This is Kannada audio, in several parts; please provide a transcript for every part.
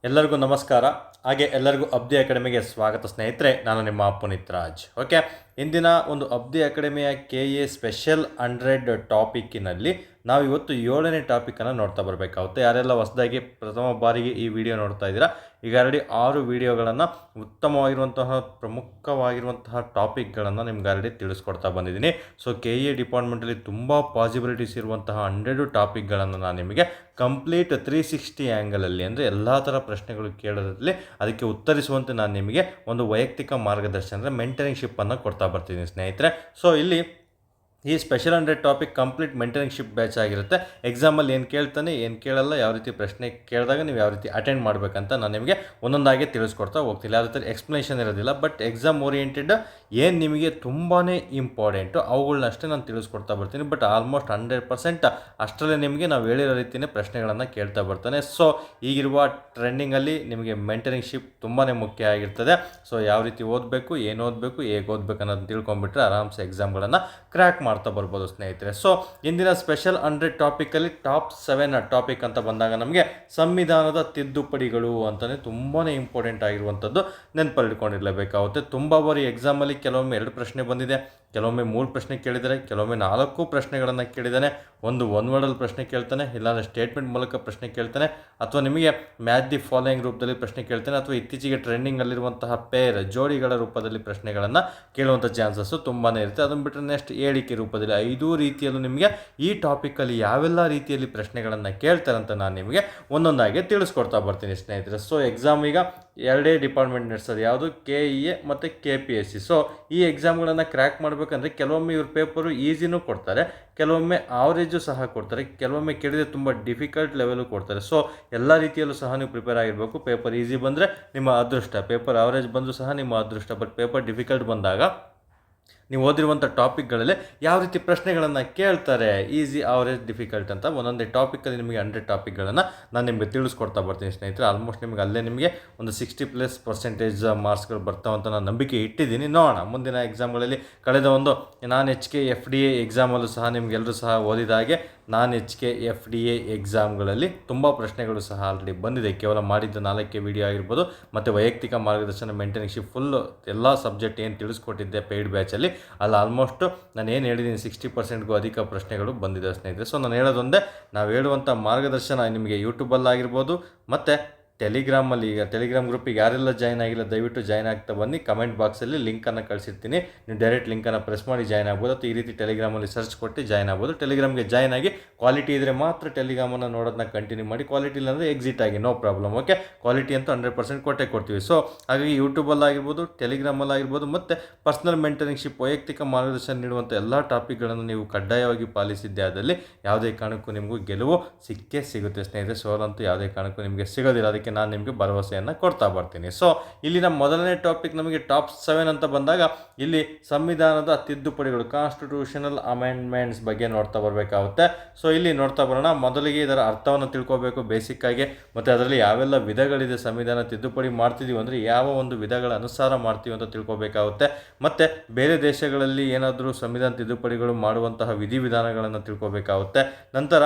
ಎಲ್ಲರಿಗೂ ನಮಸ್ಕಾರ. ಹಾಗೆ ಎಲ್ಲರಿಗೂ ಅಬ್ದಿ ಅಕಾಡೆಮಿಗೆ ಸ್ವಾಗತ ಸ್ನೇಹಿತರೆ. ನಾನು ನಿಮ್ಮ ಪುನೀತ್ ರಾಜ್. ಓಕೆ, ಇಂದಿನ ಒಂದು ಅಬ್ದಿ ಅಕಾಡೆಮಿಯ KA ಸ್ಪೆಷಲ್ 100 ಟಾಪಿಕ್ಕಿನಲ್ಲಿ ನಾವು ಇವತ್ತು 7ನೇ ಟಾಪಿಕನ್ನು ನೋಡ್ತಾ ಬರಬೇಕಾಗುತ್ತೆ. ಯಾರೆಲ್ಲ ಹೊಸದಾಗಿ ಪ್ರಥಮ ಬಾರಿಗೆ ಈ ವಿಡಿಯೋ ನೋಡ್ತಾ ಇದ್ದೀರಾ, ಈಗ ಆಲ್ರೆಡಿ 6 ವಿಡಿಯೋಗಳನ್ನು ಉತ್ತಮವಾಗಿರುವಂತಹ ಪ್ರಮುಖವಾಗಿರುವಂತಹ ಟಾಪಿಕ್ಗಳನ್ನು ನಿಮ್ಗೆ ಆಲ್ರೆಡಿ ತಿಳಿಸ್ಕೊಡ್ತಾ ಬಂದಿದ್ದೀನಿ. ಸೊ KA ಡಿಪಾರ್ಟ್ಮೆಂಟಲ್ಲಿ ತುಂಬ ಪಾಸಿಬಿಲಿಟೀಸ್ ಇರುವಂತಹ 100 ಟಾಪಿಕ್ಗಳನ್ನು ನಾನು ನಿಮಗೆ ಕಂಪ್ಲೀಟ್ 360 ಆ್ಯಂಗಲಲ್ಲಿ, ಅಂದರೆ ಎಲ್ಲ ಥರ ಪ್ರಶ್ನೆಗಳು ಕೇಳೋದ್ರಲ್ಲಿ ಅದಕ್ಕೆ ಉತ್ತರಿಸುವಂತೆ ನಾನು ನಿಮಗೆ ಒಂದು ವೈಯಕ್ತಿಕ ಮಾರ್ಗದರ್ಶನ ಅಂದರೆ ಮೆಂಟರಿಂಗ್ಶಿಪ್ಪನ್ನು ಕೊಡ್ತಾ ಬರ್ತೀನಿ ಸ್ನೇಹಿತರೆ. ಸೊ ಇಲ್ಲಿ ಈ ಸ್ಪೆಷಲ್ 100 ಟಾಪಿಕ್ ಕಂಪ್ಲೀಟ್ ಮೆಂಟರಿಂಗ್ಶಿಪ್ ಬ್ಯಾಚ್ ಆಗಿರುತ್ತೆ. ಎಕ್ಸಾಮಲ್ಲಿ ಏನು ಕೇಳ್ತಾನೆ ಏನು ಕೇಳಲ್ಲ, ಯಾವ ರೀತಿ ಪ್ರಶ್ನೆ ಕೇಳಿದಾಗ ನೀವು ಯಾವ ರೀತಿ ಅಟೆಂಡ್ ಮಾಡಬೇಕಂತ ನಾನು ನಿಮಗೆ ಒಂದೊಂದಾಗಿ ತಿಳಿಸ್ಕೊಡ್ತಾ ಹೋಗ್ತೀನಿ. ಯಾವ ರೀತಿ ಎಕ್ಸ್ಪ್ಲನೇಷನ್ ಇರೋದಿಲ್ಲ, ಬಟ್ ಎಕ್ಸಾಮ್ ಓರಿಯೆಂಟೆಡ್ ಏನು ನಿಮಗೆ ತುಂಬಾ ಇಂಪಾರ್ಟೆಂಟು ಅವುಗಳನ್ನಷ್ಟೇ ನಾನು ತಿಳಿಸ್ಕೊಡ್ತಾ ಬರ್ತೀನಿ. ಬಟ್ ಆಲ್ಮೋಸ್ಟ್ 100% ಅಷ್ಟರಲ್ಲೇ ನಿಮಗೆ ನಾವು ಹೇಳಿರೋ ರೀತಿಯೇ ಪ್ರಶ್ನೆಗಳನ್ನು ಕೇಳ್ತಾ ಬರ್ತಾನೆ. ಸೊ ಈಗಿರುವ ಟ್ರೆಂಡಿಂಗಲ್ಲಿ ನಿಮಗೆ ಮೆಂಟರಿಂಗ್ಶಿಪ್ ತುಂಬಾ ಮುಖ್ಯ ಆಗಿರ್ತದೆ. ಸೊ ಯಾವ ರೀತಿ ಓದಬೇಕು, ಏನು ಓದಬೇಕು, ಹೇಗೆ ಓದಬೇಕು ಅನ್ನೋದನ್ನ ತಿಳ್ಕೊಂಬಿಟ್ರೆ ಆರಾಮ್ಸೆ ಎಕ್ಸಾಮ್ಗಳನ್ನು ಕ್ರ್ಯಾಕ್ ಮಾಡ್ತಾ ಬರ್ಬೋದು ಸ್ನೇಹಿತರೆ. ಸೊ ಇಂದಿನ ಸ್ಪೆಷಲ್ 100 ಟಾಪಿಕಲ್ಲಿ ಟಾಪ್ 7 ಟಾಪಿಕ್ ಅಂತ ಬಂದಾಗ ನಮಗೆ ಸಂವಿಧಾನದ ತಿದ್ದುಪಡಿಗಳು ಅಂತಲೇ ತುಂಬಾ ಇಂಪಾರ್ಟೆಂಟ್ ಆಗಿರುವಂಥದ್ದು ನೆನಪಲ್ಲಿಟ್ಕೊಂಡಿರಲೇಬೇಕಾಗುತ್ತೆ. ತುಂಬ ಬಾರಿ ಎಕ್ಸಾಮಲ್ಲಿ ಕೆಲವೊಮ್ಮೆ 2 ಪ್ರಶ್ನೆ ಬಂದಿದೆ, ಕೆಲವೊಮ್ಮೆ 3 ಪ್ರಶ್ನೆ ಕೇಳಿದ್ದಾರೆ, ಕೆಲವೊಮ್ಮೆ 4 ಪ್ರಶ್ನೆಗಳನ್ನು ಕೇಳಿದ್ದಾನೆ. ಒಂದು ವರ್ಡಲ್ಲಿ ಪ್ರಶ್ನೆ ಕೇಳ್ತಾನೆ, ಇಲ್ಲಾಂದರೆ ಸ್ಟೇಟ್ಮೆಂಟ್ ಮೂಲಕ ಪ್ರಶ್ನೆ ಕೇಳ್ತಾನೆ, ಅಥವಾ ನಿಮಗೆ ಮ್ಯಾಚ್ ದಿ ಫಾಲೋಯಿಂಗ್ ರೂಪದಲ್ಲಿ ಪ್ರಶ್ನೆ ಕೇಳ್ತಾನೆ, ಅಥವಾ ಇತ್ತೀಚೆಗೆ ಟ್ರೆಂಡಿಂಗಲ್ಲಿರುವಂತಹ ಪೇರ್ ಜೋಡಿಗಳ ರೂಪದಲ್ಲಿ ಪ್ರಶ್ನೆಗಳನ್ನು ಕೇಳುವಂಥ ಚಾನ್ಸಸ್ಸು ತುಂಬಾ ಇರುತ್ತೆ. ಅದನ್ನು ಬಿಟ್ಟರೆ ನೆಕ್ಸ್ಟ್ ಹೇಳಿಕೆ ರೂಪದಲ್ಲಿ 5 ರೀತಿಯಲ್ಲೂ ನಿಮಗೆ ಈ ಟಾಪಿಕಲ್ಲಿ ಯಾವೆಲ್ಲ ರೀತಿಯಲ್ಲಿ ಪ್ರಶ್ನೆಗಳನ್ನು ಕೇಳ್ತಾರಂತ ನಾನು ನಿಮಗೆ ಒಂದೊಂದಾಗಿ ತಿಳಿಸ್ಕೊಡ್ತಾ ಬರ್ತೀನಿ ಸ್ನೇಹಿತರೆ. ಸೊ ಎಕ್ಸಾಮ್ ಈಗ 2 ಡಿಪಾರ್ಟ್ಮೆಂಟ್ ನಡೆಸೋದು, ಯಾವುದು KEA ಮತ್ತು KPSC. ಸೊ ಈ ಎಕ್ಸಾಮ್ಗಳನ್ನು ಕ್ರ್ಯಾಕ್ ಮಾಡಬೇಕಂದ್ರೆ ಕೆಲವೊಮ್ಮೆ ಇವ್ರ ಪೇಪರು ಈಸಿನೂ ಕೊಡ್ತಾರೆ, ಕೆಲವೊಮ್ಮೆ ಆವ್ರೇಜು ಸಹ ಕೊಡ್ತಾರೆ, ಕೆಲವೊಮ್ಮೆ ಕೇಳಿದರೆ ತುಂಬ ಡಿಫಿಕಲ್ಟ್ ಲೆವೆಲು ಕೊಡ್ತಾರೆ. ಸೊ ಎಲ್ಲ ರೀತಿಯಲ್ಲೂ ಸಹ ನೀವು ಪ್ರಿಪೇರ್ ಆಗಿರಬೇಕು. ಪೇಪರ್ ಈಸಿ ಬಂದರೆ ನಿಮ್ಮ ಅದೃಷ್ಟ, ಪೇಪರ್ ಆವ್ರೇಜ್ ಬಂದರೂ ಸಹ ನಿಮ್ಮ ಅದೃಷ್ಟ. ಬಟ್ ಪೇಪರ್ ಡಿಫಿಕಲ್ಟ್ ಬಂದಾಗ ನೀವು ಓದಿರುವಂಥ ಟಾಪಿಕ್ಗಳಲ್ಲಿ ಯಾವ ರೀತಿ ಪ್ರಶ್ನೆಗಳನ್ನು ಕೇಳ್ತಾರೆ, ಈಸಿ, ಆವರೇಜ್, ಡಿಫಿಕಲ್ಟ್ ಅಂತ ಒಂದೊಂದೇ ಟಾಪಿಕಲ್ಲಿ ನಿಮಗೆ 100 ಟಾಪಿಕ್ಗಳನ್ನು ನಾನು ನಿಮಗೆ ತಿಳಿಸ್ಕೊಡ್ತಾ ಬರ್ತೀನಿ ಸ್ನೇಹಿತರೆ. ಆಲ್ಮೋಸ್ಟ್ ನಿಮಗೆ ಅಲ್ಲೇ ನಿಮಗೆ ಒಂದು 60+ ಮಾರ್ಕ್ಸ್ಗಳು ಬರ್ತಾವಂತ ನಾನು ನಂಬಿಕೆ ಇಟ್ಟಿದ್ದೀನಿ. ನೋಡೋಣ ಮುಂದಿನ ಎಕ್ಸಾಮ್ಗಳಲ್ಲಿ. ಕಳೆದ ಒಂದು ನಾನು HK FDA ಎಕ್ಸಾಮಲ್ಲೂ ಸಹ ನಿಮಗೆಲ್ಲರೂ ಸಹ ಓದಿದ ಹಾಗೆ ನಾನು HK FDA ಎಕ್ಸಾಮ್ಗಳಲ್ಲಿ ತುಂಬ ಪ್ರಶ್ನೆಗಳು ಸಹ ಆಲ್ರೆಡಿ ಬಂದಿದೆ. ಕೇವಲ ಮಾಡಿದ್ದ 4 ವಿಡಿಯೋ ಆಗಿರ್ಬೋದು, ಮತ್ತು ವೈಯಕ್ತಿಕ ಮಾರ್ಗದರ್ಶನ ಮೆಂಟರಿಂಗ್ಶಿಪ್ ಫುಲ್ಲು ಎಲ್ಲ ಸಬ್ಜೆಕ್ಟ್ ಏನು ತಿಳಿಸ್ಕೊಟ್ಟಿದ್ದೆ ಪೇಯ್ಡ್ ಬ್ಯಾಚಲ್ಲಿ, ಅಲ್ಲಿ ಆಲ್ಮೋಸ್ಟ್ ನಾನು ಏನು ಹೇಳಿದ್ದೀನಿ 60%ಗೂ ಅಧಿಕ ಪ್ರಶ್ನೆಗಳು ಬಂದಿದೆ ಸ್ನೇಹಿತರೆ. ಸೊ ನಾನು ಹೇಳೋದೊಂದೇ, ನಾವು ಹೇಳುವಂಥ ಮಾರ್ಗದರ್ಶನ ನಿಮಗೆ ಯೂಟ್ಯೂಬಲ್ಲಾಗಿರ್ಬೋದು ಮತ್ತು ಟೆಲಿಗ್ರಾಮಲ್ಲಿ, ಈಗ ಟೆಲಿಗ್ರಾಮ್ ಗ್ರೂಪಿಗೆ ಯಾರೆಲ್ಲ ಜಾಯ್ನ್ ಆಗಿಲ್ಲ ದಯವಿಟ್ಟು ಜಾಯ್ನ್ ಆಗ್ತಾ ಬನ್ನಿ. ಕಮೆಂಟ್ ಬಾಕ್ಸಲ್ಲಿ ಲಿಂಕನ್ನು ಕಳಿಸಿರ್ತೀನಿ, ನೀವು ಡೈರೆಕ್ಟ್ ಲಿಂಕನ್ನು ಪ್ರೆಸ್ ಮಾಡಿ ಜಾಯ್ನ್ ಆಗ್ಬೋದು, ಅಥವಾ ಈ ರೀತಿ ಟೆಲಿಗ್ರಾಮಲ್ಲಿ ಸರ್ಚ್ ಕೊಟ್ಟು ಜಾಯ್ನ್ ಆಗ್ಬೋದು. ಟೆಲಿಗ್ರಾಮ್ಗೆ ಜಾಯ್ನ್ ಆಗಿ ಕ್ವಾಲಿಟಿ ಇದ್ದರೆ ಮಾತ್ರ ಟೆಲಿಗ್ರಾಮನ್ನು ನೋಡೋದನ್ನ ಕಂಟಿನ್ಯೂ ಮಾಡಿ, ಕ್ವಾಲಿಟಿ ಇಲ್ಲಾಂದರೆ ಎಕ್ಸಿಟ್ ಆಗಿ, ನೋ ಪ್ರಾಬ್ಲಮ್. ಓಕೆ, ಕ್ವಾಲಿಟಿ ಅಂತೂ 100% ಕೊಟ್ಟೇ ಕೊಡ್ತೀವಿ. ಸೊ ಹಾಗಾಗಿ ಯೂಟ್ಯೂಬಲ್ಲಾಗಿರ್ಬೋದು, ಟೆಲಿಗ್ರಾಮಲ್ಲಾಗಿರ್ಬೋದು, ಮತ್ತು ಪರ್ಸ್ನಲ್ ಮೆಂಟರಿಂಗ್ಶಿಪ್ ವೈಯಕ್ತಿಕ ಮಾರ್ಗದರ್ಶನ ನೀಡುವಂಥ ಎಲ್ಲ ಟಾಪಿಕ್ಗಳನ್ನು ನೀವು ಕಡ್ಡಾಯವಾಗಿ ಪಾಲಿಸಿದ್ದೆ ಆದಲ್ಲಿ ಯಾವುದೇ ಕಾರಣಕ್ಕೂ ನಿಮಗೂ ಗೆಲುವು ಸಿಕ್ಕೇ ಸಿಗುತ್ತೆ ಸ್ನೇಹಿತರೆ. ಸೋಲಂತೂ ಯಾವುದೇ ಕಾರಣಕ್ಕೂ ನಿಮಗೆ ಸಿಗೋದಿಲ್ಲ. ಅದಕ್ಕೆ ನಾನು ನಿಮಗೆ ಭರವಸೆಯನ್ನು ಕೊಡ್ತಾ ಬರ್ತೀನಿ. ಸೊ ಇಲ್ಲಿನ ಮೊದಲನೇ ಟಾಪಿಕ್ ನಮಗೆ ಟಾಪ್ 7 ಅಂತ ಬಂದಾಗ ಇಲ್ಲಿ ಸಂವಿಧಾನದ ತಿದ್ದುಪಡಿಗಳು, ಕಾನ್ಸ್ಟಿಟ್ಯೂಷನಲ್ ಅಮೆಂಡ್ಮೆಂಟ್ಸ್ ಬಗ್ಗೆ ನೋಡ್ತಾ ಬರಬೇಕಾಗುತ್ತೆ. ಸೊ ಇಲ್ಲಿ ನೋಡ್ತಾ ಬರೋಣ. ಮೊದಲಿಗೆ ಇದರ ಅರ್ಥವನ್ನು ತಿಳ್ಕೋಬೇಕು ಬೇಸಿಕ್ ಆಗಿ, ಮತ್ತು ಅದರಲ್ಲಿ ಯಾವೆಲ್ಲ ವಿಧಗಳಿದೆ, ಸಂವಿಧಾನ ತಿದ್ದುಪಡಿ ಮಾಡ್ತಿದ್ದೀವಿ ಅಂದರೆ ಯಾವ ಒಂದು ವಿಧಗಳ ಅನುಸಾರ ಮಾಡ್ತೀವಿ ಅಂತ ತಿಳ್ಕೋಬೇಕಾಗುತ್ತೆ. ಮತ್ತು ಬೇರೆ ದೇಶಗಳಲ್ಲಿ ಏನಾದರೂ ಸಂವಿಧಾನ ತಿದ್ದುಪಡಿಗಳು ಮಾಡುವಂತಹ ವಿಧಿವಿಧಾನಗಳನ್ನು ತಿಳ್ಕೋಬೇಕಾಗುತ್ತೆ. ನಂತರ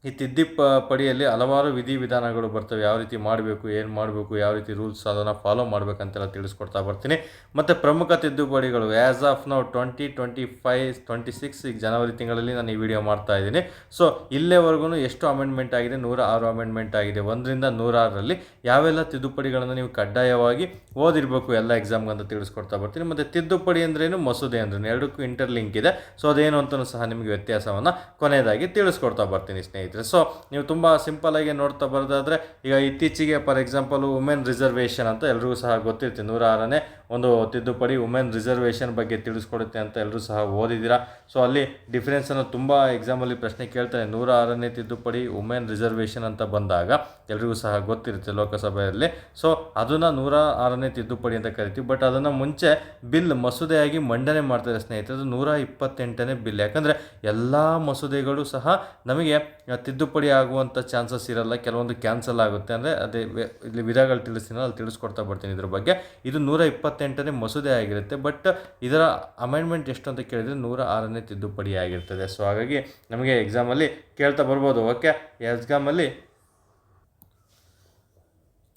ಈ ತಿದ್ದುಪಡಿಯಲ್ಲಿ ಹಲವಾರು ವಿಧಿವಿಧಾನಗಳು ಬರ್ತವೆ, ಯಾವ ರೀತಿ ಮಾಡಬೇಕು, ಏನು ಮಾಡಬೇಕು, ಯಾವ ರೀತಿ ರೂಲ್ಸ್ ಅದನ್ನು ಫಾಲೋ ಮಾಡಬೇಕಂತೆಲ್ಲ ತಿಳಿಸ್ಕೊಡ್ತಾ ಬರ್ತೀನಿ. ಮತ್ತು ಪ್ರಮುಖ ತಿದ್ದುಪಡಿಗಳು ಆ್ಯಸ್ ಆಫ್ ನಾವು 2025-26 ಈಗ ಜನವರಿ ತಿಂಗಳಲ್ಲಿ ನಾನು ಈ ವಿಡಿಯೋ ಮಾಡ್ತಾ ಇದ್ದೀನಿ. ಸೊ ಇಲ್ಲೇವರೆಗೂ ಎಷ್ಟು ಅಮೆಂಡ್ಮೆಂಟ್ ಆಗಿದೆ? 106 ಅಮೆಂಡ್ಮೆಂಟ್ ಆಗಿದೆ. 1ರಿಂದ 106ರಲ್ಲಿ ಯಾವೆಲ್ಲ ತಿದ್ದುಪಡಿಗಳನ್ನು ನೀವು ಕಡ್ಡಾಯವಾಗಿ ಓದಿರಬೇಕು ಎಲ್ಲ ಎಕ್ಸಾಮ್ಗೆ ಅಂತ ತಿಳಿಸ್ಕೊಡ್ತಾ ಬರ್ತೀನಿ. ಮತ್ತು ತಿದ್ದುಪಡಿ ಅಂದ್ರೇನು, ಮಸೂದೆ ಅಂದ್ರೇನು, ಎರಡಕ್ಕೂ ಇಂಟರ್ಲಿಂಕ್ ಇದೆ. ಸೊ ಅದೇನು ಅಂತಲೂ ಸಹ ನಿಮಗೆ ವ್ಯತ್ಯಾಸವನ್ನು ಕೊನೆಯದಾಗಿ ತಿಳಿಸ್ಕೊಡ್ತಾ ಬರ್ತೀನಿ ಸ್ನೇಹಿತರೆ. ಸೊ ನೀವು ತುಂಬ ಸಿಂಪಲ್ಲಾಗಿ ನೋಡ್ತಾ ಬರೋದಾದರೆ, ಈಗ ಇತ್ತೀಚೆಗೆ ಫಾರ್ ಎಕ್ಸಾಂಪಲ್ ವುಮೆನ್ ರಿಸರ್ವೇಷನ್ ಅಂತ ಎಲ್ರಿಗೂ ಸಹ ಗೊತ್ತಿರುತ್ತೆ, 106ನೇ ಒಂದು ತಿದ್ದುಪಡಿ ವುಮೆನ್ ರಿಸರ್ವೇಷನ್ ಬಗ್ಗೆ ತಿಳಿಸ್ಕೊಡುತ್ತೆ ಅಂತ ಎಲ್ಲರೂ ಸಹ ಓದಿದ್ದೀರಾ. ಸೊ ಅಲ್ಲಿ ಡಿಫ್ರೆನ್ಸನ್ನು ತುಂಬ ಎಕ್ಸಾಮಲ್ಲಿ ಪ್ರಶ್ನೆ ಕೇಳ್ತಾರೆ. 106ನೇ ತಿದ್ದುಪಡಿ ವುಮೆನ್ ರಿಸರ್ವೇಷನ್ ಅಂತ ಬಂದಾಗ ಎಲ್ರಿಗೂ ಸಹ ಗೊತ್ತಿರುತ್ತೆ ಲೋಕಸಭೆಯಲ್ಲಿ. ಸೊ ಅದನ್ನು 106ನೇ ತಿದ್ದುಪಡಿ ಅಂತ ಕರಿತೀವಿ. ಬಟ್ ಅದನ್ನು ಮುಂಚೆ ಬಿಲ್ ಮಸೂದೆಯಾಗಿ ಮಂಡನೆ ಮಾಡ್ತಾರೆ ಸ್ನೇಹಿತರೆ. ಅದು 128ನೇ ಬಿಲ್. ಯಾಕಂದರೆ ಎಲ್ಲ ಮಸೂದೆಗಳು ಸಹ ನಮಗೆ ತಿದ್ದುಪಡಿ ಆಗುವಂಥ ಚಾನ್ಸಸ್ ಇರಲ್ಲ, ಕೆಲವೊಂದು ಕ್ಯಾನ್ಸಲ್ ಆಗುತ್ತೆ. ಅಂದರೆ ಅದೇ ಇಲ್ಲಿ ವಿಧಗಳು ತಿಳಿಸ್ತೀನಿ, ಅಲ್ಲಿ ತಿಳಿಸ್ಕೊಡ್ತಾ ಬರ್ತೀನಿ ಇದ್ರ ಬಗ್ಗೆ. ಇದು 128ನೇ ಮಸೂದೆ ಆಗಿರುತ್ತೆ. ಬಟ್ ಇದರ ಅಮೆಂಡ್ಮೆಂಟ್ ಎಷ್ಟು ಅಂತ ಕೇಳಿದರೆ 106ನೇ ತಿದ್ದುಪಡಿ ಆಗಿರ್ತದೆ. ಸೊ ಹಾಗಾಗಿ ನಮಗೆ ಎಕ್ಸಾಮಲ್ಲಿ ಕೇಳ್ತಾ ಬರ್ಬೋದು. ಓಕೆ, ಎಕ್ಸಾಮಲ್ಲಿ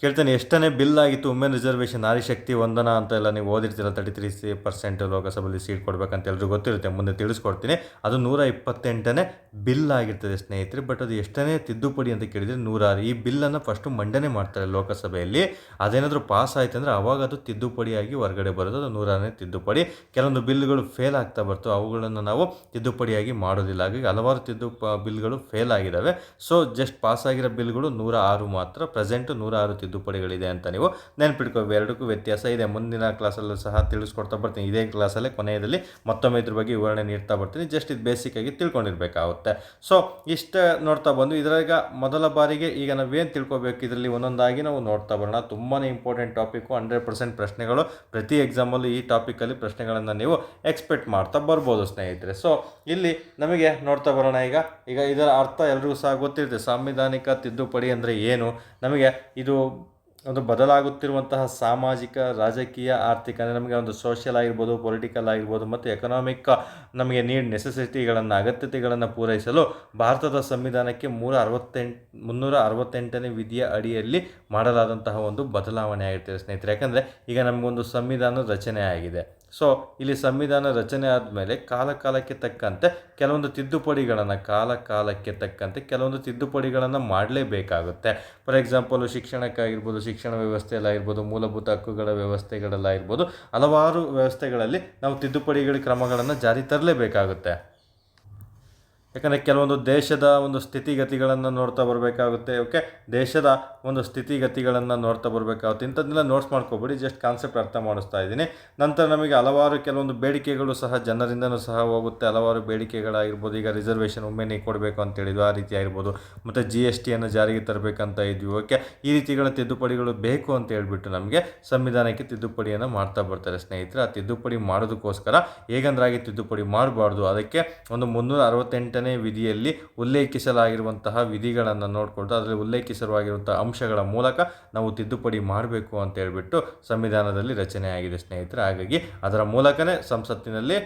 ಕೇಳ್ತಾನೆ ಎಷ್ಟನೇ ಬಿಲ್ ಆಗಿತ್ತು ವುಮೆನ್ ರಿಸರ್ವೇಷನ್ ನಾರಿ ಶಕ್ತಿ ವಂದನಾ ಅಂತ ಎಲ್ಲ ನೀವು ಓದಿರ್ತೀರ 33% ಲೋಕಸಭೆಯಲ್ಲಿ ಸೀಟ್ ಕೊಡಬೇಕಂತ ಎಲ್ರಿಗೂ ಗೊತ್ತಿರುತ್ತೆ, ಮುಂದೆ ತಿಳಿಸ್ಕೊಡ್ತೀನಿ. ಅದು 128ನೇ ಬಿಲ್ ಆಗಿರ್ತದೆ ಸ್ನೇಹಿತರೆ. ಬಟ್ ಅದು ಎಷ್ಟನೇ ತಿದ್ದುಪಡಿ ಅಂತ ಕೇಳಿದರೆ 106. ಈ ಬಿಲ್ಲನ್ನು ಫಸ್ಟು ಮಂಡನೆ ಮಾಡ್ತಾರೆ ಲೋಕಸಭೆಯಲ್ಲಿ. ಅದೇನಾದರೂ ಪಾಸ್ ಆಯ್ತು ಅಂದರೆ ಅವಾಗ ಅದು ತಿದ್ದುಪಡಿಯಾಗಿ ಹೊರಗಡೆ ಬರೋದು. ಅದು 106ನೇ ತಿದ್ದುಪಡಿ. ಕೆಲವೊಂದು ಬಿಲ್ಗಳು ಫೇಲ್ ಆಗ್ತಾ ಬರ್ತು, ಅವುಗಳನ್ನು ನಾವು ತಿದ್ದುಪಡಿಯಾಗಿ ಮಾಡೋದಿಲ್ಲ. ಹಾಗಾಗಿ ಹಲವಾರು ಬಿಲ್ಗಳು ಫೇಲ್ ಆಗಿದ್ದಾವೆ. ಸೊ ಜಸ್ಟ್ ಪಾಸ್ ಆಗಿರೋ ಬಿಲ್ಗಳು 106 ಮಾತ್ರ. ಪ್ರೆಸೆಂಟು 106 ತಿದ್ದುಪಡಿಗಳಿದೆ ಅಂತ ನೀವು ನೆನ್ಪಿಟ್ಕೋಬೇಕು. ಎರಡಕ್ಕೂ ವ್ಯತ್ಯಾಸ ಇದೆ. ಮುಂದಿನ ಕ್ಲಾಸಲ್ಲೂ ಸಹ ತಿಳಿಸ್ಕೊಡ್ತಾ ಬರ್ತೀನಿ. ಇದೇ ಕ್ಲಾಸಲ್ಲೇ ಕೊನೆಯಲ್ಲಿ ಮತ್ತೊಮ್ಮೆ ಇದ್ರ ಬಗ್ಗೆ ವಿವರಣೆ ನೀಡ್ತಾ ಬರ್ತೀನಿ. ಜಸ್ಟ್ ಇದು ಬೇಸಿಕ್ಕಾಗಿ ತಿಳ್ಕೊಂಡಿರ್ಬೇಕಾಗುತ್ತೆ. ಸೊ ಇಷ್ಟ ನೋಡ್ತಾ ಬಂದು ಇದರಾಗ ಮೊದಲ ಬಾರಿಗೆ ಈಗ ನಾವೇನು ತಿಳ್ಕೊಬೇಕು, ಇದರಲ್ಲಿ ಒಂದೊಂದಾಗಿ ನಾವು ನೋಡ್ತಾ ಬರೋಣ. ತುಂಬಾ ಇಂಪಾರ್ಟೆಂಟ್ ಟಾಪಿಕ್ಕು. 100% ಪ್ರಶ್ನೆಗಳು ಪ್ರತಿ ಎಕ್ಸಾಮಲ್ಲೂ ಈ ಟಾಪಿಕಲ್ಲಿ ಪ್ರಶ್ನೆಗಳನ್ನು ನೀವು ಎಕ್ಸ್ಪೆಕ್ಟ್ ಮಾಡ್ತಾ ಬರ್ಬೋದು ಸ್ನೇಹಿತರೆ. ಸೊ ಇಲ್ಲಿ ನಮಗೆ ನೋಡ್ತಾ ಬರೋಣ. ಈಗ ಇದರ ಅರ್ಥ ಎಲ್ರಿಗೂ ಸಹ ಗೊತ್ತಿರುತ್ತೆ. ಸಾಂವಿಧಾನಿಕ ತಿದ್ದುಪಡಿ ಅಂದರೆ ಏನು, ನಮಗೆ ಇದು ಒಂದು ಬದಲಾಗುತ್ತಿರುವಂತಹ ಸಾಮಾಜಿಕ, ರಾಜಕೀಯ, ಆರ್ಥಿಕ ಅಂದರೆ ನಮಗೆ ಒಂದು ಸೋಷಿಯಲ್ ಆಗಿರ್ಬೋದು, ಪೊಲಿಟಿಕಲ್ ಆಗಿರ್ಬೋದು ಮತ್ತು ಎಕನಾಮಿಕ್ ನಮಗೆ ಅಗತ್ಯತೆಗಳನ್ನು ಪೂರೈಸಲು ಭಾರತದ ಸಂವಿಧಾನಕ್ಕೆ 368ನೇ ವಿಧಿಯ ಅಡಿಯಲ್ಲಿ ಮಾಡಲಾದಂತಹ ಒಂದು ಬದಲಾವಣೆ ಆಗಿರ್ತದೆ ಸ್ನೇಹಿತರೆ. ಯಾಕಂದರೆ ಈಗ ನಮಗೊಂದು ಸಂವಿಧಾನ ರಚನೆ ಆಗಿದೆ. ಸೊ ಇಲ್ಲಿ ಸಂವಿಧಾನ ರಚನೆ ಆದಮೇಲೆ ಕಾಲಕ್ಕೆ ತಕ್ಕಂತೆ ಕೆಲವೊಂದು ತಿದ್ದುಪಡಿಗಳನ್ನು ಮಾಡಲೇಬೇಕಾಗುತ್ತೆ. ಫಾರ್ ಎಕ್ಸಾಂಪಲು ಶಿಕ್ಷಣಕ್ಕಾಗಿರ್ಬೋದು, ಶಿಕ್ಷಣ ವ್ಯವಸ್ಥೆಯಲ್ಲಾಗಿರ್ಬೋದು, ಮೂಲಭೂತ ಹಕ್ಕುಗಳ ವ್ಯವಸ್ಥೆಗಳಲ್ಲಾಗಿರ್ಬೋದು, ಹಲವಾರು ವ್ಯವಸ್ಥೆಗಳಲ್ಲಿ ನಾವು ತಿದ್ದುಪಡಿಗಳ ಕ್ರಮಗಳನ್ನು ಜಾರಿ ತರಲೇಬೇಕಾಗುತ್ತೆ. ಯಾಕಂದರೆ ಕೆಲವೊಂದು ದೇಶದ ಒಂದು ಸ್ಥಿತಿಗತಿಗಳನ್ನು ನೋಡ್ತಾ ಬರಬೇಕಾಗುತ್ತೆ. ದೇಶದ ಒಂದು ಸ್ಥಿತಿಗತಿಗಳನ್ನು ನೋಡ್ತಾ ಬರಬೇಕಾಗುತ್ತೆ. ಇಂಥದ್ದನ್ನೆಲ್ಲ ನೋಟ್ಸ್ ಮಾಡ್ಕೊಬೇಡಿ, ಜಸ್ಟ್ ಕಾನ್ಸೆಪ್ಟ್ ಅರ್ಥ ಮಾಡಿಸ್ತಾ ಇದ್ದೀನಿ. ನಂತರ ನಮಗೆ ಹಲವಾರು ಕೆಲವೊಂದು ಬೇಡಿಕೆಗಳು ಸಹ ಜನರಿಂದನೂ ಸಹ ಹೋಗುತ್ತೆ. ಹಲವಾರು ಬೇಡಿಕೆಗಳಾಗಿರ್ಬೋದು. ಈಗ ರಿಸರ್ವೇಷನ್ ವುಮೆನ್ನಿಗೆ ಕೊಡಬೇಕು ಅಂತೇಳಿದ್ವಿ, ಆ ರೀತಿ ಆಗಿರ್ಬೋದು. ಮತ್ತು GSTಯನ್ನು ಜಾರಿಗೆ ತರಬೇಕಂತ ಇದ್ವಿ. ಈ ರೀತಿಗಳ ತಿದ್ದುಪಡಿಗಳು ಬೇಕು ಅಂತ ಹೇಳ್ಬಿಟ್ಟು ನಮಗೆ ಸಂವಿಧಾನಕ್ಕೆ ತಿದ್ದುಪಡಿಯನ್ನು ಮಾಡ್ತಾ ಬರ್ತಾರೆ ಸ್ನೇಹಿತರೆ. ಆ ತಿದ್ದುಪಡಿ ಮಾಡೋದಕ್ಕೋಸ್ಕರ ಹೇಗಂದ್ರಾಗಿ ತಿದ್ದುಪಡಿ ಮಾಡಬಾರ್ದು, ಅದಕ್ಕೆ ಒಂದು 368ನೇ ವಿಧಿಯಲ್ಲಿ ಉಲ್ಲೇಖಿಸಲಾಗಿರುವಂತಹ ವಿಧಿಗಳನ್ನು ನೋಡಿಕೊಂಡು ಅದರಲ್ಲಿ ಉಲ್ಲೇಖಿಸಲಾಗಿರುವಂತಹ ಅಂಶಗಳ ಮೂಲಕ ನಾವು ತಿದ್ದುಪಡಿ ಮಾಡಬೇಕು ಅಂತ ಹೇಳ್ಬಿಟ್ಟು ಸಂವಿಧಾನದಲ್ಲಿ ರಚನೆ ಆಗಿದೆ ಸ್ನೇಹಿತರೆ. ಹಾಗಾಗಿ ಅದರ ಮೂಲಕನೇ ಸಂಸತ್ತಿನಲ್ಲಿ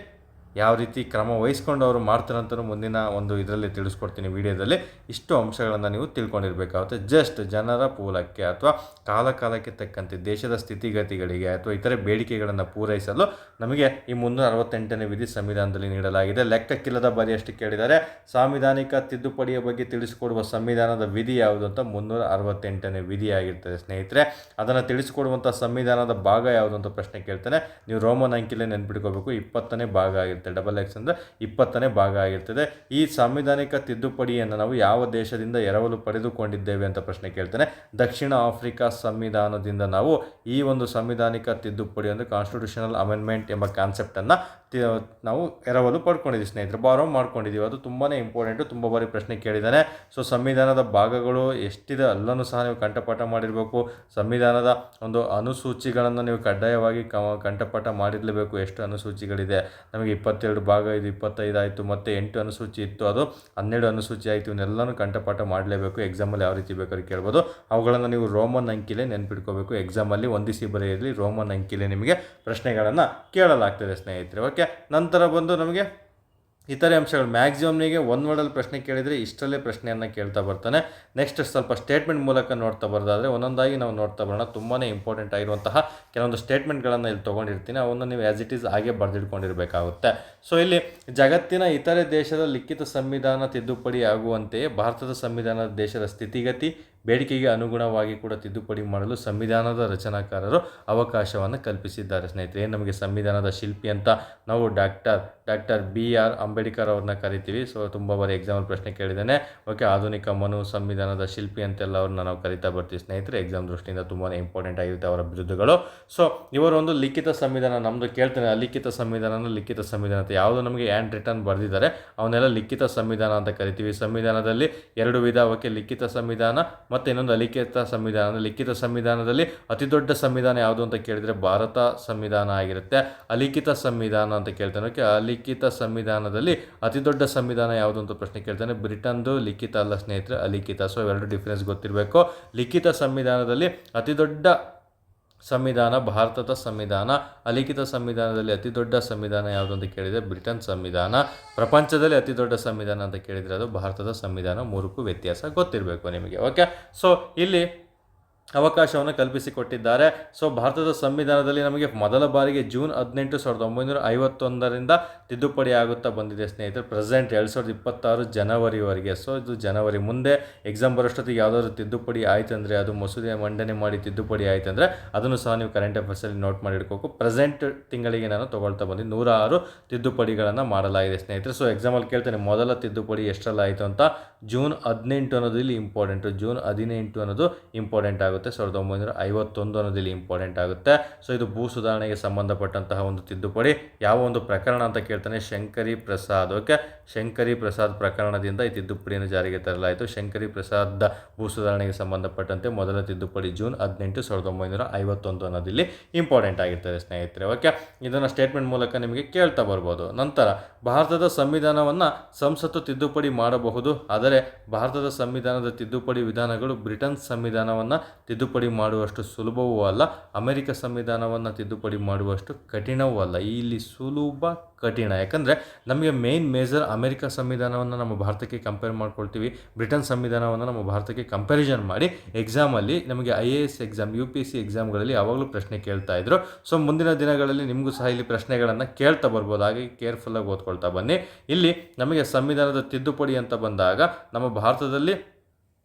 ಯಾವ ರೀತಿ ಕ್ರಮ ವಹಿಸ್ಕೊಂಡು ಅವರು ಮಾಡ್ತಾರಂತಲೂ ಮುಂದಿನ ಒಂದು ಇದರಲ್ಲಿ ತಿಳಿಸ್ಕೊಡ್ತೀನಿ ವಿಡಿಯೋದಲ್ಲಿ. ಇಷ್ಟು ಅಂಶಗಳನ್ನು ನೀವು ತಿಳ್ಕೊಂಡಿರಬೇಕಾಗುತ್ತೆ. ಜಸ್ಟ್ ಜನರ ಮೂಲಕ್ಕೆ ಅಥವಾ ಕಾಲಕ್ಕೆ ತಕ್ಕಂತೆ ದೇಶದ ಸ್ಥಿತಿಗತಿಗಳಿಗೆ ಅಥವಾ ಇತರೆ ಬೇಡಿಕೆಗಳನ್ನು ಪೂರೈಸಲು ನಮಗೆ ಈ 368ನೇ ವಿಧಿ ಸಂವಿಧಾನದಲ್ಲಿ ನೀಡಲಾಗಿದೆ. ಲೆಕ್ಕಕ್ಕಿಲ್ಲದ ಬಾರಿಯಷ್ಟು ಕೇಳಿದರೆ ಸಾಂವಿಧಾನಿಕ ತಿದ್ದುಪಡಿಯ ಬಗ್ಗೆ ತಿಳಿಸಿಕೊಡುವ ಸಂವಿಧಾನದ ವಿಧಿ ಯಾವುದು ಅಂತ 368ನೇ ವಿಧಿಯಾಗಿರ್ತದೆ ಸ್ನೇಹಿತರೆ. ಅದನ್ನು ತಿಳಿಸಿಕೊಡುವಂಥ ಸಂವಿಧಾನದ ಭಾಗ ಯಾವುದು ಅಂತ ಪ್ರಶ್ನೆ ಕೇಳ್ತಾನೆ. ನೀವು ರೋಮನ್ ಅಂಕಿಲೇ ನೆನ್ಪಿಟ್ಕೋಬೇಕು. 20ನೇ ಭಾಗ ಆಗಿರುತ್ತೆ. XX ಅಂದರೆ 20ನೇ ಭಾಗ ಆಗಿರ್ತದೆ. ಈ ಸಾಂವಿಧಾನಿಕ ತಿದ್ದುಪಡಿಯನ್ನು ನಾವು ಯಾವ ದೇಶದಿಂದ ಎರವಲು ಪಡೆದುಕೊಂಡಿದ್ದೇವೆ ಅಂತ ಪ್ರಶ್ನೆ ಕೇಳ್ತಾನೆ. ದಕ್ಷಿಣ ಆಫ್ರಿಕಾ ಸಂವಿಧಾನದಿಂದ ನಾವು ಈ ಒಂದು ಸಾಂವಿಧಾನಿಕ ತಿದ್ದುಪಡಿ ಅಂದರೆ ಕಾನ್ಸ್ಟಿಟ್ಯೂಷನಲ್ ಅಮೆಂಡ್ಮೆಂಟ್ ಎಂಬ ಕಾನ್ಸೆಪ್ಟನ್ನು ನಾವು ಎರವಲು ಪಡ್ಕೊಂಡಿದ್ದೀವಿ ಸ್ನೇಹಿತರೆ, ಬಾರೋ ಮಾಡ್ಕೊಂಡಿದ್ದೀವಿ. ಅದು ತುಂಬಾ ಇಂಪಾರ್ಟೆಂಟು, ತುಂಬ ಬಾರಿ ಪ್ರಶ್ನೆ ಕೇಳಿದ್ದಾನೆ. ಸೊ ಸಂವಿಧಾನದ ಭಾಗಗಳು ಎಷ್ಟಿದೆ ಎಲ್ಲನೂ ಸಹ ನೀವು ಕಂಠಪಾಠ ಮಾಡಿರಬೇಕು. ಸಂವಿಧಾನದ ಒಂದು ಅನುಸೂಚಿಗಳನ್ನು ನೀವು ಕಡ್ಡಾಯವಾಗಿ ಕಂಠಪಾಠ ಮಾಡಿರಲೇಬೇಕು. ಎಷ್ಟು ಅನುಸೂಚಿಗಳಿದೆ ನಮಗೆ 22 ಭಾಗ ಇದು, 25 ಆಯಿತು, ಮತ್ತು 8 ಅನುಸೂಚಿ ಇತ್ತು, ಅದು 12 ಅನುಸೂಚಿ ಆಯಿತು. ಇವನ್ನೆಲ್ಲನೂ ಕಂಠಪಾಠ ಮಾಡಲೇಬೇಕು. ಎಕ್ಸಾಮಲ್ಲಿ ಯಾವ ರೀತಿ ಬೇಕಾದ್ರೂ ಕೇಳ್ಬೋದು. ಅವುಗಳನ್ನು ನೀವು ರೋಮನ್ ಅಂಕಿಲೇ ನೆನ್ಪಿಟ್ಕೋಬೇಕು. ಎಕ್ಸಾಮಲ್ಲಿ ಹೊಂದಿಸಿ ಬರೆಯಲಿ ರೋಮನ್ ಅಂಕಿಲೇ ನಿಮಗೆ ಪ್ರಶ್ನೆಗಳನ್ನು ಕೇಳಲಾಗ್ತದೆ ಸ್ನೇಹಿತರೆ. ನಂತರ ಬಂದು ನಮಗೆ ಇತರೆ ಅಂಶಗಳು ಮ್ಯಾಕ್ಸಿಮಮ್ನಿಗೆ ಒಂದು ವರ್ಡಲ್ಲಿ ಪ್ರಶ್ನೆ ಕೇಳಿದರೆ ಇಷ್ಟರಲ್ಲೇ ಪ್ರಶ್ನೆಯನ್ನು ಕೇಳ್ತಾ ಬರ್ತಾನೆ. ನೆಕ್ಸ್ಟ್ ಸ್ವಲ್ಪ ಸ್ಟೇಟ್ಮೆಂಟ್ ಮೂಲಕ ನೋಡ್ತಾ ಬರೋದಾದರೆ ಒಂದೊಂದಾಗಿ ನಾವು ನೋಡ್ತಾ ಬರೋಣ. ತುಂಬಾ ಇಂಪಾರ್ಟೆಂಟ್ ಆಗಿರುವಂತಹ ಕೆಲವೊಂದು ಸ್ಟೇಟ್ಮೆಂಟ್ಗಳನ್ನು ಇಲ್ಲಿ ತೊಗೊಂಡಿರ್ತೀನಿ. ಅವನ್ನು ನೀವು ಆ್ಯಸ್ ಇಟ್ ಈಸ್ ಹಾಗೆ ಬರೆದಿಟ್ಕೊಂಡಿರಬೇಕಾಗುತ್ತೆ. ಸೊ ಇಲ್ಲಿ ಜಗತ್ತಿನ ಇತರೆ ದೇಶದ ಲಿಖಿತ ಸಂವಿಧಾನ ತಿದ್ದುಪಡಿ ಆಗುವಂತೆಯೇ ಭಾರತದ ಸಂವಿಧಾನದ ದೇಶದ ಸ್ಥಿತಿಗತಿ ಬೇಡಿಕೆಗೆ ಅನುಗುಣವಾಗಿ ಕೂಡ ತಿದ್ದುಪಡಿ ಮಾಡಲು ಸಂವಿಧಾನದ ರಚನಾಕಾರರು ಅವಕಾಶವನ್ನು ಕಲ್ಪಿಸಿದ್ದಾರೆ ಸ್ನೇಹಿತರೆ. ಏನು ನಮಗೆ ಸಂವಿಧಾನದ ಶಿಲ್ಪಿ ಅಂತ ನಾವು ಡಾಕ್ಟರ್ BR ಅಂಬೇಡ್ಕರ್ ಅವ್ರನ್ನ ಕರಿತೀವಿ. ಸೊ ತುಂಬ ಬಾರಿ ಎಕ್ಸಾಮಲ್ಲಿ ಪ್ರಶ್ನೆ ಕೇಳಿದ್ದಾನೆ. ಆಧುನಿಕ ಮನು ಸಂವಿಧಾನದ ಶಿಲ್ಪಿ ಅಂತೆಲ್ಲ ಅವ್ರನ್ನ ನಾವು ಕರಿತಾ ಬರ್ತೀವಿ ಸ್ನೇಹಿತರೆ. ಎಕ್ಸಾಮ್ ದೃಷ್ಟಿಯಿಂದ ತುಂಬಾ ಇಂಪಾರ್ಟೆಂಟ್ ಆಗಿರುತ್ತೆ ಅವರ ಬಿರುದುಗಳು. ಸೊ ಇವರೊಂದು ಲಿಖಿತ ಸಂವಿಧಾನ ನಮ್ಮದು ಕೇಳ್ತಾನೆ. ಲಿಖಿತ ಸಂವಿಧಾನ ಅಂತ ಯಾವುದು ನಮಗೆ ಹ್ಯಾಂಡ್ ರಿಟರ್ನ್ ಬರೆದಿದ್ದಾರೆ ಅವನ್ನೆಲ್ಲ ಲಿಖಿತ ಸಂವಿಧಾನ ಅಂತ ಕರಿತೀವಿ. ಸಂವಿಧಾನದಲ್ಲಿ 2 ವಿಧ, ಲಿಖಿತ ಸಂವಿಧಾನ ಮತ್ತು ಇನ್ನೊಂದು ಅಲಿಖಿತ ಸಂವಿಧಾನ. ಲಿಖಿತ ಸಂವಿಧಾನದಲ್ಲಿ ಅತಿ ದೊಡ್ಡ ಸಂವಿಧಾನ ಯಾವುದು ಅಂತ ಕೇಳಿದರೆ ಭಾರತ ಸಂವಿಧಾನ ಆಗಿರುತ್ತೆ. ಅಲಿಖಿತ ಸಂವಿಧಾನ ಅಂತ ಕೇಳ್ತಾನೆ. ಅಲಿಖಿತ ಸಂವಿಧಾನದಲ್ಲಿ ಅತಿ ದೊಡ್ಡ ಸಂವಿಧಾನ ಯಾವುದು ಅಂತ ಪ್ರಶ್ನೆ ಕೇಳ್ತಾನೆ. ಬ್ರಿಟನ್ದು ಲಿಖಿತ ಅಲ್ಲ ಸ್ನೇಹಿತರೆ, ಅಲಿಖಿತ. ಸೊ ಎರಡು ಡಿಫ್ರೆನ್ಸ್ ಗೊತ್ತಿರಬೇಕು. ಲಿಖಿತ ಸಂವಿಧಾನದಲ್ಲಿ ಅತಿ ದೊಡ್ಡ ಸಂವಿಧಾನ ಭಾರತದ ಸಂವಿಧಾನ. ಅಲಿಖಿತ ಸಂವಿಧಾನದಲ್ಲಿ ಅತಿ ದೊಡ್ಡ ಸಂವಿಧಾನ ಯಾವುದು ಅಂತ ಕೇಳಿದರೆ ಬ್ರಿಟನ್ ಸಂವಿಧಾನ. ಪ್ರಪಂಚದಲ್ಲಿ ಅತಿ ದೊಡ್ಡ ಸಂವಿಧಾನ ಅಂತ ಕೇಳಿದರೆ ಅದು ಭಾರತದ ಸಂವಿಧಾನ. ಮೂರಕ್ಕೂ ವ್ಯತ್ಯಾಸ ಗೊತ್ತಿರಬೇಕು ನಿಮಗೆ. ಸೊ ಇಲ್ಲಿ ಅವಕಾಶವನ್ನು ಕಲ್ಪಿಸಿಕೊಟ್ಟಿದ್ದಾರೆ. ಸೊ ಭಾರತದ ಸಂವಿಧಾನದಲ್ಲಿ ನಮಗೆ ಮೊದಲ ಬಾರಿಗೆ ಜೂನ್ 18, 1951 ತಿದ್ದುಪಡಿ ಆಗುತ್ತಾ ಬಂದಿದೆ ಸ್ನೇಹಿತರೆ. ಪ್ರೆಸೆಂಟ್ 2026 ಜನವರಿವರೆಗೆ. ಸೊ ಇದು ಜನವರಿ. ಮುಂದೆ ಎಕ್ಸಾಮ್ ಬರೋಷ್ಟೊತ್ತಿಗೆ ಯಾವುದಾದ್ರು ತಿದ್ದುಪಡಿ ಆಯ್ತಂದರೆ, ಅದು ಮಸೂದೆ ಮಂಡನೆ ಮಾಡಿ ತಿದ್ದುಪಡಿ ಆಯ್ತಂದರೆ ಅದನ್ನು ಸಹ ನೀವು ಕರೆಂಟ್ ಅಫೇರ್ಸಲ್ಲಿ ನೋಟ್ ಮಾಡಿ ಇಟ್ಕೋಬೇಕು. ಪ್ರೆಸೆಂಟ್ ತಿಂಗಳಿಗೆ ನಾನು ತೊಗೊಳ್ತಾ ಬಂದು 106 ತಿದ್ದುಪಡಿಗಳನ್ನು ಮಾಡಲಾಗಿದೆ ಸ್ನೇಹಿತರೆ. ಸೊ ಎಕ್ಸಾಮಲ್ಲಿ ಕೇಳ್ತೇನೆ ಮೊದಲ ತಿದ್ದುಪಡಿ ಎಷ್ಟರಲ್ಲಿ ಆಯಿತು ಅಂತ. ಜೂನ್ 18 ಅನ್ನೋದು ಇಲ್ಲಿ ಇಂಪಾರ್ಟೆಂಟು. ಜೂನ್ 18 ಅನ್ನೋದು ಇಂಪಾರ್ಟೆಂಟ್ ಆಗುತ್ತೆ. 1951 ಅನ್ನೋದಿಲ್ಲಿ ಇಂಪಾರ್ಟೆಂಟ್ ಆಗುತ್ತೆ. ಸೊ ಇದು ಭೂ ಸುಧಾರಣೆಗೆ ಸಂಬಂಧಪಟ್ಟಂತಹ ಒಂದು ತಿದ್ದುಪಡಿ. ಯಾವ ಒಂದು ಪ್ರಕರಣ ಅಂತ ಕೇಳ್ತಾನೆ, ಶಂಕರಿ ಪ್ರಸಾದ್. ಓಕೆ, ಶಂಕರಿ ಪ್ರಸಾದ್ ಪ್ರಕರಣದಿಂದ ಈ ತಿದ್ದುಪಡಿಯನ್ನು ಜಾರಿಗೆ ತರಲಾಯಿತು. ಶಂಕರಿ ಪ್ರಸಾದ್ ಭೂ ಸುಧಾರಣೆಗೆ ಸಂಬಂಧಪಟ್ಟಂತೆ ಮೊದಲ ತಿದ್ದುಪಡಿ ಜೂನ್ 18, 1951 ಅನ್ನೋದಿಲ್ಲಿ ಇಂಪಾರ್ಟೆಂಟ್ ಆಗಿರ್ತದೆ ಸ್ನೇಹಿತರೆ. ಓಕೆ, ಇದನ್ನು ಸ್ಟೇಟ್ಮೆಂಟ್ ಮೂಲಕ ನಿಮಗೆ ಕೇಳ್ತಾ ಬರ್ಬೋದು. ನಂತರ ಭಾರತದ ಸಂವಿಧಾನವನ್ನು ಸಂಸತ್ತು ತಿದ್ದುಪಡಿ ಮಾಡಬಹುದು, ಆದರೆ ಭಾರತದ ಸಂವಿಧಾನದ ತಿದ್ದುಪಡಿ ವಿಧಾನಗಳು ಬ್ರಿಟನ್ ಸಂವಿಧಾನವನ್ನು ತಿದ್ದುಪಡಿ ಮಾಡುವಷ್ಟು ಸುಲಭವೂ ಅಲ್ಲ, ಅಮೆರಿಕ ಸಂವಿಧಾನವನ್ನು ತಿದ್ದುಪಡಿ ಮಾಡುವಷ್ಟು ಕಠಿಣವೂ ಅಲ್ಲ. ಇಲ್ಲಿ ಸುಲಭ ಕಠಿಣ, ಯಾಕಂದರೆ ನಮಗೆ ಮೇಜರ್ ಅಮೆರಿಕ ಸಂವಿಧಾನವನ್ನು ನಮ್ಮ ಭಾರತಕ್ಕೆ ಕಂಪೇರ್ ಮಾಡ್ಕೊಳ್ತೀವಿ, ಬ್ರಿಟನ್ ಸಂವಿಧಾನವನ್ನು ನಮ್ಮ ಭಾರತಕ್ಕೆ ಕಂಪ್ಯಾರಿಸನ್ ಮಾಡಿ ಎಕ್ಸಾಮಲ್ಲಿ ನಮಗೆ IAS ಎಕ್ಸಾಮ್, UPSC ಎಕ್ಸಾಮ್ಗಳಲ್ಲಿ ಯಾವಾಗಲೂ ಪ್ರಶ್ನೆ ಕೇಳ್ತಾ ಇದ್ರು. ಸೊ ಮುಂದಿನ ದಿನಗಳಲ್ಲಿ ನಿಮಗೂ ಸಹ ಇಲ್ಲಿ ಪ್ರಶ್ನೆಗಳನ್ನು ಕೇಳ್ತಾ ಬರ್ಬೋದು, ಹಾಗೆ ಕೇರ್ಫುಲ್ಲಾಗಿ ಓದ್ಕೊಳ್ತಾ ಬನ್ನಿ. ಇಲ್ಲಿ ನಮಗೆ ಸಂವಿಧಾನದ ತಿದ್ದುಪಡಿ ಅಂತ ಬಂದಾಗ ನಮ್ಮ ಭಾರತದಲ್ಲಿ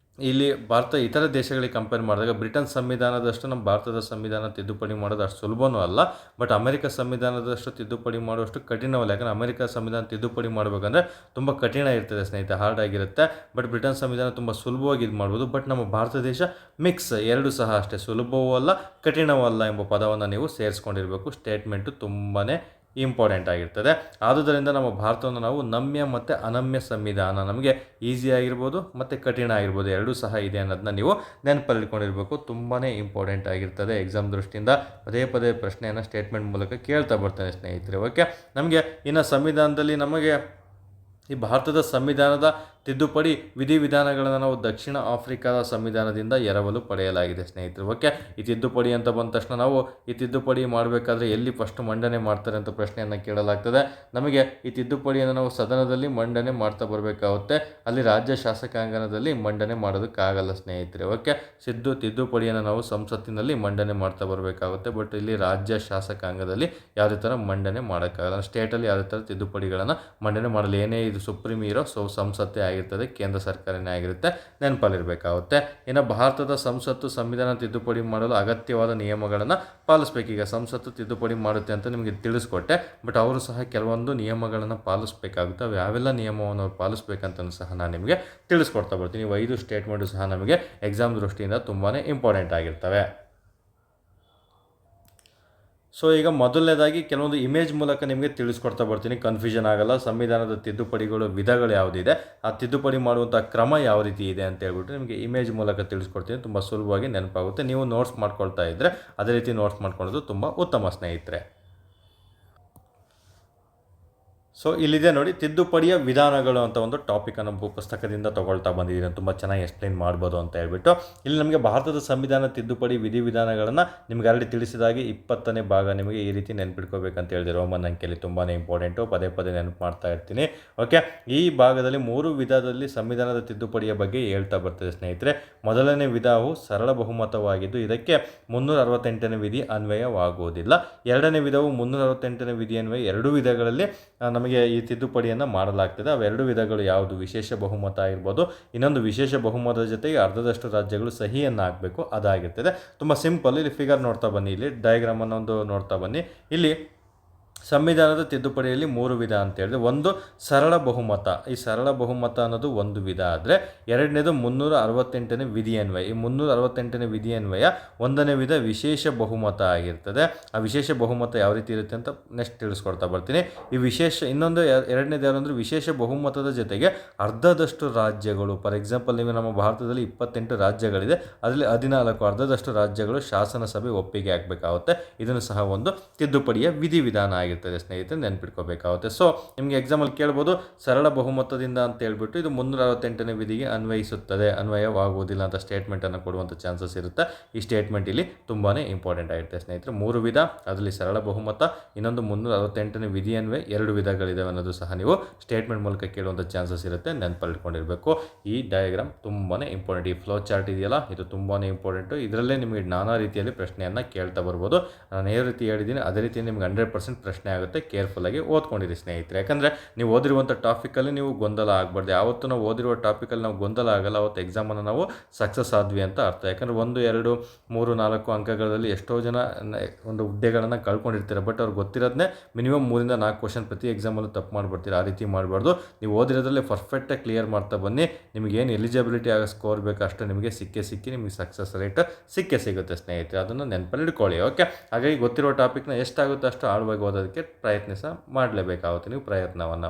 ಭಾರತ ಇತರ ದೇಶಗಳಿಗೆ ಕಂಪೇರ್ ಮಾಡಿದಾಗ ಬ್ರಿಟನ್ ಸಂವಿಧಾನದಷ್ಟು ನಮ್ಮ ಭಾರತದ ಸಂವಿಧಾನ ತಿದ್ದುಪಡಿ ಮಾಡೋದು ಅಷ್ಟು ಸುಲಭವೂ ಅಲ್ಲ, ಬಟ್ ಅಮೆರಿಕ ಸಂವಿಧಾನದಷ್ಟು ತಿದ್ದುಪಡಿ ಮಾಡುವಷ್ಟು ಕಠಿಣವಲ್ಲ. ಯಾಕಂದರೆ ಅಮೆರಿಕ ಸಂವಿಧಾನ ತಿದ್ದುಪಡಿ ಮಾಡಬೇಕಂದ್ರೆ ತುಂಬ ಕಠಿಣ ಇರ್ತದೆ ಸ್ನೇಹಿತರೆ, ಹಾರ್ಡ್ ಆಗಿರುತ್ತೆ. ಬಟ್ ಬ್ರಿಟನ್ ಸಂವಿಧಾನ ತುಂಬ ಸುಲಭವಾಗಿ ಇದು ಮಾಡ್ಬೋದು. ಬಟ್ ನಮ್ಮ ಭಾರತ ದೇಶ ಮಿಕ್ಸ್, ಎರಡು ಸಹ ಅಷ್ಟೇ, ಸುಲಭವೂ ಅಲ್ಲ ಕಠಿಣವೂ ಅಲ್ಲ ಎಂಬ ಪದವನ್ನು ನೀವು ಸೇರಿಸ್ಕೊಂಡಿರಬೇಕು. ಸ್ಟೇಟ್ಮೆಂಟು ತುಂಬಾ ಇಂಪಾರ್ಟೆಂಟ್ ಆಗಿರ್ತದೆ. ಆದುದರಿಂದ ನಮ್ಮ ಭಾರತವನ್ನು ನಾವು ನಮ್ಯ ಮತ್ತು ಅನಮ್ಯ ಸಂವಿಧಾನ, ನಮಗೆ ಈಸಿ ಆಗಿರ್ಬೋದು ಮತ್ತು ಕಠಿಣ ಆಗಿರ್ಬೋದು, ಎರಡೂ ಸಹ ಇದೆ ಅನ್ನೋದನ್ನ ನೀವು ನೆನಪಲ್ಲಿಟ್ಕೊಂಡಿರಬೇಕು. ತುಂಬಾ ಇಂಪಾರ್ಟೆಂಟ್ ಆಗಿರ್ತದೆ. ಎಕ್ಸಾಮ್ ದೃಷ್ಟಿಯಿಂದ ಪದೇ ಪದೇ ಪ್ರಶ್ನೆಯನ್ನು ಸ್ಟೇಟ್ಮೆಂಟ್ ಮೂಲಕ ಕೇಳ್ತಾ ಬರ್ತಾನೆ ಸ್ನೇಹಿತರೆ. ಓಕೆ, ನಮಗೆ ಇನ್ನು ಸಂವಿಧಾನದಲ್ಲಿ ನಮಗೆ ಈ ಭಾರತದ ಸಂವಿಧಾನದ ತಿದ್ದುಪಡಿ ವಿಧಿವಿಧಾನಗಳನ್ನು ನಾವು ದಕ್ಷಿಣ ಆಫ್ರಿಕಾದ ಸಂವಿಧಾನದಿಂದ ಎರವಲು ಪಡೆಯಲಾಗಿದೆ ಸ್ನೇಹಿತರೆ. ಓಕೆ, ಈ ತಿದ್ದುಪಡಿ ಅಂತ ಬಂದ ತಕ್ಷಣ ನಾವು ಈ ತಿದ್ದುಪಡಿ ಮಾಡಬೇಕಾದ್ರೆ ಎಲ್ಲಿ ಫಸ್ಟ್ ಮಂಡನೆ ಮಾಡ್ತಾರೆ ಅಂತ ಪ್ರಶ್ನೆಯನ್ನು ಕೇಳಲಾಗ್ತದೆ. ನಮಗೆ ಈ ತಿದ್ದುಪಡಿಯನ್ನು ನಾವು ಸದನದಲ್ಲಿ ಮಂಡನೆ ಮಾಡ್ತಾ ಬರಬೇಕಾಗುತ್ತೆ, ಅಲ್ಲಿ ರಾಜ್ಯ ಶಾಸಕಾಂಗಣದಲ್ಲಿ ಮಂಡನೆ ಮಾಡೋದಕ್ಕಾಗಲ್ಲ ಸ್ನೇಹಿತರೆ. ಓಕೆ, ತಿದ್ದುಪಡಿಯನ್ನು ನಾವು ಸಂಸತ್ತಿನಲ್ಲಿ ಮಂಡನೆ ಮಾಡ್ತಾ ಬರಬೇಕಾಗುತ್ತೆ, ಬಟ್ ಇಲ್ಲಿ ರಾಜ್ಯ ಶಾಸಕಾಂಗದಲ್ಲಿ ಯಾವುದೇ ಥರ ಮಂಡನೆ ಮಾಡೋಕ್ಕಾಗಲ್ಲ. ಸ್ಟೇಟಲ್ಲಿ ಯಾವುದೇ ಥರ ತಿದ್ದುಪಡಿಗಳನ್ನು ಮಂಡನೆ ಮಾಡಲಿ. ಏನೇ ಇದು ಸುಪ್ರೀಂ ಇರೋ ಸಂಸತ್ತೇ ಆಗಿರ್ತದೆ, ಕೇಂದ್ರ ಸರ್ಕಾರನೇ ಆಗಿರುತ್ತೆ, ನೆನಪಲ್ಲಿರಬೇಕಾಗುತ್ತೆ. ಇನ್ನು ಭಾರತದ ಸಂಸತ್ತು ಸಂವಿಧಾನ ತಿದ್ದುಪಡಿ ಮಾಡಲು ಅಗತ್ಯವಾದ ನಿಯಮಗಳನ್ನು ಪಾಲಿಸಬೇಕು. ಈಗ ಸಂಸತ್ತು ತಿದ್ದುಪಡಿ ಮಾಡುತ್ತೆ ಅಂತ ನಿಮಗೆ ತಿಳಿಸ್ಕೊಟ್ಟೆ, ಬಟ್ ಅವರು ಸಹ ಕೆಲವೊಂದು ನಿಯಮಗಳನ್ನು ಪಾಲಿಸಬೇಕಾಗುತ್ತೆ. ಅವು ಯಾವೆಲ್ಲ ನಿಯಮವನ್ನು ಅವ್ರು ಪಾಲಿಸ್ಬೇಕಂತ ಸಹ ನಾನು ನಿಮಗೆ ತಿಳಿಸ್ಕೊಡ್ತಾ ಬರ್ತೀನಿ. 5 ಸ್ಟೇಟ್ಮೆಂಟು ಸಹ ನಮಗೆ ಎಕ್ಸಾಮ್ ದೃಷ್ಟಿಯಿಂದ ತುಂಬಾ ಇಂಪಾರ್ಟೆಂಟ್ ಆಗಿರ್ತವೆ. ಸೊ ಈಗ ಮೊದಲನೇದಾಗಿ ಕೆಲವೊಂದು ಇಮೇಜ್ ಮೂಲಕ ನಿಮಗೆ ತಿಳಿಸ್ಕೊಡ್ತಾ ಬರ್ತೀನಿ, ಕನ್ಫ್ಯೂಷನ್ ಆಗಲ್ಲ. ಸಂವಿಧಾನದ ತಿದ್ದುಪಡಿಗಳು ವಿಧಗಳು ಯಾವುದಿದೆ, ಆ ತಿದ್ದುಪಡಿ ಮಾಡುವಂಥ ಕ್ರಮ ಯಾವ ರೀತಿ ಇದೆ ಅಂತ ಹೇಳ್ಬಿಟ್ಟು ನಿಮಗೆ ಇಮೇಜ್ ಮೂಲಕ ತಿಳಿಸ್ಕೊಡ್ತೀನಿ. ತುಂಬ ಸುಲಭವಾಗಿ ನೆನಪಾಗುತ್ತೆ. ನೀವು ನೋಟ್ಸ್ ಮಾಡ್ಕೊಳ್ತಾ ಇದ್ದರೆ ಅದೇ ರೀತಿ ನೋಟ್ಸ್ ಮಾಡ್ಕೊಳ್ಳೋದು ತುಂಬ ಉತ್ತಮ ಸ್ನೇಹಿತರೆ. ಸೊ ಇಲ್ಲಿದೆ ನೋಡಿ, ತಿದ್ದುಪಡಿಯ ವಿಧಾನಗಳು ಅಂತ ಒಂದು ಟಾಪಿಕನ್ನು ಪುಸ್ತಕದಿಂದ ತೊಗೊಳ್ತಾ ಬಂದಿದ್ದೀನಿ. ತುಂಬ ಚೆನ್ನಾಗಿ ಎಕ್ಸ್ಪ್ಲೈನ್ ಮಾಡ್ಬೋದು ಅಂತ ಹೇಳ್ಬಿಟ್ಟು ಇಲ್ಲಿ ನಮಗೆ ಭಾರತದ ಸಂವಿಧಾನ ತಿದ್ದುಪಡಿ ವಿಧಿವಿಧಾನಗಳನ್ನು ನಿಮ್ಗೆ ಆಲ್ರೆಡಿ ತಿಳಿಸಿದಾಗೆ 20ನೇ ಭಾಗ ನಿಮಗೆ ಈ ರೀತಿ ನೆನ್ಪಿಟ್ಕೋಬೇಕಂತ ಹೇಳಿದೆ. ರೋಮನ್ ಅಂಕೆಯಲ್ಲಿ ತುಂಬಾ ಇಂಪಾರ್ಟೆಂಟು, ಪದೇ ಪದೇ ನೆನಪು ಮಾಡ್ತಾ ಇರ್ತೀನಿ. ಓಕೆ, ಈ ಭಾಗದಲ್ಲಿ 3 ವಿಧದಲ್ಲಿ ಸಂವಿಧಾನದ ತಿದ್ದುಪಡಿಯ ಬಗ್ಗೆ ಹೇಳ್ತಾ ಬರ್ತದೆ ಸ್ನೇಹಿತರೆ. ಮೊದಲನೇ ವಿಧವು ಸರಳ ಬಹುಮತವಾಗಿದ್ದು ಇದಕ್ಕೆ 368ನೇ ವಿಧಿ ಅನ್ವಯವಾಗುವುದಿಲ್ಲ. ಎರಡನೇ ವಿಧವು 368ನೇ ವಿಧಿ ಅನ್ವಯ. ಎರಡೂ ವಿಧಗಳಲ್ಲಿ ನಮಗೆ ಈ ತಿದ್ದುಪಡಿಯನ್ನು ಮಾಡಲಾಗ್ತದೆ. ಅವೆರಡು ವಿಧಗಳು ಯಾವುದು? ವಿಶೇಷ ಬಹುಮತ ಆಗಿರ್ಬೋದು, ಇನ್ನೊಂದು ವಿಶೇಷ ಬಹುಮತದ ಜೊತೆಗೆ ಅರ್ಧದಷ್ಟು ರಾಜ್ಯಗಳು ಸಹಿಯನ್ನು ಹಾಕಬೇಕು, ಅದಾಗಿರ್ತದೆ. ತುಂಬ ಸಿಂಪಲ್. ಇಲ್ಲಿ ಫಿಗರ್ ನೋಡ್ತಾ ಬನ್ನಿ, ಇಲ್ಲಿ ಡಯಾಗ್ರಾಮನ್ನು ಒಂದು ನೋಡ್ತಾ ಬನ್ನಿ. ಇಲ್ಲಿ ಸಂವಿಧಾನದ ತಿದ್ದುಪಡಿಯಲ್ಲಿ 3 ವಿಧ ಅಂತ ಹೇಳಿದೆ. ಒಂದು ಸರಳ ಬಹುಮತ. ಈ ಸರಳ ಬಹುಮತ ಅನ್ನೋದು ಒಂದು ವಿಧ ಆದರೆ, ಎರಡನೇದು 368ನೇ ವಿಧಿ ಅನ್ವಯ. ಈ 368ನೇ ವಿಧಿ ಅನ್ವಯ ಒಂದನೇ ವಿಧ ವಿಶೇಷ ಬಹುಮತ ಆಗಿರ್ತದೆ. ಆ ವಿಶೇಷ ಬಹುಮತ ಯಾವ ರೀತಿ ಇರುತ್ತೆ ಅಂತ ನೆಕ್ಸ್ಟ್ ತಿಳಿಸ್ಕೊಡ್ತಾ ಬರ್ತೀನಿ. ಈ ಇನ್ನೊಂದು ಎರಡನೇದು ಯಾರು ಅಂದರೆ ವಿಶೇಷ ಬಹುಮತದ ಜೊತೆಗೆ ಅರ್ಧದಷ್ಟು ರಾಜ್ಯಗಳು. ಫಾರ್ ಎಕ್ಸಾಂಪಲ್, ನೀವು ನಮ್ಮ ಭಾರತದಲ್ಲಿ 28 ರಾಜ್ಯಗಳಿದೆ, ಅದರಲ್ಲಿ 14 ಅರ್ಧದಷ್ಟು ರಾಜ್ಯಗಳು ಶಾಸನ ಸಭೆ ಒಪ್ಪಿಗೆ ಆಗಬೇಕಾಗುತ್ತೆ. ಇದನ್ನು ಸಹ ಒಂದು ತಿದ್ದುಪಡಿಯ ವಿಧಿವಿಧಾನ ಆಗಿರ್ತದೆ ಸ್ನೇಹಿತರೆ, ನೆನ್ಪಿಟ್ಕೋಬೇಕಾಗುತ್ತೆ. ಸೊ ನಿಮಗೆ ಎಕ್ಸಾಮಲ್ಲಿ ಕೇಳ್ಬೋದು ಸರಳ ಬಹುಮತದಿಂದ ಅಂತ ಹೇಳ್ಬಿಟ್ಟು ಇದು 368ನೇ ವಿಧಿಗೆ ಅನ್ವಯವಾಗುವುದಿಲ್ಲ ಅಂತ ಸ್ಟೇಟ್ಮೆಂಟನ್ನು ಕೊಡುವಂಥ ಚಾನ್ಸಸ್ ಇರುತ್ತೆ. ಈ ಸ್ಟೇಟ್ಮೆಂಟ್ ಇಲ್ಲಿ ತುಂಬಾ ಇಂಪಾರ್ಟೆಂಟ್ ಆಗಿರುತ್ತೆ ಸ್ನೇಹಿತರೆ. 3 ವಿಧ, ಅದರಲ್ಲಿ ಸರಳ ಬಹುಮತ, ಇನ್ನೊಂದು 368ನೇ ವಿಧಿ ಅನ್ವಯ 2 ವಿಧಗಳಿದ್ದಾವೆ ಅನ್ನೋದು ಸಹ ನೀವು ಸ್ಟೇಟ್ಮೆಂಟ್ ಮೂಲಕ ಕೇಳುವಂಥ ಚಾನ್ಸಸ್ ಇರುತ್ತೆ. ನೆನಪಲ್ಲಿಟ್ಕೊಂಡಿರಬೇಕು. ಈ ಡಯಾಗ್ರಾಮ್ ತುಂಬಾ ಇಂಪಾರ್ಟೆಂಟ್. ಈ ಫ್ಲೋ ಚಾರ್ಟ್ ಇದೆಯಲ್ಲ, ಇದು ತುಂಬಾ ಇಂಪಾರ್ಟೆಂಟು. ಇದರಲ್ಲೇ ನಿಮಗೆ ನಾನಾ ರೀತಿಯಲ್ಲಿ ಪ್ರಶ್ನೆಯನ್ನು ಕೇಳ್ತಾ ಬರ್ಬೋದು. ನಾನು ಯಾವ ರೀತಿ ಹೇಳಿದ್ದೀನಿ ಅದೇ ರೀತಿ ನಿಮ್ಗೆ 100% ಪ್ರಶ್ನೆ ಆಗುತ್ತೆ. ಕೇರ್ಫುಲ್ಲಾಗಿ ಓದ್ಕೊಂಡಿರಿ ಸ್ನೇಹಿತರೆ. ಯಾಕಂದರೆ ನೀವು ಓದಿರುವಂಥ ಟಾಪಿಕಲ್ಲಿ ನೀವು ಗೊಂದಲ ಆಗಬಾರ್ದು. ಯಾವತ್ತೂ ನಾವು ಓದಿರುವ ಟಾಪಿಕಲ್ಲಿ ನಾವು ಗೊಂದಲ ಆಗಲ್ಲ, ಅವತ್ತು ಎಕ್ಸಾಮನ್ನು ನಾವು ಸಕ್ಸಸ್ ಆದ್ವಿ ಅಂತ ಅರ್ಥ. ಯಾಕಂದರೆ 1, 2, 3, 4 ಅಂಕಗಳಲ್ಲಿ ಎಷ್ಟೋ ಜನ ಒಂದು ಹುದ್ದೆಗಳನ್ನು ಕಳ್ಕೊಂಡಿರ್ತಾರೆ. ಬಟ್ ಅವ್ರಿಗೆ ಗೊತ್ತಿರೋದನ್ನೇ ಮಿನಿಮಮ್ 3 ಇಂದ 4 ಕ್ವಶನ್ ಪ್ರತಿ ಎಕ್ಸಾಮಲ್ಲೂ ತಪ್ಪು ಮಾಡಿಬಿಡ್ತೀರ. ಆ ರೀತಿ ಮಾಡಬಾರ್ದು. ನೀವು ಓದಿರೋದ್ರಲ್ಲೇ ಪರ್ಫೆಕ್ಟಾಗಿ ಕ್ಲಿಯರ್ ಮಾಡ್ತಾ ಬನ್ನಿ. ನಿಮಗೇನು ಎಲಿಜಿಬಿಲಿಟಿ ಆಗೋ ಸ್ಕೋರ್ ಬೇಕು ಅಷ್ಟು ನಿಮಗೆ ಸಿಕ್ಕಿ ನಿಮಗೆ ಸಕ್ಸಸ್ ರೇಟ್ ಸಿಗುತ್ತೆ ಸ್ನೇಹಿತರೆ. ಅದನ್ನು ನೆನಪಲ್ಲಿ ಇಟ್ಕೊಳ್ಳಿ. ಓಕೆ, ಹಾಗಾಗಿ ಗೊತ್ತಿರೋ ಟಾಪಿಕ್ನ ಎಷ್ಟಾಗುತ್ತೋ ಅಷ್ಟು ಆಳವಾಗಿ ಓದೋದಕ್ಕೆ ಮಾಡಲೇಬೇಕಾಗುತ್ತೆ ನೀವು ಪ್ರಯತ್ನವನ್ನು.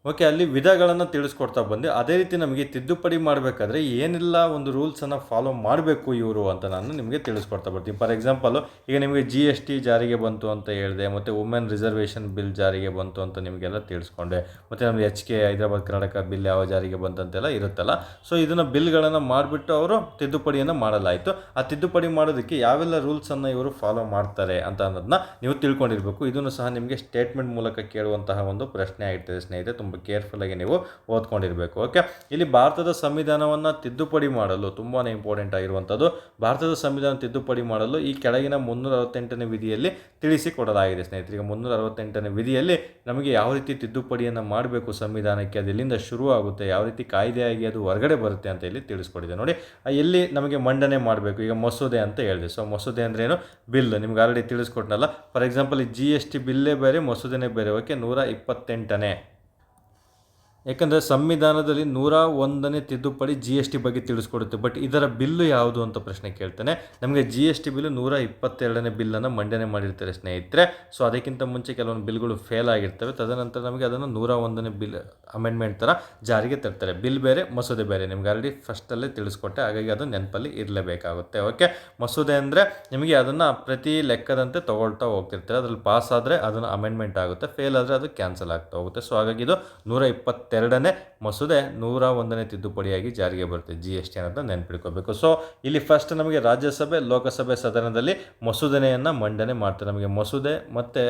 ಓಕೆ, ಅಲ್ಲಿ ವಿಧಗಳನ್ನು ತಿಳಿಸ್ಕೊಡ್ತಾ ಬಂದೆ. ಅದೇ ರೀತಿ ನಮಗೆ ತಿದ್ದುಪಡಿ ಮಾಡಬೇಕಾದ್ರೆ ಏನೆಲ್ಲ ಒಂದು ರೂಲ್ಸನ್ನು ಫಾಲೋ ಮಾಡಬೇಕು ಇವರು ಅಂತ ನಾನು ನಿಮಗೆ ತಿಳಿಸ್ಕೊಡ್ತಾ ಬರ್ತೀನಿ. ಫಾರ್ ಎಕ್ಸಾಂಪಲು, ಈಗ ನಿಮಗೆ GST ಜಾರಿಗೆ ಬಂತು ಅಂತ ಹೇಳಿದೆ, ಮತ್ತು ವುಮೆನ್ ರಿಸರ್ವೇಷನ್ ಬಿಲ್ ಜಾರಿಗೆ ಬಂತು ಅಂತ ನಿಮಗೆಲ್ಲ ತಿಳಿಸ್ಕೊಂಡೆ, ಮತ್ತು ನಮಗೆ HK ಹೈದರಾಬಾದ್ ಕರ್ನಾಟಕ ಬಿಲ್ ಯಾವ ಜಾರಿಗೆ ಬಂತಂತೆಲ್ಲ ಇರುತ್ತಲ್ಲ. ಸೊ ಇದನ್ನು ಬಿಲ್ಗಳನ್ನು ಮಾಡಿಬಿಟ್ಟು ಅವರು ತಿದ್ದುಪಡಿಯನ್ನು ಮಾಡಲಾಯಿತು. ಆ ತಿದ್ದುಪಡಿ ಮಾಡೋದಕ್ಕೆ ಯಾವೆಲ್ಲ ರೂಲ್ಸನ್ನು ಇವರು ಫಾಲೋ ಮಾಡ್ತಾರೆ ಅಂತ ಅನ್ನೋದನ್ನ ನೀವು ತಿಳ್ಕೊಂಡಿರಬೇಕು. ಇದನ್ನು ಸಹ ನಿಮಗೆ ಸ್ಟೇಟ್ಮೆಂಟ್ ಮೂಲಕ ಕೇಳುವಂತಹ ಒಂದು ಪ್ರಶ್ನೆ ಆಗಿರ್ತದೆ ಸ್ನೇಹಿತರೆ. ತುಂಬ ಕೇರ್ಫುಲ್ಲಾಗಿ ನೀವು ಓದ್ಕೊಂಡಿರಬೇಕು. ಓಕೆ, ಇಲ್ಲಿ ಭಾರತದ ಸಂವಿಧಾನವನ್ನು ತಿದ್ದುಪಡಿ ಮಾಡಲು ತುಂಬಾ ಇಂಪಾರ್ಟೆಂಟ್ ಆಗಿರುವಂಥದ್ದು. ಭಾರತದ ಸಂವಿಧಾನ ತಿದ್ದುಪಡಿ ಮಾಡಲು ಈ ಕೆಳಗಿನ 368ನೇ ವಿಧಿಯಲ್ಲಿ ತಿಳಿಸಿಕೊಡಲಾಗಿದೆ ಸ್ನೇಹಿತರೆ. ಈಗ 368ನೇ ವಿಧಿಯಲ್ಲಿ ನಮಗೆ ಯಾವ ರೀತಿ ತಿದ್ದುಪಡಿಯನ್ನು ಮಾಡಬೇಕು ಸಂವಿಧಾನಕ್ಕೆ, ಅದು ಎಲ್ಲಿಂದ ಶುರು ಆಗುತ್ತೆ, ಯಾವ ರೀತಿ ಕಾಯ್ದೆಯಾಗಿ ಅದು ಹೊರಗಡೆ ಬರುತ್ತೆ ಅಂತ ಇಲ್ಲಿ ತಿಳಿಸ್ಕೊಟ್ಟಿದೆ ನೋಡಿ. ಎಲ್ಲಿ ನಮಗೆ ಮಂಡನೆ ಮಾಡಬೇಕು, ಈಗ ಮಸೂದೆ ಅಂತ ಹೇಳಿದೆ. ಸೊ ಮಸೂದೆ ಅಂದರೆ ಏನು, ಬಿಲ್. ನಿಮ್ಗೆ ಆಲ್ರೆಡಿ ತಿಳಿಸ್ಕೊಟ್ನಲ್ಲ. ಫಾರ್ ಎಕ್ಸಾಂಪಲ್ ಈ GST ಬಿಲ್ಲೇ ಬೇರೆ, ಮಸೂದೆನೇ ಬೇರೆ. ಓಕೆ, 128ನೇ, ಯಾಕಂದರೆ ಸಂವಿಧಾನದಲ್ಲಿ 101ನೇ ತಿದ್ದುಪಡಿ GST ಬಗ್ಗೆ ತಿಳಿಸ್ಕೊಡುತ್ತೆ. ಬಟ್ ಇದರ ಬಿಲ್ಲು ಯಾವುದು ಅಂತ ಪ್ರಶ್ನೆ ಕೇಳ್ತಾನೆ. ನಮಗೆ GST ಬಿಲ್ಲು 122ನೇ ಬಿಲ್ಲನ್ನು ಮಂಡನೆ ಮಾಡಿರ್ತಾರೆ ಸ್ನೇಹಿತರೆ. ಸೊ ಅದಕ್ಕಿಂತ ಮುಂಚೆ ಕೆಲವೊಂದು ಬಿಲ್ಗಳು ಫೇಲ್ ಆಗಿರ್ತವೆ. ತದನಂತರ ನಮಗೆ ಅದನ್ನು 101ನೇ ಬಿಲ್ ಅಮೆಂಡ್ಮೆಂಟ್ ಥರ ಜಾರಿಗೆ ತರ್ತಾರೆ. ಬಿಲ್ ಬೇರೆ, ಮಸೂದೆ ಬೇರೆ. ನಿಮ್ಗೆ ಆಲ್ರೆಡಿ ಫಸ್ಟಲ್ಲೇ ತಿಳಿಸ್ಕೊಟ್ಟೆ, ಹಾಗಾಗಿ ಅದು ನೆನಪಲ್ಲಿ ಇರಲೇಬೇಕಾಗುತ್ತೆ. ಓಕೆ, ಮಸೂದೆ ಅಂದರೆ ನಿಮಗೆ ಅದನ್ನು ಪ್ರತಿ ಲೆಕ್ಕದಂತೆ ತೊಗೊಳ್ತಾ ಹೋಗ್ತಿರ್ತಾರೆ. ಅದರಲ್ಲಿ ಪಾಸ್ ಆದರೆ ಅದನ್ನು ಅಮೆಂಡ್ಮೆಂಟ್ ಆಗುತ್ತೆ, ಫೇಲ್ ಆದರೆ ಅದು ಕ್ಯಾನ್ಸಲ್ ಆಗ್ತಾ ಹೋಗುತ್ತೆ. ಸೊ ಹಾಗಾಗಿ ಇದು 122ನೇ ಮಸೂದೆ 101ನೇ ತಿದ್ದುಪಡಿಯಾಗಿ ಜಾರಿಗೆ ಬರುತ್ತೆ. GST ಅನ್ನೋದನ್ನ ನೆನ್ಪಿಟ್ಕೋಬೇಕು. ಸೊ ಇಲ್ಲಿ ಫಸ್ಟ್ ನಮಗೆ ರಾಜ್ಯಸಭೆ, ಲೋಕಸಭೆ ಸದನದಲ್ಲಿ ಮಸೂದೆಯನ್ನು ಮಂಡನೆ ಮಾಡ್ತಾರೆ. ನಮಗೆ ಮಸೂದೆ ಮತ್ತು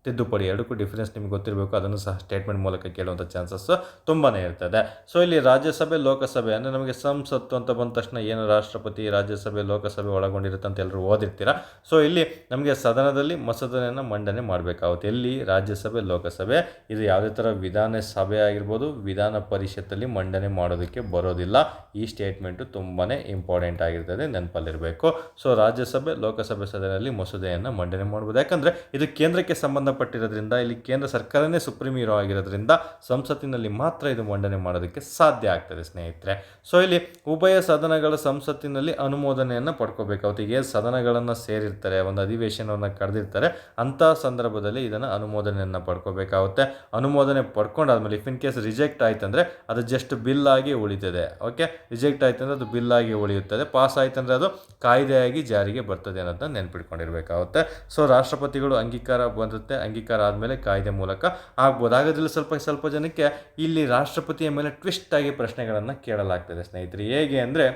ತಿದ್ದುಪಡಿ ಎರಡಕ್ಕೂ ಡಿಫ್ರೆನ್ಸ್ ನಿಮ್ಗೆ ಗೊತ್ತಿರಬೇಕು. ಅದನ್ನು ಸಹ ಸ್ಟೇಟ್ಮೆಂಟ್ ಮೂಲಕ ಕೇಳುವಂಥ ಚಾನ್ಸಸ್ ತುಂಬಾ ಇರ್ತದೆ. ಸೊ ಇಲ್ಲಿ ರಾಜ್ಯಸಭೆ, ಲೋಕಸಭೆ ಅಂದರೆ ನಮಗೆ ಸಂಸತ್ತು ಅಂತ ಬಂದ ತಕ್ಷಣ ಏನು ರಾಷ್ಟ್ರಪತಿ, ರಾಜ್ಯಸಭೆ, ಲೋಕಸಭೆ ಒಳಗೊಂಡಿರುತ್ತೆ ಅಂತ ಎಲ್ಲರೂ ಓದಿರ್ತೀರ. ಸೊ ಇಲ್ಲಿ ನಮಗೆ ಸದನದಲ್ಲಿ ಮಸೂದೆಯನ್ನು ಮಂಡನೆ ಮಾಡಬೇಕಾಗುತ್ತೆ. ಎಲ್ಲಿ, ರಾಜ್ಯಸಭೆ, ಲೋಕಸಭೆ. ಇದು ಯಾವುದೇ ಥರ ವಿಧಾನಸಭೆ ಆಗಿರ್ಬೋದು, ವಿಧಾನ ಪರಿಷತ್ತಲ್ಲಿ ಮಂಡನೆ ಮಾಡೋದಕ್ಕೆ ಬರೋದಿಲ್ಲ. ಈ ಸ್ಟೇಟ್ಮೆಂಟು ತುಂಬಾ ಇಂಪಾರ್ಟೆಂಟ್ ಆಗಿರ್ತದೆ, ನೆನಪಲ್ಲಿರಬೇಕು. ಸೊ ರಾಜ್ಯಸಭೆ, ಲೋಕಸಭೆ ಸದನದಲ್ಲಿ ಮಸೂದೆಯನ್ನು ಮಂಡನೆ ಮಾಡ್ಬೋದು. ಯಾಕಂದರೆ ಇದು ಕೇಂದ್ರಕ್ಕೆ ಸಂಬಂಧಪಟ್ಟಿರೋದ್ರಿಂದ, ಇಲ್ಲಿ ಕೇಂದ್ರ ಸರ್ಕಾರನೇ ಸುಪ್ರೀಂ ಹೀರೋ ಆಗಿರೋದ್ರಿಂದ ಸಂಸತ್ತಿನಲ್ಲಿ ಮಾತ್ರ ಇದು ಮಂಡನೆ ಮಾಡೋದಕ್ಕೆ ಸಾಧ್ಯ ಆಗ್ತದೆ ಸ್ನೇಹಿತರೆ. ಸೊ ಇಲ್ಲಿ ಉಭಯ ಸದನಗಳ ಸಂಸತ್ತಿನಲ್ಲಿ ಅನುಮೋದನೆಯನ್ನು ಪಡ್ಕೋಬೇಕಾಗುತ್ತೆ. ಈಗ ಸದನಗಳನ್ನು ಸೇರಿರ್ತಾರೆ, ಒಂದು ಅಧಿವೇಶನವನ್ನು ಕರೆದಿರ್ತಾರೆ, ಅಂಥ ಸಂದರ್ಭದಲ್ಲಿ ಇದನ್ನು ಅನುಮೋದನೆಯನ್ನು ಪಡ್ಕೋಬೇಕಾಗುತ್ತೆ. ಅನುಮೋದನೆ ಪಡ್ಕೊಂಡಾದ್ಮೇಲೆ ಇಫ್ ಇನ್ ಕೇಸ್ ರಿಜೆಕ್ಟ್ ಆಯ್ತಂದರೆ ಅದು ಜಸ್ಟ್ ಬಿಲ್ ಆಗಿ ಉಳಿತದೆ. ಓಕೆ, ರಿಜೆಕ್ಟ್ ಆಯ್ತಂದರೆ ಅದು ಬಿಲ್ ಆಗಿ ಉಳಿಯುತ್ತದೆ. ಪಾಸ್ ಆಯ್ತಂದರೆ ಅದು ಕಾಯ್ದೆಯಾಗಿ ಜಾರಿಗೆ ಬರ್ತದೆ ಅನ್ನೋದನ್ನ ನೆನ್ಪಿಟ್ಕೊಂಡಿರಬೇಕಾಗುತ್ತೆ. ಸೊ ರಾಷ್ಟ್ರಪತಿಗಳು ಅಂಗೀಕಾರ ಬರುತ್ತೆ, ಅಂಗೀಕಾರ ಆದಮೇಲೆ ಕಾಯ್ದೆ ಮೂಲಕ ಆಗ್ಬೋದು. ಹಾಗಾದ್ರೆ ಸ್ವಲ್ಪ ಜನಕ್ಕೆ ಇಲ್ಲಿ ರಾಷ್ಟ್ರಪತಿಯ ಮೇಲೆ ಟ್ವಿಸ್ಟ್ ಆಗಿ ಪ್ರಶ್ನೆಗಳನ್ನು ಕೇಳಲಾಗ್ತದೆ ಸ್ನೇಹಿತರೆ. ಹೇಗೆ ಅಂದರೆ,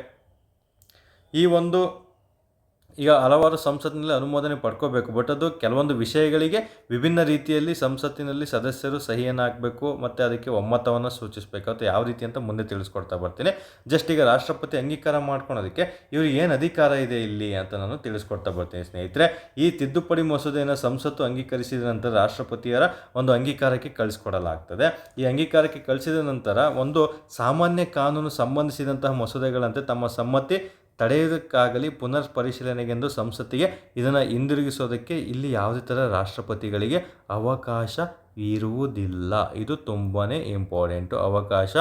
ಈ ಒಂದು ಈಗ ಹಲವಾರು ಸಂಸತ್ತಿನಲ್ಲಿ ಅನುಮೋದನೆ ಪಡ್ಕೋಬೇಕು. ಬಟ್ ಅದು ಕೆಲವೊಂದು ವಿಷಯಗಳಿಗೆ ವಿಭಿನ್ನ ರೀತಿಯಲ್ಲಿ ಸಂಸತ್ತಿನಲ್ಲಿ ಸದಸ್ಯರು ಸಹಿಯನ್ನು ಹಾಕಬೇಕು ಮತ್ತು ಅದಕ್ಕೆ ಒಮ್ಮತವನ್ನು ಸೂಚಿಸಬೇಕು. ಅಥವಾ ಯಾವ ರೀತಿ ಅಂತ ಮುಂದೆ ತಿಳಿಸ್ಕೊಡ್ತಾ ಬರ್ತೀನಿ. ಜಸ್ಟ್ ಈಗ ರಾಷ್ಟ್ರಪತಿ ಅಂಗೀಕಾರ ಮಾಡ್ಕೊಳೋದಕ್ಕೆ ಇವ್ರಿಗೆ ಏನು ಅಧಿಕಾರ ಇದೆ ಇಲ್ಲಿ ಅಂತ ನಾನು ತಿಳಿಸ್ಕೊಡ್ತಾ ಬರ್ತೀನಿ ಸ್ನೇಹಿತರೆ. ಈ ತಿದ್ದುಪಡಿ ಮಸೂದೆಯನ್ನು ಸಂಸತ್ತು ಅಂಗೀಕರಿಸಿದ ನಂತರ ರಾಷ್ಟ್ರಪತಿಯರ ಒಂದು ಅಂಗೀಕಾರಕ್ಕೆ ಕಳಿಸ್ಕೊಡಲಾಗ್ತದೆ. ಈ ಅಂಗೀಕಾರಕ್ಕೆ ಕಳಿಸಿದ ನಂತರ ಒಂದು ಸಾಮಾನ್ಯ ಕಾನೂನು ಸಂಬಂಧಿಸಿದಂತಹ ಮಸೂದೆಗಳಂತೆ ತಮ್ಮ ಸಮ್ಮತಿ ತಡೆಯೋದಕ್ಕಾಗಲಿ ಪುನರ್ ಪರಿಶೀಲನೆಗೆಂದು ಸಂಸತ್ತಿಗೆ ಇದನ್ನು ಹಿಂದಿರುಗಿಸೋದಕ್ಕೆ ಇಲ್ಲಿ ಯಾವುದೇ ಥರ ರಾಷ್ಟ್ರಪತಿಗಳಿಗೆ ಅವಕಾಶ ಇರುವುದಿಲ್ಲ. ಇದು ತುಂಬಾ ಇಂಪಾರ್ಟೆಂಟು. ಅವಕಾಶ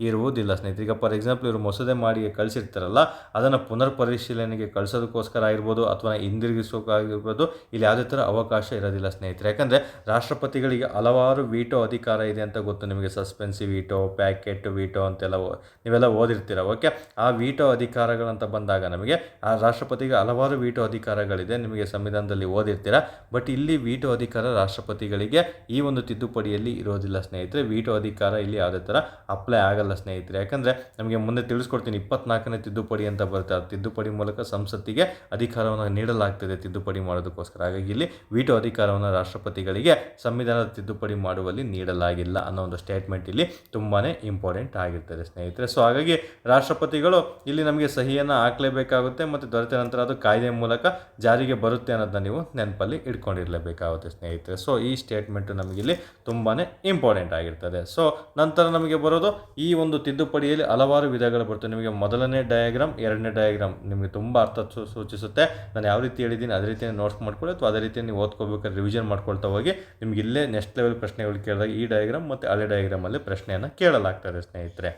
ಇರುವುದಿಲ್ಲ ಸ್ನೇಹಿತರೆ. ಈಗ ಫಾರ್ ಎಕ್ಸಾಂಪಲ್ ಇವರು ಮಸೂದೆ ಮಾಡಿ ಕಳಿಸಿರ್ತಾರಲ್ಲ, ಅದನ್ನು ಪುನರ್ ಪರಿಶೀಲನೆಗೆ ಕಳಿಸೋದಕ್ಕೋಸ್ಕರ ಆಗಿರ್ಬೋದು ಅಥವಾ ಹಿಂದಿರುಗಿಸೋಕ್ಕಾಗಿರ್ಬೋದು, ಇಲ್ಲಿ ಯಾವುದೇ ಥರ ಅವಕಾಶ ಇರೋದಿಲ್ಲ ಸ್ನೇಹಿತರೆ. ಯಾಕಂದರೆ ರಾಷ್ಟ್ರಪತಿಗಳಿಗೆ ಹಲವಾರು ವೀಟೋ ಅಧಿಕಾರ ಇದೆ ಅಂತ ಗೊತ್ತು ನಿಮಗೆ. ಸಸ್ಪೆನ್ಸಿವ್ ವೀಟೋ, ಪ್ಯಾಕೆಟ್ ವೀಟೋ ಅಂತೆಲ್ಲ ನೀವೆಲ್ಲ ಓದಿರ್ತೀರ. ಓಕೆ, ಆ ವೀಟೋ ಅಧಿಕಾರಗಳಂತ ಬಂದಾಗ ನಮಗೆ ಆ ರಾಷ್ಟ್ರಪತಿಗೆ ಹಲವಾರು ವೀಟೋ ಅಧಿಕಾರಗಳಿದೆ, ನಿಮಗೆ ಸಂವಿಧಾನದಲ್ಲಿ ಓದಿರ್ತೀರ. ಬಟ್ ಇಲ್ಲಿ ವೀಟೋ ಅಧಿಕಾರ ರಾಷ್ಟ್ರಪತಿಗಳಿಗೆ ಈ ಒಂದು ತಿದ್ದುಪಡಿಯಲ್ಲಿ ಇರೋದಿಲ್ಲ ಸ್ನೇಹಿತರೆ. ವೀಟೋ ಅಧಿಕಾರ ಇಲ್ಲಿ ಯಾವುದೇ ಥರ ಅಪ್ಲೈ ಆಗಲ್ಲ ಸ್ನೇಹಿತರೆ. ಯಾಕಂದರೆ ನಮಗೆ ಮುಂದೆ ತಿಳಿಸ್ಕೊಡ್ತೀನಿ, 24ನೇ ತಿದ್ದುಪಡಿ ಅಂತ ಬರುತ್ತೆ. ಆ ತಿದ್ದುಪಡಿ ಮೂಲಕ ಸಂಸತ್ತಿಗೆ ಅಧಿಕಾರವನ್ನು ನೀಡಲಾಗ್ತದೆ ತಿದ್ದುಪಡಿ ಮಾಡೋದಕ್ಕೋಸ್ಕರ. ಹಾಗಾಗಿ ಇಲ್ಲಿ ವೀಟೋ ಅಧಿಕಾರವನ್ನು ರಾಷ್ಟ್ರಪತಿಗಳಿಗೆ ಸಂವಿಧಾನದ ತಿದ್ದುಪಡಿ ಮಾಡುವಲ್ಲಿ ನೀಡಲಾಗಿಲ್ಲ ಅನ್ನೋ ಒಂದು ಸ್ಟೇಟ್ಮೆಂಟ್ ಇಲ್ಲಿ ತುಂಬಾ ಇಂಪಾರ್ಟೆಂಟ್ ಆಗಿರ್ತದೆ ಸ್ನೇಹಿತರೆ. ಸೊ ಹಾಗಾಗಿ ರಾಷ್ಟ್ರಪತಿಗಳು ಇಲ್ಲಿ ನಮಗೆ ಸಹಿಯನ್ನು ಹಾಕಲೇಬೇಕಾಗುತ್ತೆ ಮತ್ತು ದೊರೆತ ನಂತರ ಅದು ಕಾಯ್ದೆ ಮೂಲಕ ಜಾರಿಗೆ ಬರುತ್ತೆ ಅನ್ನೋದನ್ನ ನೀವು ನೆನಪಲ್ಲಿ ಇಟ್ಕೊಂಡಿರಲೇಬೇಕಾಗುತ್ತೆ ಸ್ನೇಹಿತರೆ. ಸೊ ಈ ಸ್ಟೇಟ್ಮೆಂಟು ನಮಗಿಲ್ಲಿ ತುಂಬಾ ಇಂಪಾರ್ಟೆಂಟ್ ಆಗಿರ್ತದೆ. ಸೊ ನಂತರ ನಮಗೆ ಬರೋದು ಈ ಒಂದು ತಿದ್ದುಪಡಿಯಲ್ಲಿ ಹಲವಾರು ವಿಧಗಳು ಬರ್ತವೆ. ನಿಮಗೆ ಮೊದಲನೇ ಡಯಾಗ್ರಾಮ್, ಎರಡನೇ ಡಯಾಗ್ರಾಮ್ ನಿಮಗೆ ತುಂಬ ಅರ್ಥ ಸೂಚಿಸುತ್ತೆ. ನಾನು ಯಾವ ರೀತಿ ಹೇಳಿದ್ದೀನಿ ಅದೇ ರೀತಿ ನೋಟ್ಸ್ ಮಾಡ್ಕೊಳ್ಳಿ, ಅಥವಾ ಅದೇ ರೀತಿ ನೀವು ಓದ್ಕೋಬೇಕಾದ್ರೆ ರಿವಿಷನ್ ಮಾಡ್ಕೊಳ್ತಾ ಹೋಗಿ. ನಿಮ್ಗೆ ಇಲ್ಲೇ ನೆಕ್ಸ್ಟ್ ಲೆವೆಲ್ ಪ್ರಶ್ನೆಗಳು ಕೇಳಿದಾಗ ಈ ಡಯಾಗ್ರಾಮ್ ಮತ್ತು ಹಳೆ ಡಯಾಗ್ರಾಮಲ್ಲಿ ಪ್ರಶ್ನೆಯನ್ನು ಕೇಳಲಾಗ್ತದೆ ಸ್ನೇಹಿತರೆ.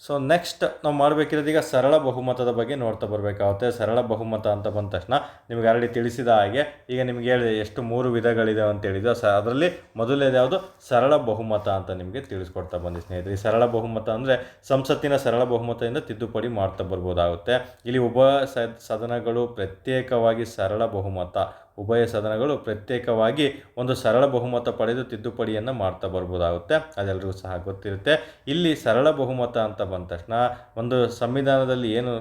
ಸೊ ನೆಕ್ಸ್ಟ್ ನಾವು ಮಾಡಬೇಕಿರೋದು ಈಗ ಸರಳ ಬಹುಮತದ ಬಗ್ಗೆ ನೋಡ್ತಾ ಬರಬೇಕಾಗುತ್ತೆ. ಸರಳ ಬಹುಮತ ಅಂತ ಬಂದ ತಕ್ಷಣ ನಿಮಗೆ ಆಲ್ರೆಡಿ ತಿಳಿಸಿದ ಹಾಗೆ ಈಗ ನಿಮಗೆ ಹೇಳಿದೆ ಎಷ್ಟು 3 ವಿಧಗಳಿದೆ ಅಂತ ಹೇಳಿದ್ದು. ಅದರಲ್ಲಿ ಮೊದಲನೇದು ಯಾವುದು, ಸರಳ ಬಹುಮತ ಅಂತ ನಿಮಗೆ ತಿಳಿಸ್ಕೊಡ್ತಾ ಬಂದಿ ಸ್ನೇಹಿತರೆ. ಈ ಸರಳ ಬಹುಮತ ಅಂದರೆ ಸಂಸತ್ತಿನ ಸರಳ ಬಹುಮತದಿಂದ ತಿದ್ದುಪಡಿ ಮಾಡ್ತಾ ಬರ್ಬೋದಾಗುತ್ತೆ. ಇಲ್ಲಿ ಸದನಗಳು ಪ್ರತ್ಯೇಕವಾಗಿ ಸರಳ ಬಹುಮತ, ಉಭಯ ಸದನಗಳು ಪ್ರತ್ಯೇಕವಾಗಿ ಒಂದು ಸರಳ ಬಹುಮತ ಪಡೆದು ತಿದ್ದುಪಡಿಯನ್ನು ಮಾಡ್ತಾ ಬರ್ಬೋದಾಗುತ್ತೆ. ಅದೆಲ್ಲರಿಗೂ ಸಹ ಗೊತ್ತಿರುತ್ತೆ. ಇಲ್ಲಿ ಸರಳ ಬಹುಮತ ಅಂತ ಬಂದ ತಕ್ಷಣ ಒಂದು ಸಂವಿಧಾನದಲ್ಲಿ ಏನು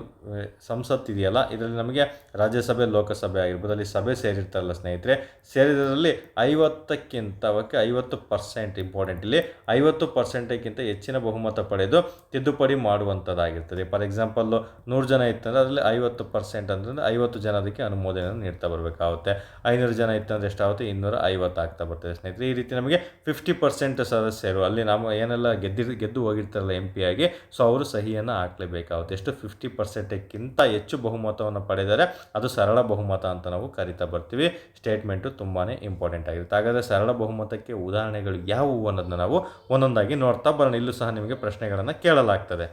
ಸಂಸತ್ತಿದೆಯಲ್ಲ, ಇದರಲ್ಲಿ ನಮಗೆ ರಾಜ್ಯಸಭೆ, ಲೋಕಸಭೆ ಆಗಿರ್ಬೋದು, ಅಲ್ಲಿ ಸಭೆ ಸೇರಿರ್ತಾರಲ್ಲ ಸ್ನೇಹಿತರೆ, ಸೇರಿದರಲ್ಲಿ 50% ಇಂಪಾರ್ಟೆಂಟ್. ಇಲ್ಲಿ 50%ಕ್ಕಿಂತ ಹೆಚ್ಚಿನ ಬಹುಮತ ಪಡೆದು ತಿದ್ದುಪಡಿ ಮಾಡುವಂಥದ್ದಾಗಿರ್ತದೆ. ಫಾರ್ ಎಕ್ಸಾಂಪಲ್ಲು 100 ಜನ ಇತ್ತಂದರೆ ಅದರಲ್ಲಿ 50% ಅಂದರೆ 50 ಜನ ಅದಕ್ಕೆ ಅನುಮೋದನೆಯನ್ನು ನೀಡ್ತಾ ಬರಬೇಕಾಗುತ್ತೆ. 500 ಜನ ಇತ್ತಂದರೆ ಎಷ್ಟಾಗುತ್ತೆ, 250 ಆಗ್ತಾ ಬರ್ತದೆ ಸ್ನೇಹಿತರೆ. ಈ ರೀತಿ ನಮಗೆ 50% ಸದಸ್ಯರು, ಅಲ್ಲಿ ನಾವು ಏನೆಲ್ಲ ಗೆದ್ದು ಹೋಗಿರ್ತಾರಲ್ಲ MP ಆಗಿ, ಸೊ ಅವರು ಸಹಿಯನ್ನು ಹಾಕಲೇಬೇಕಾಗುತ್ತೆ. ಎಷ್ಟು, 50%ಕ್ಕಿಂತ ಹೆಚ್ಚು ಬಹುಮತವನ್ನು ಪಡೆದರೆ ಅದು ಸರಳ ಬಹುಮತ ಅಂತ ನಾವು ಕರಿತಾ ಬರ್ತೀವಿ. ಸ್ಟೇಟ್ಮೆಂಟು ತುಂಬಾ ಇಂಪಾರ್ಟೆಂಟ್ ಆಗಿರುತ್ತೆ. ಹಾಗಾದರೆ ಸರಳ ಬಹುಮತಕ್ಕೆ ಉದಾಹರಣೆಗಳು ಯಾವುವು ಅನ್ನೋದನ್ನ ನಾವು ಒಂದೊಂದಾಗಿ ನೋಡ್ತಾ ಬರೋಣ. ಇಲ್ಲೂ ಸಹ ನಿಮಗೆ ಪ್ರಶ್ನೆಗಳನ್ನು ಕೇಳಲಾಗ್ತದೆ.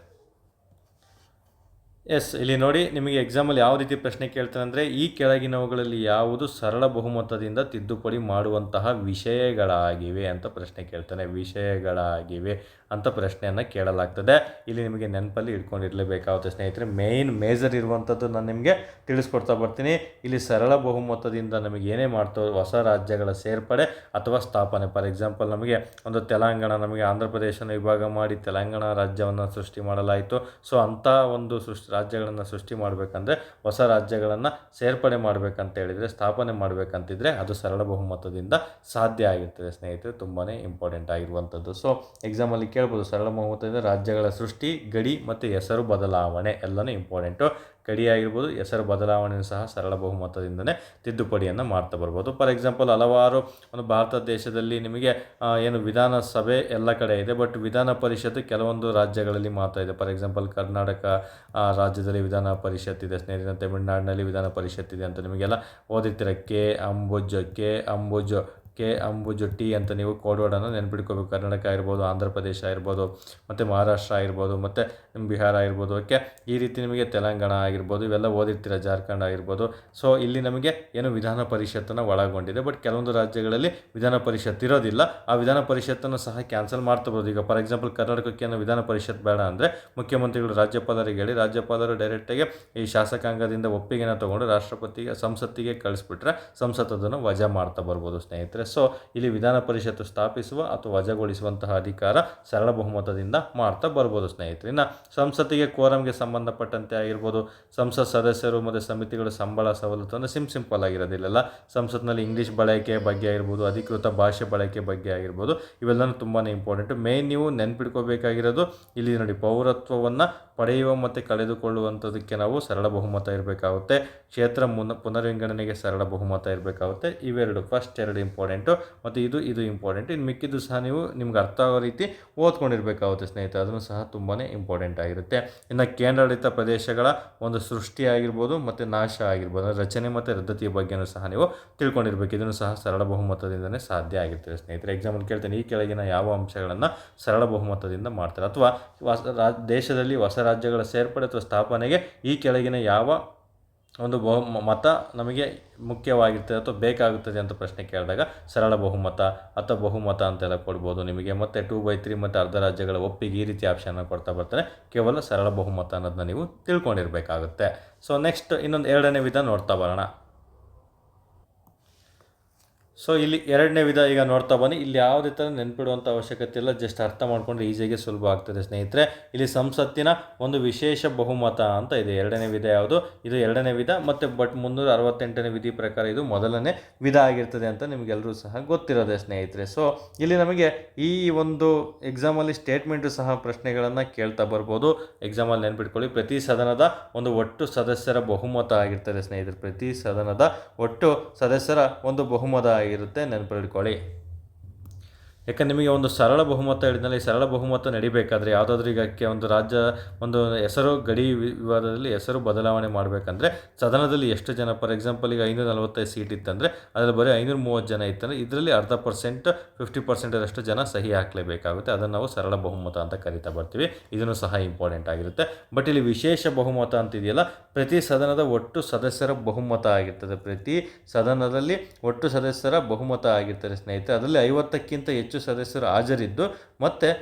ಇಲ್ಲಿ ನೋಡಿ, ನಿಮಗೆ ಎಕ್ಸಾಮಲ್ಲಿ ಯಾವ ರೀತಿ ಪ್ರಶ್ನೆ ಕೇಳ್ತಾರೆ ಅಂದರೆ, ಈ ಕೆಳಗಿನವುಗಳಲ್ಲಿ ಯಾವುದು ಸರಳ ಬಹುಮತದಿಂದ ತಿದ್ದುಪಡಿ ಮಾಡುವಂತಹ ವಿಷಯಗಳಾಗಿವೆ ಅಂತ ಪ್ರಶ್ನೆ ಕೇಳ್ತಾನೆ. ವಿಷಯಗಳಾಗಿವೆ ಅಂತ ಪ್ರಶ್ನೆಯನ್ನು ಕೇಳಲಾಗ್ತದೆ. ಇಲ್ಲಿ ನಿಮಗೆ ನೆನಪಲ್ಲಿ ಇಟ್ಕೊಂಡಿರಲೇಬೇಕಾಗುತ್ತೆ ಸ್ನೇಹಿತರೆ. ಮೇಜರ್ ಇರುವಂಥದ್ದು ನಾನು ನಿಮಗೆ ತಿಳಿಸ್ಕೊಡ್ತಾ ಬರ್ತೀನಿ. ಇಲ್ಲಿ ಸರಳ ಬಹುಮತದಿಂದ ನಮಗೆ ಏನೇ ಮಾಡ್ತವೆ, ಹೊಸ ರಾಜ್ಯಗಳ ಸೇರ್ಪಡೆ ಅಥವಾ ಸ್ಥಾಪನೆ. ಫಾರ್ ಎಕ್ಸಾಂಪಲ್ ನಮಗೆ ಒಂದು ತೆಲಂಗಾಣ, ನಮಗೆ ಆಂಧ್ರ ಪ್ರದೇಶನ ವಿಭಾಗ ಮಾಡಿ ತೆಲಂಗಾಣ ರಾಜ್ಯವನ್ನು ಸೃಷ್ಟಿ ಮಾಡಲಾಯಿತು. ಸೊ ಅಂಥ ಒಂದು ರಾಜ್ಯಗಳನ್ನು ಸೃಷ್ಟಿ ಮಾಡಬೇಕಂದ್ರೆ, ಹೊಸ ರಾಜ್ಯಗಳನ್ನು ಸೇರ್ಪಡೆ ಮಾಡಬೇಕಂತ ಹೇಳಿದರೆ, ಸ್ಥಾಪನೆ ಮಾಡಬೇಕಂತಿದ್ರೆ ಅದು ಸರಳ ಬಹುಮತದಿಂದ ಸಾಧ್ಯ ಆಗಿರ್ತದೆ ಸ್ನೇಹಿತರೆ. ತುಂಬಾ ಇಂಪಾರ್ಟೆಂಟ್ ಆಗಿರುವಂಥದ್ದು. ಸೊ ಎಕ್ಸಾಮಲ್ಲಿ ಕೇಳ್ಬೋದು, ಸರಳ ಬಹುಮತದಿಂದ ರಾಜ್ಯಗಳ ಸೃಷ್ಟಿ, ಗಡಿ ಮತ್ತು ಹೆಸರು ಬದಲಾವಣೆ ಎಲ್ಲನೂ ಇಂಪಾರ್ಟೆಂಟು. ಗಡಿ ಆಗಿರ್ಬೋದು, ಹೆಸರು ಬದಲಾವಣೆಯೂ ಸಹ ಸರಳ ಬಹುಮತದಿಂದನೇ ತಿದ್ದುಪಡಿಯನ್ನು ಮಾಡ್ತಾ ಬರ್ಬೋದು. ಫಾರ್ ಎಕ್ಸಾಂಪಲ್ ಹಲವಾರು ಒಂದು ಭಾರತ ದೇಶದಲ್ಲಿ ನಿಮಗೆ ಏನು ವಿಧಾನಸಭೆ ಎಲ್ಲ ಕಡೆ ಇದೆ, ಬಟ್ ವಿಧಾನ ಪರಿಷತ್ತು ಕೆಲವೊಂದು ರಾಜ್ಯಗಳಲ್ಲಿ ಮಾತ್ರ ಇದೆ. ಫಾರ್ ಎಕ್ಸಾಂಪಲ್ ಕರ್ನಾಟಕ ರಾಜ್ಯದಲ್ಲಿ ವಿಧಾನ ಪರಿಷತ್ ಇದೆ ಸ್ನೇಹಿತರೆ, ತಮಿಳುನಾಡಿನಲ್ಲಿ ವಿಧಾನ ಪರಿಷತ್ ಇದೆ ಅಂತ ನಿಮಗೆಲ್ಲ ಓದಿರ್ತೀರ. ಕೆ ಅಂಬುಜು ಟಿ ಅಂತ ನೀವು ಕೋಡ್ ವರ್ಡನ್ನು ನೆನ್ಪಿಟ್ಕೋಬೇಕು. ಕರ್ನಾಟಕ ಇರ್ಬೋದು, ಆಂಧ್ರ ಪ್ರದೇಶ ಇರ್ಬೋದು, ಮತ್ತು ಮಹಾರಾಷ್ಟ್ರ ಆಗಿರ್ಬೋದು, ಮತ್ತು ಬಿಹಾರ ಆಗಿರ್ಬೋದು. ಓಕೆ, ಈ ರೀತಿ ನಿಮಗೆ ತೆಲಂಗಾಣ ಆಗಿರ್ಬೋದು, ಇವೆಲ್ಲ ಓದಿರ್ತೀರ. ಜಾರ್ಖಂಡ್ ಆಗಿರ್ಬೋದು. ಸೊ ಇಲ್ಲಿ ನಮಗೆ ಏನು ವಿಧಾನ ಪರಿಷತ್ತನ್ನು ಒಳಗೊಂಡಿದೆ, ಬಟ್ ಕೆಲವೊಂದು ರಾಜ್ಯಗಳಲ್ಲಿ ವಿಧಾನ ಪರಿಷತ್ ಇರೋದಿಲ್ಲ. ಆ ವಿಧಾನ ಪರಿಷತ್ತನ್ನು ಸಹ ಕ್ಯಾನ್ಸಲ್ ಮಾಡ್ತಬೋದು. ಈಗ ಫಾರ್ ಎಕ್ಸಾಂಪಲ್ ಕರ್ನಾಟಕಕ್ಕೆ ಏನು ವಿಧಾನ ಪರಿಷತ್ ಬೇಡ ಅಂದರೆ, ಮುಖ್ಯಮಂತ್ರಿಗಳು ರಾಜ್ಯಪಾಲರಿಗೆ ಹೇಳಿ, ರಾಜ್ಯಪಾಲರು ಡೈರೆಕ್ಟಾಗಿ ಈ ಶಾಸಕಾಂಗದಿಂದ ಒಪ್ಪಿಗೆನ ತೊಗೊಂಡು ಸಂಸತ್ತಿಗೆ ಕಳಿಸ್ಬಿಟ್ರೆ ಸಂಸತ್ ಅದನ್ನು ವಜಾ ಮಾಡ್ತಾ ಬರ್ಬೋದು ಸ್ನೇಹಿತರೆ. ಸೊ ಇಲ್ಲಿ ವಿಧಾನ ಪರಿಷತ್ತು ಸ್ಥಾಪಿಸುವ ಅಥವಾ ವಜಾಗೊಳಿಸುವಂತಹ ಅಧಿಕಾರ ಸರಳ ಬಹುಮತದಿಂದ ಮಾಡ್ತಾ ಬರ್ಬೋದು ಸ್ನೇಹಿತರೆ. ಇನ್ನು ಸಂಸತ್ತಿಗೆ ಕೋರಂಗೆ ಸಂಬಂಧಪಟ್ಟಂತೆ ಆಗಿರ್ಬೋದು, ಸಂಸತ್ ಸದಸ್ಯರು ಮತ್ತು ಸಮಿತಿಗಳ ಸಂಬಳ ಸವಲತ್ತು ಅಂದರೆ ಸಿಂಪಲ್ ಆಗಿರೋದಿಲ್ಲ. ಸಂಸತ್ನಲ್ಲಿ ಇಂಗ್ಲೀಷ್ ಬಳಕೆ ಬಗ್ಗೆ ಆಗಿರ್ಬೋದು, ಅಧಿಕೃತ ಭಾಷೆ ಬಳಕೆ ಬಗ್ಗೆ ಆಗಿರ್ಬೋದು, ಇವೆಲ್ಲನೂ ತುಂಬಾ ಇಂಪಾರ್ಟೆಂಟು. ಮೇನ್ ನೀವು ನೆನ್ಪಿಟ್ಕೋಬೇಕಾಗಿರೋದು ಇಲ್ಲಿ ನೋಡಿ, ಪೌರತ್ವವನ್ನು ಪಡೆಯುವ ಮತ್ತು ಕಳೆದುಕೊಳ್ಳುವಂಥದ್ದಕ್ಕೆ ನಾವು ಸರಳ ಬಹುಮತ ಇರಬೇಕಾಗುತ್ತೆ. ಕ್ಷೇತ್ರ ಪುನರ್ವಿಂಗಡಣೆಗೆ ಸರಳ ಬಹುಮತ ಇರಬೇಕಾಗುತ್ತೆ. ಇವೆರಡು ಫಸ್ಟ್ ಎರಡು ಇಂಪಾರ್ಟೆಂಟು ಮತ್ತು ಇದು ಇಂಪಾರ್ಟೆಂಟ್. ಇನ್ನು ಮಿಕ್ಕಿದ್ದು ಸಹ ನೀವು ನಿಮ್ಗೆ ಅರ್ಥ ಆಗೋ ರೀತಿ ಓದ್ಕೊಂಡಿರಬೇಕಾಗುತ್ತೆ ಸ್ನೇಹಿತರೆ, ಅದನ್ನು ಸಹ ತುಂಬಾ ಇಂಪಾರ್ಟೆಂಟ್ ಆಗಿರುತ್ತೆ. ಇನ್ನು ಕೇಂದ್ರಾಡಳಿತ ಪ್ರದೇಶಗಳ ಒಂದು ಸೃಷ್ಟಿ ಆಗಿರ್ಬೋದು ಮತ್ತು ನಾಶ ಆಗಿರ್ಬೋದು, ರಚನೆ ಮತ್ತು ರದ್ದತಿಯ ಬಗ್ಗೆಯೂ ಸಹ ನೀವು ತಿಳ್ಕೊಂಡಿರ್ಬೇಕು. ಇದನ್ನು ಸಹ ಸರಳ ಬಹುಮತದಿಂದಲೇ ಸಾಧ್ಯ ಆಗಿರ್ತದೆ ಸ್ನೇಹಿತರೆ. ಎಕ್ಸಾಂಪಲ್ ಕೇಳ್ತೇನೆ, ಈ ಕೆಳಗಿನ ಯಾವ ಅಂಶಗಳನ್ನು ಸರಳ ಬಹುಮತದಿಂದ ಮಾಡ್ತಾರೆ, ಅಥವಾ ದೇಶದಲ್ಲಿ ಹೊಸ ರಾಜ್ಯಗಳ ಸೇರ್ಪಡೆ ಅಥವಾ ಸ್ಥಾಪನೆಗೆ ಈ ಕೆಳಗಿನ ಯಾವ ಒಂದು ಮತ ನಮಗೆ ಮುಖ್ಯವಾಗಿರ್ತದೆ ಅಥವಾ ಬೇಕಾಗುತ್ತದೆ ಅಂತ ಪ್ರಶ್ನೆ ಕೇಳಿದಾಗ ಸರಳ ಬಹುಮತ ಅಥವಾ ಬಹುಮತ ಅಂತೆಲ್ಲ ಕೊಡ್ಬೋದು ನಿಮಗೆ. ಮತ್ತು 2/3 ಮತ್ತು ಅರ್ಧ ರಾಜ್ಯಗಳ ಒಪ್ಪಿಗೆ, ಈ ರೀತಿ ಆಪ್ಷನ್ನ ಕೊಡ್ತಾ ಬರ್ತಾರೆ. ಕೇವಲ ಸರಳ ಬಹುಮತ ಅನ್ನೋದನ್ನ ನೀವು ತಿಳ್ಕೊಂಡಿರಬೇಕಾಗುತ್ತೆ. ಸೊ ನೆಕ್ಸ್ಟ್ ಇನ್ನೊಂದು ಎರಡನೇ ವಿಧ ನೋಡ್ತಾ ಬರೋಣ. ಸೊ ಇಲ್ಲಿ ಎರಡನೇ ವಿಧ ಈಗ ನೋಡ್ತಾ ಬನ್ನಿ. ಇಲ್ಲಿ ಯಾವುದೇ ಥರ ನೆನ್ಪಿಡುವಂಥ ಅವಶ್ಯಕತೆ ಇಲ್ಲ, ಜಸ್ಟ್ ಅರ್ಥ ಮಾಡಿಕೊಂಡ್ರೆ ಈಸಿಯಾಗಿ ಸುಲಭ ಆಗ್ತದೆ ಸ್ನೇಹಿತರೆ. ಇಲ್ಲಿ ಸಂಸತ್ತಿನ ಒಂದು ವಿಶೇಷ ಬಹುಮತ ಅಂತ ಇದೆ. ಎರಡನೇ ವಿಧ ಯಾವುದು? ಇದು ಎರಡನೇ ವಿಧ. ಮತ್ತು 368ನೇ ವಿಧಿ ಪ್ರಕಾರ ಇದು ಮೊದಲನೇ ವಿಧ ಆಗಿರ್ತದೆ ಅಂತ ನಿಮಗೆಲ್ಲರೂ ಸಹ ಗೊತ್ತಿರೋದೆ ಸ್ನೇಹಿತರೆ. ಸೊ ಇಲ್ಲಿ ನಮಗೆ ಈ ಒಂದು ಎಕ್ಸಾಮಲ್ಲಿ ಸ್ಟೇಟ್ಮೆಂಟು ಸಹ ಪ್ರಶ್ನೆಗಳನ್ನು ಕೇಳ್ತಾ ಬರ್ಬೋದು. ಎಕ್ಸಾಮಲ್ಲಿ ನೆನ್ಪಿಟ್ಕೊಳ್ಳಿ, ಪ್ರತಿ ಸದನದ ಒಂದು ಒಟ್ಟು ಸದಸ್ಯರ ಬಹುಮತ ಆಗಿರ್ತದೆ ಸ್ನೇಹಿತರೆ. ಪ್ರತಿ ಸದನದ ಒಟ್ಟು ಸದಸ್ಯರ ಒಂದು ಬಹುಮತ ಆಗಿರುತ್ತೆ, ನೆನಪಿಟ್ಕೊಳ್ಳಿ. ಯಾಕಂದ್ರೆ ನಿಮಗೆ ಒಂದು ಸರಳ ಬಹುಮತ ಹೇಳಿದ್ಮೇಲೆ, ಈ ಸರಳ ಬಹುಮತ ನಡಿಬೇಕಾದ್ರೆ ಯಾವುದಾದ್ರೂ ಈಗಕ್ಕೆ ಒಂದು ರಾಜ್ಯ ಒಂದು ಹೆಸರು ಗಡಿ ವಿವಾದದಲ್ಲಿ ಹೆಸರು ಬದಲಾವಣೆ ಮಾಡಬೇಕಂದ್ರೆ ಸದನದಲ್ಲಿ ಎಷ್ಟು ಜನ, ಫಾರ್ ಎಕ್ಸಾಂಪಲ್ ಈಗ 545 ಸೀಟ್ ಇತ್ತಂದರೆ ಅದರಲ್ಲಿ ಬರೀ 530 ಜನ ಇತ್ತಂದರೆ ಇದರಲ್ಲಿ 50%, 50% ಜನ ಸಹಿ ಹಾಕಲೇಬೇಕಾಗುತ್ತೆ. ಅದನ್ನು ನಾವು ಸರಳ ಬಹುಮತ ಅಂತ ಕರಿತಾ ಬರ್ತೀವಿ. ಇದನ್ನು ಸಹ ಇಂಪಾರ್ಟೆಂಟ್ ಆಗಿರುತ್ತೆ. ಬಟ್ ಇಲ್ಲಿ ವಿಶೇಷ ಬಹುಮತ ಅಂತಿದೆಯಲ್ಲ, ಪ್ರತಿ ಸದನದ ಒಟ್ಟು ಸದಸ್ಯರ ಬಹುಮತ ಆಗಿರ್ತದೆ. ಪ್ರತಿ ಸದನದಲ್ಲಿ ಒಟ್ಟು ಸದಸ್ಯರ ಬಹುಮತ ಆಗಿರ್ತದೆ ಸ್ನೇಹಿತರೆ. ಅದರಲ್ಲಿ 50ಕ್ಕಿಂತ ಹೆಚ್ಚು ಸದಸ್ಯರು ಹಾಜರಿದ್ದು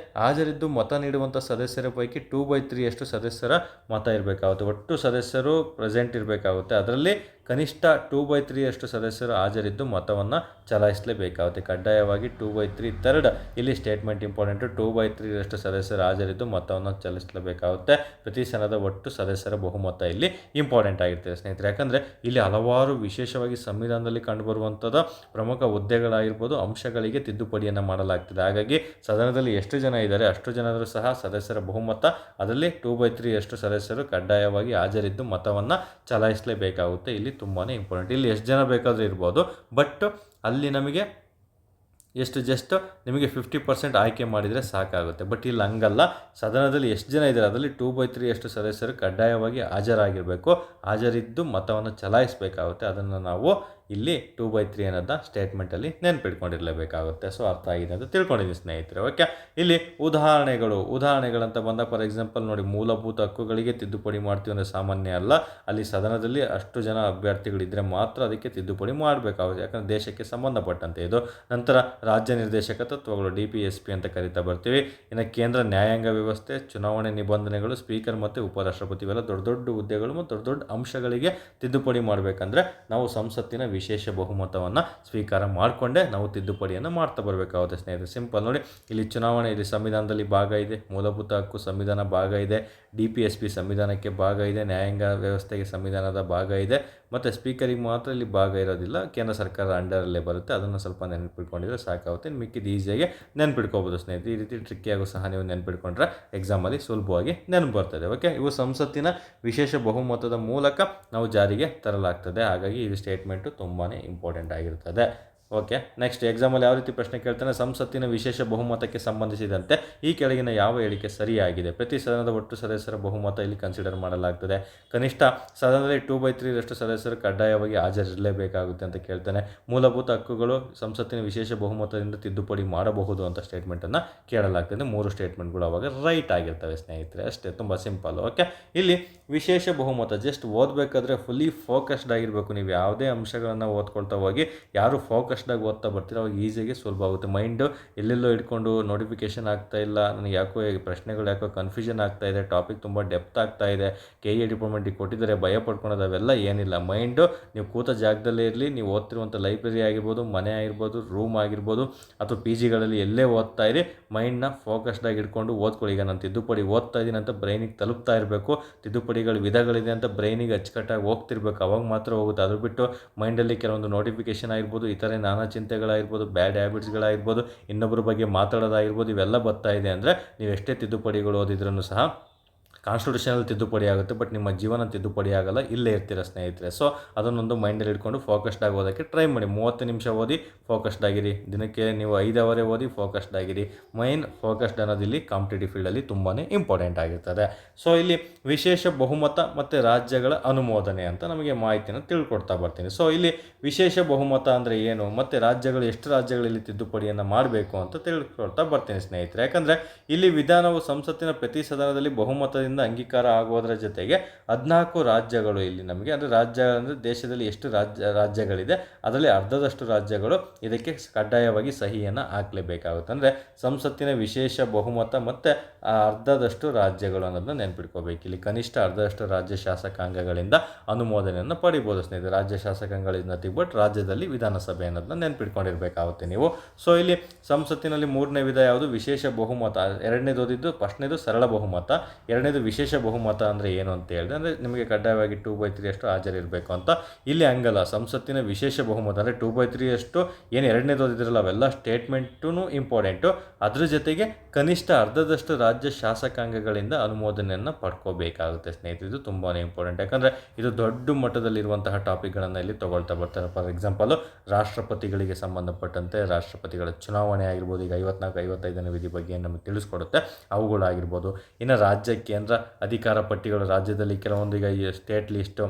ಮತ ನೀಡುವಂಥ ಸದಸ್ಯರ ಪೈಕಿ 2/3 ಸದಸ್ಯರ ಮತ ಇರಬೇಕಾಗುತ್ತೆ. ಒಟ್ಟು ಸದಸ್ಯರು ಪ್ರೆಸೆಂಟ್ ಇರಬೇಕಾಗುತ್ತೆ. ಅದರಲ್ಲಿ ಕನಿಷ್ಠ 2/3 ಸದಸ್ಯರು ಹಾಜರಿದ್ದು ಮತವನ್ನು ಚಲಾಯಿಸಲೇಬೇಕಾಗುತ್ತೆ. ಕಡ್ಡಾಯವಾಗಿ 2/3 ಥರ್ಡ್ ಇಲ್ಲಿ ಸ್ಟೇಟ್ಮೆಂಟ್ ಇಂಪಾರ್ಟೆಂಟು. 2/3 ಸದಸ್ಯರು ಹಾಜರಿದ್ದು ಮತವನ್ನು ಚಲಾಯಿಸಲೇಬೇಕಾಗುತ್ತೆ. ಪ್ರತಿ ಸದನದ ಒಟ್ಟು ಸದಸ್ಯರ ಬಹುಮತ ಇಲ್ಲಿ ಇಂಪಾರ್ಟೆಂಟ್ ಆಗಿರ್ತದೆ ಸ್ನೇಹಿತರೆ. ಯಾಕಂದರೆ ಇಲ್ಲಿ ಹಲವಾರು ವಿಶೇಷವಾಗಿ ಸಂವಿಧಾನದಲ್ಲಿ ಕಂಡುಬರುವಂಥದ್ದು ಪ್ರಮುಖ ಹುದ್ದೆಗಳಾಗಿರ್ಬೋದು, ಅಂಶಗಳಿಗೆ ತಿದ್ದುಪಡಿಯನ್ನು ಮಾಡಲಾಗ್ತದೆ. ಹಾಗಾಗಿ ಸದನದಲ್ಲಿ ಎಷ್ಟು ಜನ ಇದ್ದಾರೆ ಅಷ್ಟು ಜನರು ಸಹ ಸದಸ್ಯರ ಬಹುಮತ, ಅದರಲ್ಲಿ 2/3 ಸದಸ್ಯರು ಕಡ್ಡಾಯವಾಗಿ ಹಾಜರಿದ್ದು ಮತವನ್ನು ಚಲಾಯಿಸಲೇಬೇಕಾಗುತ್ತೆ. ಇಲ್ಲಿ ತುಂಬಾ ಇಂಪಾರ್ಟೆಂಟ್. ಇಲ್ಲಿ ಎಷ್ಟು ಜನ ಬೇಕಾದರೂ ಇರ್ಬೋದು, ಬಟ್ ಅಲ್ಲಿ ನಮಗೆ ಜಸ್ಟ್ ನಿಮಗೆ 50% ಆಯ್ಕೆ ಮಾಡಿದರೆ ಸಾಕಾಗುತ್ತೆ. ಬಟ್ ಇಲ್ಲಿ ಹಂಗಲ್ಲ, ಸದನದಲ್ಲಿ ಎಷ್ಟು ಜನ ಇದ್ದಾರೆ ಅದರಲ್ಲಿ 2/3 ಸದಸ್ಯರು ಕಡ್ಡಾಯವಾಗಿ ಹಾಜರಾಗಿರಬೇಕು. ಹಾಜರಿದ್ದು ಮತವನ್ನು ಚಲಾಯಿಸಬೇಕಾಗುತ್ತೆ. ಅದನ್ನು ನಾವು ಇಲ್ಲಿ 2/3 ಅನ್ನೋದ ಸ್ಟೇಟ್ಮೆಂಟಲ್ಲಿ ನೆನ್ಪಿಟ್ಕೊಂಡಿರಲೇಬೇಕಾಗುತ್ತೆ. ಸೊ ಅರ್ಥ ಆಗಿದೆ ಅಂತ ತಿಳ್ಕೊಂಡಿದ್ದೀನಿ ಸ್ನೇಹಿತರೆ. ಓಕೆ, ಇಲ್ಲಿ ಉದಾಹರಣೆಗಳಂತ ಬಂದ, ಫಾರ್ ಎಕ್ಸಾಂಪಲ್ ನೋಡಿ, ಮೂಲಭೂತ ಹಕ್ಕುಗಳಿಗೆ ತಿದ್ದುಪಡಿ ಮಾಡ್ತೀವಿ ಅಂದರೆ ಸಾಮಾನ್ಯ ಅಲ್ಲ. ಅಲ್ಲಿ ಸದನದಲ್ಲಿ ಅಷ್ಟು ಜನ ಅಭ್ಯರ್ಥಿಗಳಿದ್ದರೆ ಮಾತ್ರ ಅದಕ್ಕೆ ತಿದ್ದುಪಡಿ ಮಾಡಬೇಕಾಗುತ್ತೆ. ಯಾಕಂದರೆ ದೇಶಕ್ಕೆ ಸಂಬಂಧಪಟ್ಟಂತೆ ಇದು. ನಂತರ ರಾಜ್ಯ ನಿರ್ದೇಶಕ ತತ್ವಗಳು, DPSP ಅಂತ ಕರಿತಾ ಬರ್ತೀವಿ. ಇನ್ನು ಕೇಂದ್ರ ನ್ಯಾಯಾಂಗ ವ್ಯವಸ್ಥೆ, ಚುನಾವಣೆ ನಿಬಂಧನೆಗಳು, ಸ್ಪೀಕರ್ ಮತ್ತು ಉಪರಾಷ್ಟ್ರಪತಿ, ಇವೆಲ್ಲ ದೊಡ್ಡ ಹುದ್ದೆಗಳು ಮತ್ತು ದೊಡ್ಡ ಅಂಶಗಳಿಗೆ ತಿದ್ದುಪಡಿ ಮಾಡಬೇಕಂದ್ರೆ ನಾವು ಸಂಸತ್ತಿನ ವಿಶೇಷ ಬಹುಮತವನ್ನು ಸ್ವೀಕಾರ ಮಾಡಿಕೊಂಡೇ ನಾವು ತಿದ್ದುಪಡಿಯನ್ನು ಮಾಡ್ತಾ ಬರಬೇಕಾಗುತ್ತೆ ಸ್ನೇಹಿತರೆ. ಸಿಂಪಲ್ ನೋಡಿ, ಇಲ್ಲಿ ಚುನಾವಣೆ, ಇಲ್ಲಿ ಸಂವಿಧಾನದಲ್ಲಿ ಭಾಗ ಇದೆ, ಮೂಲಭೂತ ಹಕ್ಕು ಸಂವಿಧಾನ ಭಾಗ ಇದೆ, DPSP ಸಂವಿಧಾನಕ್ಕೆ ಭಾಗ ಇದೆ, ನ್ಯಾಯಾಂಗ ವ್ಯವಸ್ಥೆಗೆ ಸಂವಿಧಾನದ ಭಾಗ ಇದೆ, ಮತ್ತು ಸ್ಪೀಕರಿಗೆ ಮಾತ್ರ ಇಲ್ಲಿ ಭಾಗ ಇರೋದಿಲ್ಲ, ಕೇಂದ್ರ ಸರ್ಕಾರದ ಅಂಡರಲ್ಲೇ ಬರುತ್ತೆ. ಅದನ್ನು ಸ್ವಲ್ಪ ನೆನಪಿಟ್ಕೊಂಡಿದ್ರೆ ಸಾಕಾಗುತ್ತೆ. ಮಿಕ್ಕಿದ್ದು ಈಸಿಯಾಗಿ ನೆನ್ಪಿಟ್ಕೋಬೋದು ಸ್ನೇಹಿತರೆ. ಈ ರೀತಿ ಟ್ರಿಕ್ಕಿಯಾಗೂ ಸಹ ನೀವು ನೆನ್ಪಿಟ್ಕೊಂಡ್ರೆ ಎಕ್ಸಾಮಲ್ಲಿ ಸುಲಭವಾಗಿ ನೆನಪು ಬರ್ತದೆ. ಓಕೆ, ಇವು ಸಂಸತ್ತಿನ ವಿಶೇಷ ಬಹುಮತದ ಮೂಲಕ ನಾವು ಜಾರಿಗೆ ತರಲಾಗ್ತದೆ. ಹಾಗಾಗಿ ಈ ಸ್ಟೇಟ್ಮೆಂಟು ತುಂಬಾ ಇಂಪಾರ್ಟೆಂಟ್ ಆಗಿರ್ತದೆ. ಓಕೆ, ನೆಕ್ಸ್ಟ್ ಎಕ್ಸಾಮಲ್ಲಿ ಯಾವ ರೀತಿ ಪ್ರಶ್ನೆ ಕೇಳ್ತಾನೆ, ಸಂಸತ್ತಿನ ವಿಶೇಷ ಬಹುಮತಕ್ಕೆ ಸಂಬಂಧಿಸಿದಂತೆ ಈ ಕೆಳಗಿನ ಯಾವ ಹೇಳಿಕೆ ಸರಿಯಾಗಿದೆ? ಪ್ರತಿ ಸದನದ ಒಟ್ಟು ಸದಸ್ಯರ ಬಹುಮತ ಇಲ್ಲಿ ಕನ್ಸಿಡರ್ ಮಾಡಲಾಗ್ತದೆ. ಕನಿಷ್ಠ ಸದನದಲ್ಲಿ 2/3 ಸದಸ್ಯರು ಕಡ್ಡಾಯವಾಗಿ ಹಾಜರಿರಲೇಬೇಕಾಗುತ್ತೆ ಅಂತ ಕೇಳ್ತಾನೆ. ಮೂಲಭೂತ ಹಕ್ಕುಗಳು ಸಂಸತ್ತಿನ ವಿಶೇಷ ಬಹುಮತದಿಂದ ತಿದ್ದುಪಡಿ ಮಾಡಬಹುದು ಅಂತ ಸ್ಟೇಟ್ಮೆಂಟನ್ನು ಕೇಳಲಾಗ್ತದೆ. 3 ಸ್ಟೇಟ್ಮೆಂಟ್ಗಳು ಅವಾಗ ರೈಟ್ ಆಗಿರ್ತವೆ ಸ್ನೇಹಿತರೆ. ಅಷ್ಟೇ, ತುಂಬ ಸಿಂಪಲ್. ಓಕೆ, ಇಲ್ಲಿ ವಿಶೇಷ ಬಹುಮತ ಜಸ್ಟ್ ಓದಬೇಕಾದ್ರೆ ಫುಲ್ಲಿ ಫೋಕಸ್ಡ್ ಆಗಿರಬೇಕು. ನೀವು ಯಾವುದೇ ಅಂಶಗಳನ್ನು ಓದ್ಕೊಳ್ತಾ ಹೋಗಿ, ಯಾರು ಫೋಕಸ್ಡಾಗಿ ಓದ್ತಾ ಬರ್ತೀರೋ ಅವಾಗ ಈಸಿಯಾಗಿ ಸುಲಭ ಆಗುತ್ತೆ. ಮೈಂಡು ಎಲ್ಲೆಲ್ಲೋ ಇಟ್ಕೊಂಡು ನೋಟಿಫಿಕೇಷನ್ ಆಗ್ತಾ ಇಲ್ಲ, ನನಗೆ ಯಾಕೋ ಪ್ರಶ್ನೆಗಳು ಯಾಕೋ ಕನ್ಫ್ಯೂಷನ್ ಆಗ್ತಾ ಇದೆ, ಟಾಪಿಕ್ ತುಂಬ ಡೆಪ್ತ್ ಆಗ್ತಾ ಇದೆ, KE ಡಿಪಾರ್ಟ್ಮೆಂಟಿಗೆ ಕೊಟ್ಟಿದ್ದಾರೆ, ಭಯ ಪಡ್ಕೊಳೋದು ಅವೆಲ್ಲ ಏನಿಲ್ಲ. ಮೈಂಡು ನೀವು ಕೂತ ಜಾಗದಲ್ಲೇ ಇರಲಿ, ನೀವು ಓದ್ತಿರುವಂಥ ಲೈಬ್ರರಿ ಆಗಿರ್ಬೋದು, ಮನೆ ಆಗಿರ್ಬೋದು, ರೂಮ್ ಆಗಿರ್ಬೋದು, ಅಥವಾ PGಗಳಲ್ಲಿ ಎಲ್ಲೇ ಓದ್ತಾ ಇರಿ, ಮೈಂಡ್ನ ಫೋಕಸ್ಡಾಗಿ ಇಟ್ಕೊಂಡು ಓದ್ಕೊಳ್ಳಿ. ಈಗ ನಾನು ತಿದ್ದುಪಡಿ ಓದ್ತಾ ಇದ್ದೀನಿ ಅಂತ ಬ್ರೈನಿಗೆ ತಲುಪ್ತಾ ಇರಬೇಕು. ತಿದ್ದುಪಡಿಗಳ ವಿಧಗಳಿದೆ ಅಂತ ಬ್ರೈನಿಗೆ ಅಚ್ಚುಕಟ್ಟಾಗಿ ಹೋಗ್ತಿರ್ಬೇಕು, ಅವಾಗ ಮಾತ್ರ ಹೋಗುತ್ತೆ. ಅದು ಬಿಟ್ಟು ಮೈಂಡಲ್ಲಿ ಕೆಲವೊಂದು ನೋಟಿಫಿಕೇಷನ್ ಆಗಿರ್ಬೋದು, ಇತರೆ ನಾನಾ ಚಿಂತೆಗಳಾಗಿರ್ಬೋದು, ಬ್ಯಾಡ್ ಹ್ಯಾಬಿಟ್ಸ್ಗಳಾಗಿರ್ಬೋದು, ಇನ್ನೊಬ್ಬರ ಬಗ್ಗೆ ಮಾತಾಡೋದಾಗಿರ್ಬೋದು, ಇವೆಲ್ಲ ಬರ್ತಾ ಇದೆ ಅಂದರೆ ನೀವು ಎಷ್ಟೇ ತಿದ್ದುಪಡಿಗಳು ಓದಿದ್ರೂ ಸಹ ಕಾನ್ಸ್ಟಿಟ್ಯೂಷನಲ್ಲಿ ತಿದ್ದುಪಡಿ ಆಗುತ್ತೆ, ಬಟ್ ನಿಮ್ಮ ಜೀವನ ತಿದ್ದುಪಡಿ ಆಗಲ್ಲ, ಇಲ್ಲೇ ಇರ್ತೀರ ಸ್ನೇಹಿತರೆ. ಸೊ ಅದನ್ನೊಂದು ಮೈಂಡಲ್ಲಿ ಇಟ್ಕೊಂಡು ಫೋಕಸ್ಡ್ ಆಗಿ ಓದೋಕ್ಕೆ ಟ್ರೈ ಮಾಡಿ. 30 ನಿಮಿಷ ಓದಿ ಫೋಕಸ್ಡ್ ಆಗಿರಿ, ದಿನಕ್ಕೆ ನೀವು 5 ಅವರೇ ಓದಿ ಫೋಕಸ್ಡ್ ಆಗಿರಿ. ಮೈನ್ ಫೋಕಸ್ಡ್ ಅನ್ನೋದು ಇಲ್ಲಿ ಕಾಂಪಿಟೇಟಿವ್ ಫೀಲ್ಡಲ್ಲಿ ತುಂಬಾ ಇಂಪಾರ್ಟೆಂಟ್ ಆಗಿರ್ತದೆ. ಸೊ ಇಲ್ಲಿ ವಿಶೇಷ ಬಹುಮತ ಮತ್ತು ರಾಜ್ಯಗಳ ಅನುಮೋದನೆ ಅಂತ ನಮಗೆ ಮಾಹಿತಿಯನ್ನು ತಿಳ್ಕೊಡ್ತಾ ಬರ್ತೀನಿ. ಸೊ ಇಲ್ಲಿ ವಿಶೇಷ ಬಹುಮತ ಅಂದರೆ ಏನು, ಮತ್ತು ರಾಜ್ಯಗಳು ಎಷ್ಟು ರಾಜ್ಯಗಳಲ್ಲಿ ತಿದ್ದುಪಡಿಯನ್ನು ಮಾಡಬೇಕು ಅಂತ ತಿಳ್ಕೊಡ್ತಾ ಬರ್ತೀನಿ ಸ್ನೇಹಿತರೆ. ಯಾಕಂದರೆ ಇಲ್ಲಿ ವಿಧಾನವು ಸಂಸತ್ತಿನ ಪ್ರತಿ ಸದನದಲ್ಲಿ ಬಹುಮತದಿಂದ ಅಂಗೀಕಾರ ಆಗುವುದರ ಜೊತೆಗೆ 14 ರಾಜ್ಯಗಳು ಇಲ್ಲಿ ನಮಗೆ, ಅಂದರೆ ರಾಜ್ಯ ಅಂದರೆ ದೇಶದಲ್ಲಿ ಎಷ್ಟು ರಾಜ್ಯಗಳಿದೆ ಅದರಲ್ಲಿ ಅರ್ಧದಷ್ಟು ರಾಜ್ಯಗಳು ಇದಕ್ಕೆ ಕಡ್ಡಾಯವಾಗಿ ಸಹಿಯನ್ನು ಹಾಕಲೇಬೇಕಾಗುತ್ತೆ. ಅಂದರೆ ಸಂಸತ್ತಿನ ವಿಶೇಷ ಬಹುಮತ ಮತ್ತು ಅರ್ಧದಷ್ಟು ರಾಜ್ಯಗಳು ಅನ್ನೋದನ್ನ ನೆನ್ಪಿಟ್ಕೋಬೇಕು. ಇಲ್ಲಿ ಕನಿಷ್ಠ ಅರ್ಧದಷ್ಟು ರಾಜ್ಯ ಶಾಸಕಾಂಗಗಳಿಂದ ಅನುಮೋದನೆಯನ್ನು ಪಡಿಬೋದು ಸ್ನೇಹಿತರೆ. ರಾಜ್ಯ ಶಾಸಕಾಂಗಗಳಿಂದ ತೆಗೆದ್ಬಿಟ್ಟು ರಾಜ್ಯದಲ್ಲಿ ವಿಧಾನಸಭೆ ಅನ್ನೋದನ್ನ ನೆನ್ಪಿಟ್ಕೊಂಡಿರಬೇಕಾಗುತ್ತೆ ನೀವು. ಸೊ ಇಲ್ಲಿ ಸಂಸತ್ತಿನಲ್ಲಿ 3ನೇ ವಿಧ ಯಾವುದು, ವಿಶೇಷ ಬಹುಮತ. ಎರಡನೇದು ಓದಿದ್ದು, ಫಸ್ಟ್ನೇದು ಸರಳ ಬಹುಮತ, ಎರಡನೇದು ವಿಶೇಷ ಬಹುಮತ ಅಂದರೆ ಏನು ಅಂತ ಹೇಳಿದೆ, ಅಂದರೆ ನಿಮಗೆ ಕಡ್ಡಾಯವಾಗಿ 2/3 ಅಷ್ಟು ಹಾಜರಿರಬೇಕು ಅಂತ. ಇಲ್ಲಿ ಹಂಗಲ್ಲ, ಸಂಸತ್ತಿನ ವಿಶೇಷ ಬಹುಮತ ಅಂದರೆ 2/3 ಅಷ್ಟು ಏನು ಎರಡನೇದು ಓದಿದ್ರಲ್ಲ ಅವೆಲ್ಲ ಸ್ಟೇಟ್ಮೆಂಟೂ ಇಂಪಾರ್ಟೆಂಟು, ಅದ್ರ ಜೊತೆಗೆ ಕನಿಷ್ಠ ಅರ್ಧದಷ್ಟು ರಾಜ್ಯ ಶಾಸಕಾಂಗಗಳಿಂದ ಅನುಮೋದನೆಯನ್ನು ಪಡ್ಕೋಬೇಕಾಗುತ್ತೆ ಸ್ನೇಹಿತರೆ. ಇದು ತುಂಬಾ ಇಂಪಾರ್ಟೆಂಟ್, ಯಾಕಂದರೆ ಇದು ದೊಡ್ಡ ಮಟ್ಟದಲ್ಲಿರುವಂತಹ ಟಾಪಿಕ್ಗಳನ್ನು ಇಲ್ಲಿ ತೊಗೊಳ್ತಾ ಬರ್ತಾರೆ. ಫಾರ್ ಎಕ್ಸಾಂಪಲು ರಾಷ್ಟ್ರಪತಿಗಳಿಗೆ ಸಂಬಂಧಪಟ್ಟಂತೆ ರಾಷ್ಟ್ರಪತಿಗಳ ಚುನಾವಣೆ ಆಗಿರ್ಬೋದು, ಈಗ 54-55ನೇ ವಿಧಿ ಬಗ್ಗೆ ನಮಗೆ ತಿಳಿಸ್ಕೊಡುತ್ತೆ, ಅವುಗಳಾಗಿರ್ಬೋದು. ಇನ್ನು ರಾಜ್ಯ ಕೇಂದ್ರ ಅಧಿಕಾರ ಪಟ್ಟಿಗಳು, ರಾಜ್ಯದಲ್ಲಿ ಕೆಲವೊಂದು ಈಗ ಈ ಸ್ಟೇಟ್ ಲಿಸ್ಟು,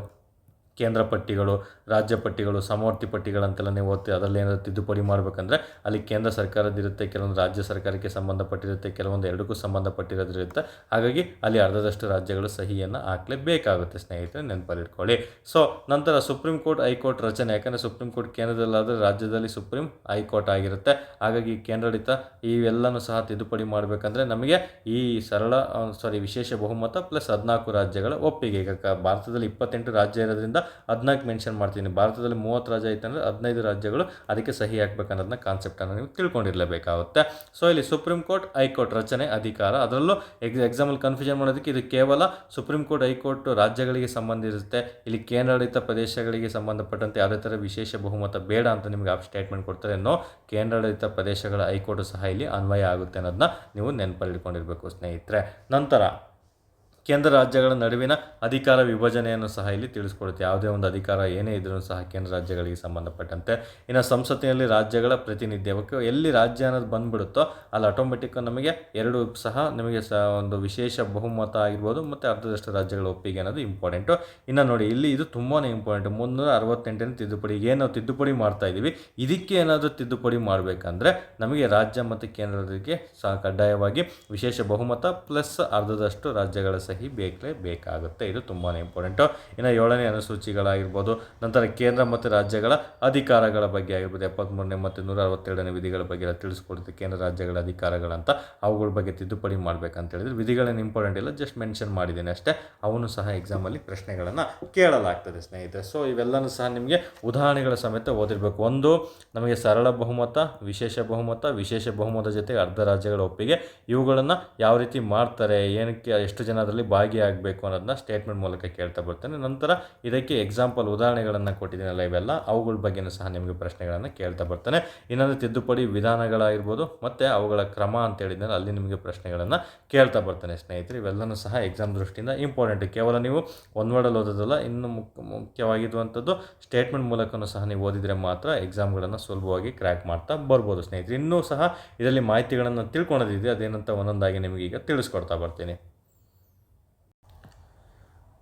ಕೇಂದ್ರ ಪಟ್ಟಿಗಳು, ರಾಜ್ಯ ಪಟ್ಟಿಗಳು, ಸಮವರ್ತಿ ಪಟ್ಟಿಗಳಂತೆಲ್ಲ ನೀವು ಓದ್ತೀವಿ. ಅದರಲ್ಲಿ ಏನಾದರೂ ತಿದ್ದುಪಡಿ ಮಾಡಬೇಕಂದ್ರೆ ಅಲ್ಲಿ ಕೇಂದ್ರ ಸರ್ಕಾರದಿರುತ್ತೆ, ಕೆಲವೊಂದು ರಾಜ್ಯ ಸರ್ಕಾರಕ್ಕೆ ಸಂಬಂಧಪಟ್ಟಿರುತ್ತೆ, ಕೆಲವೊಂದು ಎರಡಕ್ಕೂ ಸಂಬಂಧಪಟ್ಟಿರೋದಿರುತ್ತೆ. ಹಾಗಾಗಿ ಅಲ್ಲಿ ಅರ್ಧದಷ್ಟು ರಾಜ್ಯಗಳು ಸಹಿಯನ್ನು ಹಾಕಲೇಬೇಕಾಗುತ್ತೆ ಸ್ನೇಹಿತರೆ, ನೆನಪಲ್ಲಿಟ್ಕೊಳ್ಳಿ. ಸೊ ನಂತರ ಸುಪ್ರೀಂ ಕೋರ್ಟ್ ಹೈಕೋರ್ಟ್ ರಚನೆ, ಯಾಕಂದರೆ ಸುಪ್ರೀಂ ಕೋರ್ಟ್ ಕೇಂದ್ರದಲ್ಲಾದರೆ ರಾಜ್ಯದಲ್ಲಿ ಸುಪ್ರೀಂ ಹೈಕೋರ್ಟ್ ಆಗಿರುತ್ತೆ. ಹಾಗಾಗಿ ಕೇಂದ್ರಾಡಳಿತ ಇವೆಲ್ಲನೂ ಸಹ ತಿದ್ದುಪಡಿ ಮಾಡಬೇಕಂದ್ರೆ ನಮಗೆ ಈ ವಿಶೇಷ ಬಹುಮತ ಪ್ಲಸ್ 14 ರಾಜ್ಯಗಳ ಒಪ್ಪಿಗೆ. ಈಗ ಭಾರತದಲ್ಲಿ 28 ರಾಜ್ಯ ಇರೋದ್ರಿಂದ 14 ಮೆನ್ಷನ್ ಮಾಡ್ತೀನಿ. ಭಾರತದಲ್ಲಿ 30 ರಾಜ್ಯ ಐತಂದರೆ 15 ರಾಜ್ಯಗಳು ಅದಕ್ಕೆ ಸಹಿ ಹಾಕಬೇಕನ್ನೋದನ್ನ ಕಾನ್ಸೆಪ್ಟನ್ನು ನೀವು ತಿಳ್ಕೊಂಡಿರಲೇಬೇಕಾಗುತ್ತೆ. ಸೊ ಇಲ್ಲಿ ಸುಪ್ರೀಂ ಕೋರ್ಟ್ ಹೈಕೋರ್ಟ್ ರಚನೆ ಅಧಿಕಾರ, ಅದರಲ್ಲೂ ಎಕ್ಸಾಂಪಲ್ ಕನ್ಫ್ಯೂಷನ್ ಮಾಡೋದಕ್ಕೆ ಇದು ಕೇವಲ ಸುಪ್ರೀಂ ಕೋರ್ಟ್ ಹೈಕೋರ್ಟ್ ರಾಜ್ಯಗಳಿಗೆ ಸಂಬಂಧಿಸಿರುತ್ತೆ. ಇಲ್ಲಿ ಕೇಂದ್ರಾಡಳಿತ ಪ್ರದೇಶಗಳಿಗೆ ಸಂಬಂಧಪಟ್ಟಂತೆ ಯಾವುದೇ ಥರ ವಿಶೇಷ ಬಹುಮತ ಬೇಡ ಅಂತ ನಿಮಗೆ ಆ ಸ್ಟೇಟ್ಮೆಂಟ್ ಕೊಡ್ತಾರೆ. ಕೇಂದ್ರಾಡಳಿತ ಪ್ರದೇಶಗಳ ಹೈಕೋರ್ಟ್ ಸಹ ಇಲ್ಲಿ ಅನ್ವಯ ಆಗುತ್ತೆ ಅನ್ನೋದನ್ನ ನೀವು ನೆನಪಲ್ಲಿಟ್ಕೊಂಡಿರಬೇಕು ಸ್ನೇಹಿತರೆ. ನಂತರ ಕೇಂದ್ರ ರಾಜ್ಯಗಳ ನಡುವಿನ ಅಧಿಕಾರ ವಿಭಜನೆಯನ್ನು ಸಹ ಇಲ್ಲಿ ತಿಳಿಸ್ಕೊಡುತ್ತೆ. ಯಾವುದೇ ಒಂದು ಅಧಿಕಾರ ಏನೇ ಇದ್ರೂ ಸಹ ಕೇಂದ್ರ ರಾಜ್ಯಗಳಿಗೆ ಸಂಬಂಧಪಟ್ಟಂತೆ. ಇನ್ನು ಸಂಸತ್ತಿನಲ್ಲಿ ರಾಜ್ಯಗಳ ಪ್ರಾತಿನಿಧ್ಯವಕ್ಕೆ ಎಲ್ಲಿ ರಾಜ್ಯ ಅನ್ನೋದು ಬಂದುಬಿಡುತ್ತೋ ಅಲ್ಲಿ ಆಟೋಮೆಟಿಕ್ ನಮಗೆ ಎರಡು ಸಹ ನಿಮಗೆ ಒಂದು ವಿಶೇಷ ಬಹುಮತ ಆಗಿರ್ಬೋದು ಮತ್ತು ಅರ್ಧದಷ್ಟು ರಾಜ್ಯಗಳ ಒಪ್ಪಿಗೆ ಅನ್ನೋದು ಇಂಪಾರ್ಟೆಂಟು. ಇನ್ನು ನೋಡಿ ಇಲ್ಲಿ ಇದು ತುಂಬಾ ಇಂಪಾರ್ಟೆಂಟ್. 368ನೇ ತಿದ್ದುಪಡಿ ಏನು ತಿದ್ದುಪಡಿ ಮಾಡ್ತಾ ಇದ್ದೀವಿ, ಇದಕ್ಕೆ ಏನಾದರೂ ತಿದ್ದುಪಡಿ ಮಾಡಬೇಕಂದ್ರೆ ನಮಗೆ ರಾಜ್ಯ ಮತ್ತು ಕೇಂದ್ರಕ್ಕೆ ಸಹ ಕಡ್ಡಾಯವಾಗಿ ವಿಶೇಷ ಬಹುಮತ ಪ್ಲಸ್ ಅರ್ಧದಷ್ಟು ರಾಜ್ಯಗಳ ಬೇಕಾಗುತ್ತೆ. ಇದು ತುಂಬಾ ಇಂಪಾರ್ಟೆಂಟು. ಇನ್ನು 7ನೇ ಅನುಸೂಚಿಗಳಾಗಿರ್ಬೋದು, ನಂತರ ಕೇಂದ್ರ ಮತ್ತು ರಾಜ್ಯಗಳ ಅಧಿಕಾರಗಳ ಬಗ್ಗೆ ಆಗಿರ್ಬೋದು, 73ನೇ ಮತ್ತು 162ನೇ ವಿಧಿಗಳ ಬಗ್ಗೆ ತಿಳಿಸ್ಕೊಡುತ್ತೆ. ಕೇಂದ್ರ ರಾಜ್ಯಗಳ ಅಧಿಕಾರಗಳಂತ ಅವುಗಳ ಬಗ್ಗೆ ತಿದ್ದುಪಡಿ ಮಾಡಬೇಕಂತ ಹೇಳಿದ್ರೆ ವಿಧಿಗಳೇನು ಇಂಪಾರ್ಟೆಂಟ್ ಇಲ್ಲ, ಜಸ್ಟ್ ಮೆನ್ಷನ್ ಮಾಡಿದ್ದೀನಿ ಅಷ್ಟೇ. ಅವನು ಸಹ ಎಕ್ಸಾಮಲ್ಲಿ ಪ್ರಶ್ನೆಗಳನ್ನು ಕೇಳಲಾಗ್ತದೆ ಸ್ನೇಹಿತರೆ. ಸೊ ಇವೆಲ್ಲನೂ ಸಹ ನಿಮಗೆ ಉದಾಹರಣೆಗಳ ಸಮೇತ ಓದಿರಬೇಕು. ಒಂದು ನಮಗೆ ಸರಳ ಬಹುಮತ, ವಿಶೇಷ ಬಹುಮತ ಜೊತೆಗೆ ಅರ್ಧ ರಾಜ್ಯಗಳ ಒಪ್ಪಿಗೆ, ಇವುಗಳನ್ನು ಯಾವ ರೀತಿ ಮಾಡ್ತಾರೆ, ಏನಕ್ಕೆ ಎಷ್ಟು ಜನ ಅದರಲ್ಲಿ ಭಾಗಿಯಾಗಬೇಕು ಅನ್ನೋದನ್ನ ಸ್ಟೇಟ್ಮೆಂಟ್ ಮೂಲಕ ಕೇಳ್ತಾ ಬರ್ತಾನೆ. ನಂತರ ಇದಕ್ಕೆ ಎಕ್ಸಾಂಪಲ್ ಉದಾಹರಣೆಗಳನ್ನು ಕೊಟ್ಟಿದ್ದೀನಲ್ಲ ಇವೆಲ್ಲ, ಅವುಗಳ ಬಗ್ಗೆಯೂ ಸಹ ನಿಮಗೆ ಪ್ರಶ್ನೆಗಳನ್ನು ಕೇಳ್ತಾ ಬರ್ತಾನೆ. ಇನ್ನೊಂದು ತಿದ್ದುಪಡಿ ವಿಧಾನಗಳಾಗಿರ್ಬೋದು ಮತ್ತು ಅವುಗಳ ಕ್ರಮ ಅಂತ ಹೇಳಿದ್ರೆ ಅಲ್ಲಿ ನಿಮಗೆ ಪ್ರಶ್ನೆಗಳನ್ನು ಕೇಳ್ತಾ ಬರ್ತಾನೆ ಸ್ನೇಹಿತರೆ. ಇವೆಲ್ಲನೂ ಸಹ ಎಕ್ಸಾಮ್ ದೃಷ್ಟಿಯಿಂದ ಇಂಪಾರ್ಟೆಂಟ್. ಕೇವಲ ನೀವು ಒಂದು ವರ್ಡಲ್ಲಿ ಓದೋದಲ್ಲ, ಇನ್ನು ಮುಖ್ಯವಾಗಿರುವಂಥದ್ದು ಸ್ಟೇಟ್ಮೆಂಟ್ ಮೂಲಕನೂ ಸಹ ನೀವು ಓದಿದರೆ ಮಾತ್ರ ಎಕ್ಸಾಮ್ಗಳನ್ನು ಸುಲಭವಾಗಿ ಕ್ರ್ಯಾಕ್ ಮಾಡ್ತಾ ಬರ್ಬೋದು ಸ್ನೇಹಿತರೆ. ಇನ್ನೂ ಸಹ ಇದರಲ್ಲಿ ಮಾಹಿತಿಗಳನ್ನು ತಿಳ್ಕೊಳ್ಳೋದಿದೆ, ಅದೇನಂತ ಒಂದೊಂದಾಗಿ ನಿಮಗೆ ಈಗ ತಿಳಿಸ್ಕೊಡ್ತಾ ಬರ್ತೀನಿ.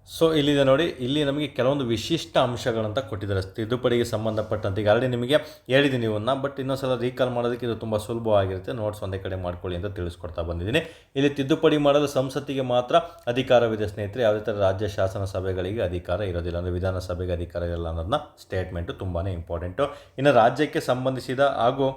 ಸೊ ಇಲ್ಲಿದೆ ನೋಡಿ, ಇಲ್ಲಿ ನಮಗೆ ಕೆಲವೊಂದು ವಿಶಿಷ್ಟ ಅಂಶಗಳಂತ ಕೊಟ್ಟಿದ್ದಾರೆ ತಿದ್ದುಪಡಿಗೆ ಸಂಬಂಧಪಟ್ಟಂತೆ. ಈಗ ಆಲ್ರೆಡಿ ನಿಮಗೆ ಹೇಳಿದ್ದೀನಿ ಇವನ್ನ, ಬಟ್ ಇನ್ನೊಂದ್ಸಲ ರೀಕಾಲ್ ಮಾಡೋದಕ್ಕೆ ಇದು ತುಂಬ ಸುಲಭವಾಗಿರುತ್ತೆ. ನೋಟ್ಸ್ ಒಂದೇ ಕಡೆ ಮಾಡ್ಕೊಳ್ಳಿ ಅಂತ ತಿಳಿಸ್ಕೊಡ್ತಾ ಬಂದಿದ್ದೀನಿ. ಇಲ್ಲಿ ತಿದ್ದುಪಡಿ ಮಾಡಲು ಸಂಸತ್ತಿಗೆ ಮಾತ್ರ ಅಧಿಕಾರವಿದೆ ಸ್ನೇಹಿತರೆ, ಯಾವುದೇ ಥರ ರಾಜ್ಯ ಶಾಸನ ಸಭೆಗಳಿಗೆ ಅಧಿಕಾರ ಇರೋದಿಲ್ಲ, ಅಂದರೆ ವಿಧಾನಸಭೆಗೆ ಅಧಿಕಾರ ಇರಲ್ಲ ಅನ್ನೋದನ್ನ ಸ್ಟೇಟ್ಮೆಂಟು ತುಂಬಾ ಇಂಪಾರ್ಟೆಂಟು. ಇನ್ನು ರಾಜ್ಯಕ್ಕೆ ಸಂಬಂಧಿಸಿದ ಹಾಗೂ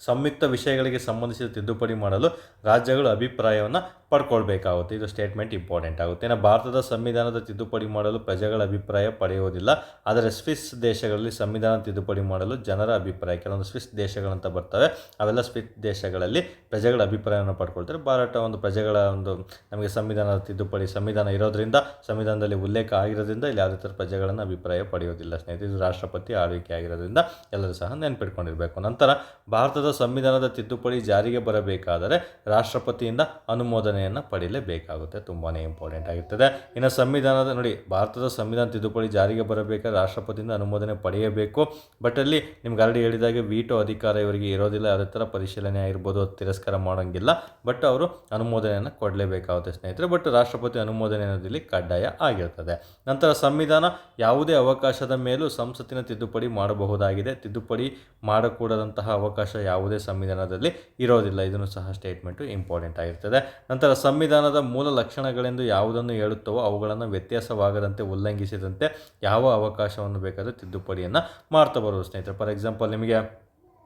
ಸಂಯುಕ್ತ ವಿಷಯಗಳಿಗೆ ಸಂಬಂಧಿಸಿದ ತಿದ್ದುಪಡಿ ಮಾಡಲು ರಾಜ್ಯಗಳು ಅಭಿಪ್ರಾಯವನ್ನು ಪಡ್ಕೊಳ್ಬೇಕಾಗುತ್ತೆ. ಇದು ಸ್ಟೇಟ್ಮೆಂಟ್ ಇಂಪಾರ್ಟೆಂಟ್ ಆಗುತ್ತೆ. ಇನ್ನು ಭಾರತದ ಸಂವಿಧಾನದ ತಿದ್ದುಪಡಿ ಮಾಡಲು ಪ್ರಜೆಗಳ ಅಭಿಪ್ರಾಯ ಪಡೆಯುವುದಿಲ್ಲ, ಆದರೆ ಸ್ವಿಸ್ ದೇಶಗಳಲ್ಲಿ ಸಂವಿಧಾನ ತಿದ್ದುಪಡಿ ಮಾಡಲು ಜನರ ಅಭಿಪ್ರಾಯ, ಕೆಲವೊಂದು ಸ್ವಿಸ್ ದೇಶಗಳಂತ ಬರ್ತವೆ, ಅವೆಲ್ಲ ಸ್ವಿಸ್ ದೇಶಗಳಲ್ಲಿ ಪ್ರಜೆಗಳ ಅಭಿಪ್ರಾಯವನ್ನು ಪಡ್ಕೊಳ್ತಾರೆ. ಭಾರತ ಒಂದು ಪ್ರಜೆಗಳ ಒಂದು ನಮಗೆ ಸಂವಿಧಾನದ ತಿದ್ದುಪಡಿ, ಸಂವಿಧಾನ ಇರೋದ್ರಿಂದ, ಸಂವಿಧಾನದಲ್ಲಿ ಉಲ್ಲೇಖ ಆಗಿರೋದ್ರಿಂದ ಇಲ್ಲಿ ಯಾವುದೇ ಥರ ಪ್ರಜೆಗಳನ್ನು ಅಭಿಪ್ರಾಯ ಪಡೆಯೋದಿಲ್ಲ ಸ್ನೇಹಿತರೆ. ಇದು ರಾಷ್ಟ್ರಪತಿ ಆಳ್ವಿಕೆ ಆಗಿರೋದ್ರಿಂದ ಎಲ್ಲರೂ ಸಹ ನೆನಪಿಟ್ಕೊಂಡಿರಬೇಕು. ನಂತರ ಭಾರತದ ಸಂವಿಧಾನದ ತಿದ್ದುಪಡಿ ಜಾರಿಗೆ ಬರಬೇಕಾದರೆ ರಾಷ್ಟ್ರಪತಿಯಿಂದ ಅನುಮೋದನೆ ಅನುಮೋದನೆಯನ್ನು ಪಡೀಲೇಬೇಕಾಗುತ್ತೆ. ತುಂಬಾ ಇಂಪಾರ್ಟೆಂಟ್ ಆಗಿರ್ತದೆ. ಇನ್ನು ಸಂವಿಧಾನದ ನೋಡಿ, ಭಾರತದ ಸಂವಿಧಾನ ತಿದ್ದುಪಡಿ ಜಾರಿಗೆ ಬರಬೇಕಾದ್ರೆ ರಾಷ್ಟ್ರಪತಿಯಿಂದ ಅನುಮೋದನೆ ಪಡೆಯಬೇಕು. ಬಟ್ ಅಲ್ಲಿ ನಿಮ್ಗೆ ಆಲ್ರೆಡಿ ಹೇಳಿದಾಗೆ ವೀಟೋ ಅಧಿಕಾರ ಇವರಿಗೆ ಇರೋದಿಲ್ಲ. ಯಾವುದೇ ಥರ ಪರಿಶೀಲನೆ ಆಗಿರ್ಬೋದು, ತಿರಸ್ಕಾರ ಮಾಡೋಂಗಿಲ್ಲ. ಬಟ್ ಅವರು ಅನುಮೋದನೆಯನ್ನು ಕೊಡಲೇಬೇಕಾಗುತ್ತೆ ಸ್ನೇಹಿತರೆ. ಬಟ್ ರಾಷ್ಟ್ರಪತಿ ಅನುಮೋದನೆ ಅನ್ನೋದಿಲ್ಲಿ ಕಡ್ಡಾಯ ಆಗಿರ್ತದೆ. ನಂತರ ಸಂವಿಧಾನ ಯಾವುದೇ ಅವಕಾಶದ ಮೇಲೂ ಸಂಸತ್ತಿನ ತಿದ್ದುಪಡಿ ಮಾಡಬಹುದಾಗಿದೆ. ತಿದ್ದುಪಡಿ ಮಾಡಕೂಡದಂತಹ ಅವಕಾಶ ಯಾವುದೇ ಸಂವಿಧಾನದಲ್ಲಿ ಇರೋದಿಲ್ಲ. ಇದನ್ನು ಸಹ ಸ್ಟೇಟ್ಮೆಂಟು ಇಂಪಾರ್ಟೆಂಟ್ ಆಗಿರ್ತದೆ. ನಂತರ ಸಂವಿಧಾನದ ಮೂಲ ಲಕ್ಷಣಗಳೆಂದು ಯಾವುದನ್ನು ಹೇಳುತ್ತವೋ ಅವುಗಳನ್ನು ವ್ಯತ್ಯಾಸವಾಗದಂತೆ ಉಲ್ಲಂಘಿಸಿದಂತೆ ಯಾವ ಅವಕಾಶವನ್ನು ಬೇಕಾದರೂ ತಿದ್ದುಪಡಿಯನ್ನು ಮಾಡ್ತಾ ಬರೋದು ಸ್ನೇಹಿತರೆ. ಫಾರ್ ಎಕ್ಸಾಂಪಲ್, ನಿಮಗೆ